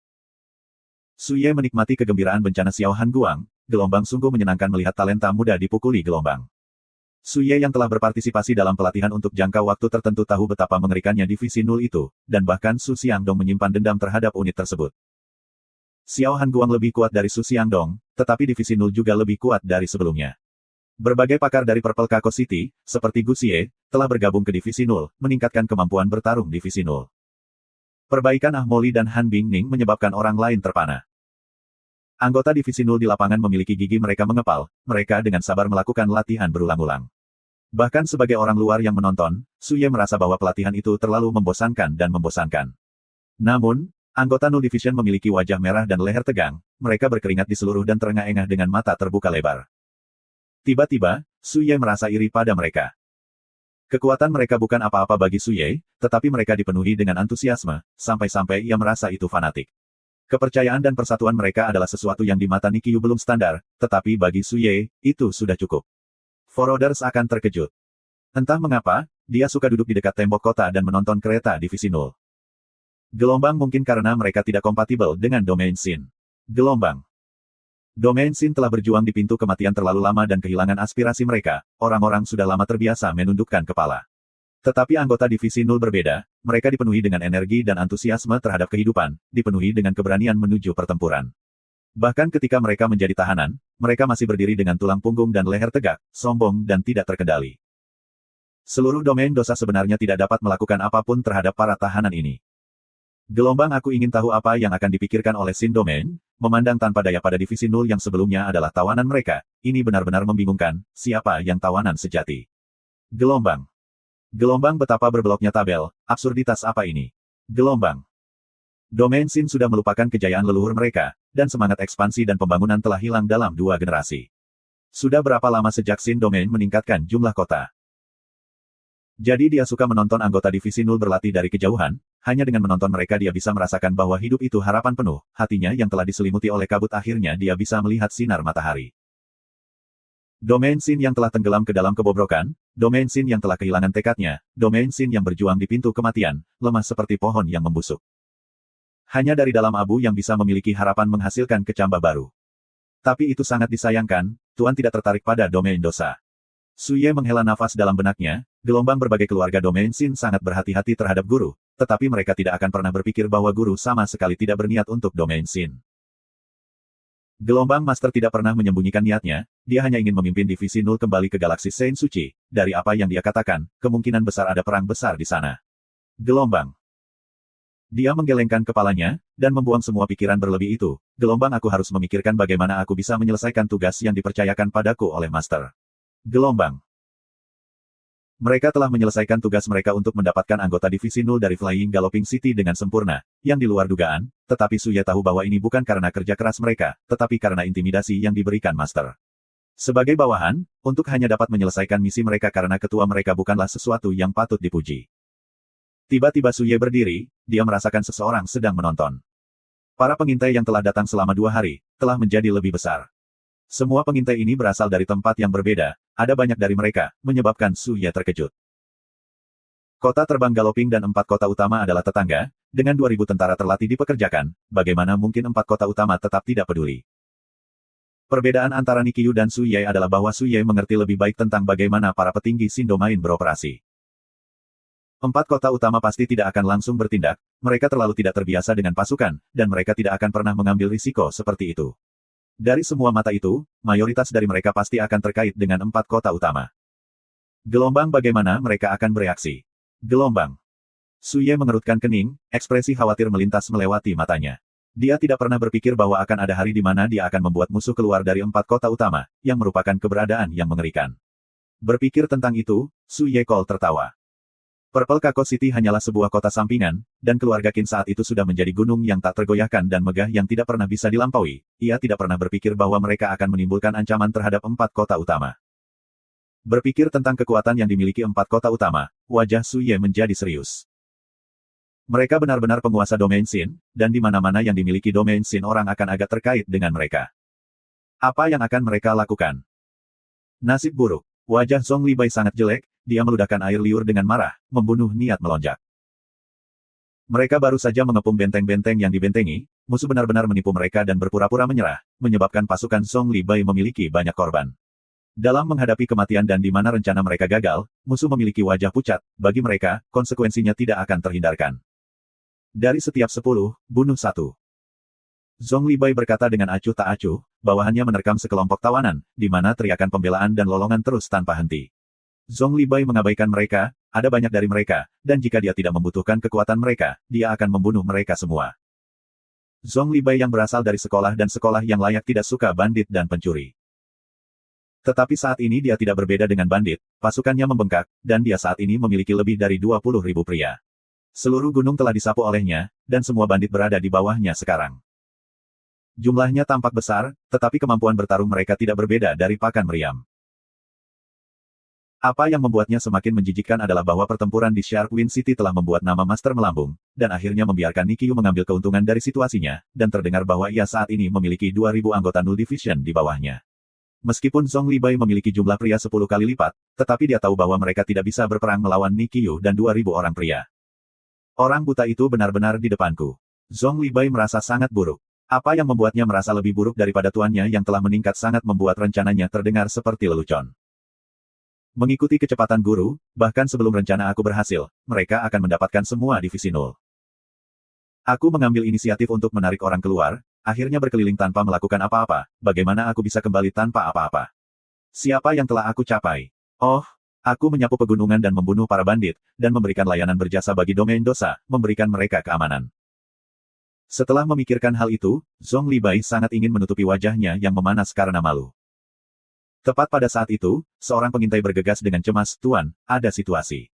Speaker 1: Su Ye menikmati kegembiraan bencana Xiao Hanguang, gelombang sungguh menyenangkan melihat talenta muda dipukuli gelombang. Su Ye yang telah berpartisipasi dalam pelatihan untuk jangka waktu tertentu tahu betapa mengerikannya divisi 0 itu, dan bahkan Su Xiangdong menyimpan dendam terhadap unit tersebut. Xiao Hanguang lebih kuat dari Su Xiangdong, tetapi divisi 0 juga lebih kuat dari sebelumnya. Berbagai pakar dari Purple Kako City, seperti Gu Xie, telah bergabung ke Divisi 0, meningkatkan kemampuan bertarung Divisi 0. Perbaikan Ah Mo Li dan Han Bingning menyebabkan orang lain terpana. Anggota Divisi 0 di lapangan memiliki gigi mereka mengepal, mereka dengan sabar melakukan latihan berulang-ulang. Bahkan sebagai orang luar yang menonton, Su Ye merasa bahwa pelatihan itu terlalu membosankan dan membosankan. Namun, anggota 0 Division memiliki wajah merah dan leher tegang, mereka berkeringat di seluruh dan terengah-engah dengan mata terbuka lebar. Tiba-tiba, Su Ye merasa iri pada mereka. Kekuatan mereka bukan apa-apa bagi Su Ye, tetapi mereka dipenuhi dengan antusiasme, sampai-sampai ia merasa itu fanatik. Kepercayaan dan persatuan mereka adalah sesuatu yang di mata Nikiu belum standar, tetapi bagi Su Ye, itu sudah cukup. Foroders akan terkejut. Entah mengapa, dia suka duduk di dekat tembok kota dan menonton kereta Divisi 0. Gelombang mungkin karena mereka tidak kompatibel dengan Domain Sin. Gelombang. Domain Sin telah berjuang di pintu kematian terlalu lama dan kehilangan aspirasi mereka, orang-orang sudah lama terbiasa menundukkan kepala. Tetapi anggota Divisi 0 berbeda, mereka dipenuhi dengan energi dan antusiasme terhadap kehidupan, dipenuhi dengan keberanian menuju pertempuran. Bahkan ketika mereka menjadi tahanan, mereka masih berdiri dengan tulang punggung dan leher tegak, sombong dan tidak terkendali. Seluruh domain dosa sebenarnya tidak dapat melakukan apapun terhadap para tahanan ini. Gelombang aku ingin tahu apa yang akan dipikirkan oleh Sin Domain, memandang tanpa daya pada Divisi 0 yang sebelumnya adalah tawanan mereka, ini benar-benar membingungkan, siapa yang tawanan sejati. Gelombang. Gelombang betapa berbeloknya tabel, absurditas apa ini? Gelombang. Domain Sin sudah melupakan kejayaan leluhur mereka, dan semangat ekspansi dan pembangunan telah hilang dalam 2 generasi. Sudah berapa lama sejak Sin Domain meningkatkan jumlah kota? Jadi dia suka menonton anggota Divisi 0 berlatih dari kejauhan, hanya dengan menonton mereka dia bisa merasakan bahwa hidup itu harapan penuh, hatinya yang telah diselimuti oleh kabut akhirnya dia bisa melihat sinar matahari. Domain Sin yang telah tenggelam ke dalam kebobrokan, Domain Sin yang telah kehilangan tekadnya, Domain Sin yang berjuang di pintu kematian, lemah seperti pohon yang membusuk. Hanya dari dalam abu yang bisa memiliki harapan menghasilkan kecambah baru. Tapi itu sangat disayangkan, Tuan tidak tertarik pada domain dosa. Su Ye menghela nafas dalam benaknya, gelombang berbagai keluarga Domain Sin sangat berhati-hati terhadap guru, tetapi mereka tidak akan pernah berpikir bahwa guru sama sekali tidak berniat untuk Domain Sin. Gelombang Master tidak pernah menyembunyikan niatnya, dia hanya ingin memimpin Divisi 0 kembali ke galaksi Saint Suci, dari apa yang dia katakan, kemungkinan besar ada perang besar di sana. Gelombang. Dia menggelengkan kepalanya, dan membuang semua pikiran berlebih itu. Gelombang, aku harus memikirkan bagaimana aku bisa menyelesaikan tugas yang dipercayakan padaku oleh Master. Gelombang. Mereka telah menyelesaikan tugas mereka untuk mendapatkan anggota Divisi 0 dari Flying Galloping City dengan sempurna, yang di luar dugaan, tetapi Suye tahu bahwa ini bukan karena kerja keras mereka, tetapi karena intimidasi yang diberikan Master. Sebagai bawahan, untuk hanya dapat menyelesaikan misi mereka karena ketua mereka bukanlah sesuatu yang patut dipuji. Tiba-tiba Suye berdiri, dia merasakan seseorang sedang menonton. Para pengintai yang telah datang selama 2 hari, telah menjadi lebih besar. Semua pengintai ini berasal dari tempat yang berbeda, ada banyak dari mereka, menyebabkan Suye terkejut. Kota terbang Galloping dan 4 kota utama adalah tetangga, dengan 2.000 tentara terlatih dipekerjakan, bagaimana mungkin 4 kota utama tetap tidak peduli? Perbedaan antara Nikyu dan Suye adalah bahwa Suye mengerti lebih baik tentang bagaimana para petinggi Sindomain beroperasi. 4 kota utama pasti tidak akan langsung bertindak, mereka terlalu tidak terbiasa dengan pasukan, dan mereka tidak akan pernah mengambil risiko seperti itu. Dari semua mata itu, mayoritas dari mereka pasti akan terkait dengan 4 kota utama. Gelombang, bagaimana mereka akan bereaksi? Gelombang. Suye mengerutkan kening, ekspresi khawatir melintas melewati matanya. Dia tidak pernah berpikir bahwa akan ada hari di mana dia akan membuat musuh keluar dari 4 kota utama, yang merupakan keberadaan yang mengerikan. Berpikir tentang itu, Suye Cole tertawa. Purple Kako City hanyalah sebuah kota sampingan, dan keluarga Qin saat itu sudah menjadi gunung yang tak tergoyahkan dan megah yang tidak pernah bisa dilampaui. Ia tidak pernah berpikir bahwa mereka akan menimbulkan ancaman terhadap 4 kota utama. Berpikir tentang kekuatan yang dimiliki 4 kota utama, wajah Suye menjadi serius. Mereka benar-benar penguasa domain Xin, dan di mana-mana yang dimiliki domain Xin orang akan agak terkait dengan mereka. Apa yang akan mereka lakukan? Nasib buruk. Wajah Zhong Libai sangat jelek, dia meludahkan air liur dengan marah, membunuh niat melonjak. Mereka baru saja mengepung benteng-benteng yang dibentengi, musuh benar-benar menipu mereka dan berpura-pura menyerah, menyebabkan pasukan Zhong Libai memiliki banyak korban. Dalam menghadapi kematian dan di mana rencana mereka gagal, musuh memiliki wajah pucat, bagi mereka, konsekuensinya tidak akan terhindarkan. Dari setiap 10, bunuh 1. Zhong Libai berkata dengan acuh tak acuh, bawahannya menerkam sekelompok tawanan, di mana teriakan pembelaan dan lolongan terus tanpa henti. Zhong Libai mengabaikan mereka, ada banyak dari mereka, dan jika dia tidak membutuhkan kekuatan mereka, dia akan membunuh mereka semua. Zhong Libai yang berasal dari sekolah dan sekolah yang layak tidak suka bandit dan pencuri. Tetapi saat ini dia tidak berbeda dengan bandit, pasukannya membengkak, dan dia saat ini memiliki lebih dari 20.000 pria. Seluruh gunung telah disapu olehnya, dan semua bandit berada di bawahnya sekarang. Jumlahnya tampak besar, tetapi kemampuan bertarung mereka tidak berbeda dari pakan meriam. Apa yang membuatnya semakin menjijikkan adalah bahwa pertempuran di Shark Wind City telah membuat nama Master melambung, dan akhirnya membiarkan Nikyu mengambil keuntungan dari situasinya, dan terdengar bahwa ia saat ini memiliki 2.000 anggota Null Division di bawahnya. Meskipun Zhong Libai memiliki jumlah pria 10 kali lipat, tetapi dia tahu bahwa mereka tidak bisa berperang melawan Nikyu dan 2.000 orang pria. Orang buta itu benar-benar di depanku. Zhong Libai merasa sangat buruk. Apa yang membuatnya merasa lebih buruk daripada tuannya yang telah meningkat sangat membuat rencananya terdengar seperti lelucon. Mengikuti kecepatan guru, bahkan sebelum rencana aku berhasil, mereka akan mendapatkan semua divisi 0. Aku mengambil inisiatif untuk menarik orang keluar, akhirnya berkeliling tanpa melakukan apa-apa, bagaimana aku bisa kembali tanpa apa-apa? Siapa yang telah aku capai? Oh, aku menyapu pegunungan dan membunuh para bandit, dan memberikan layanan berjasa bagi domain dosa, memberikan mereka keamanan. Setelah memikirkan hal itu, Zhong Libai sangat ingin menutupi wajahnya yang memanas karena malu. Tepat pada saat itu, seorang pengintai bergegas dengan cemas, "Tuan, ada situasi."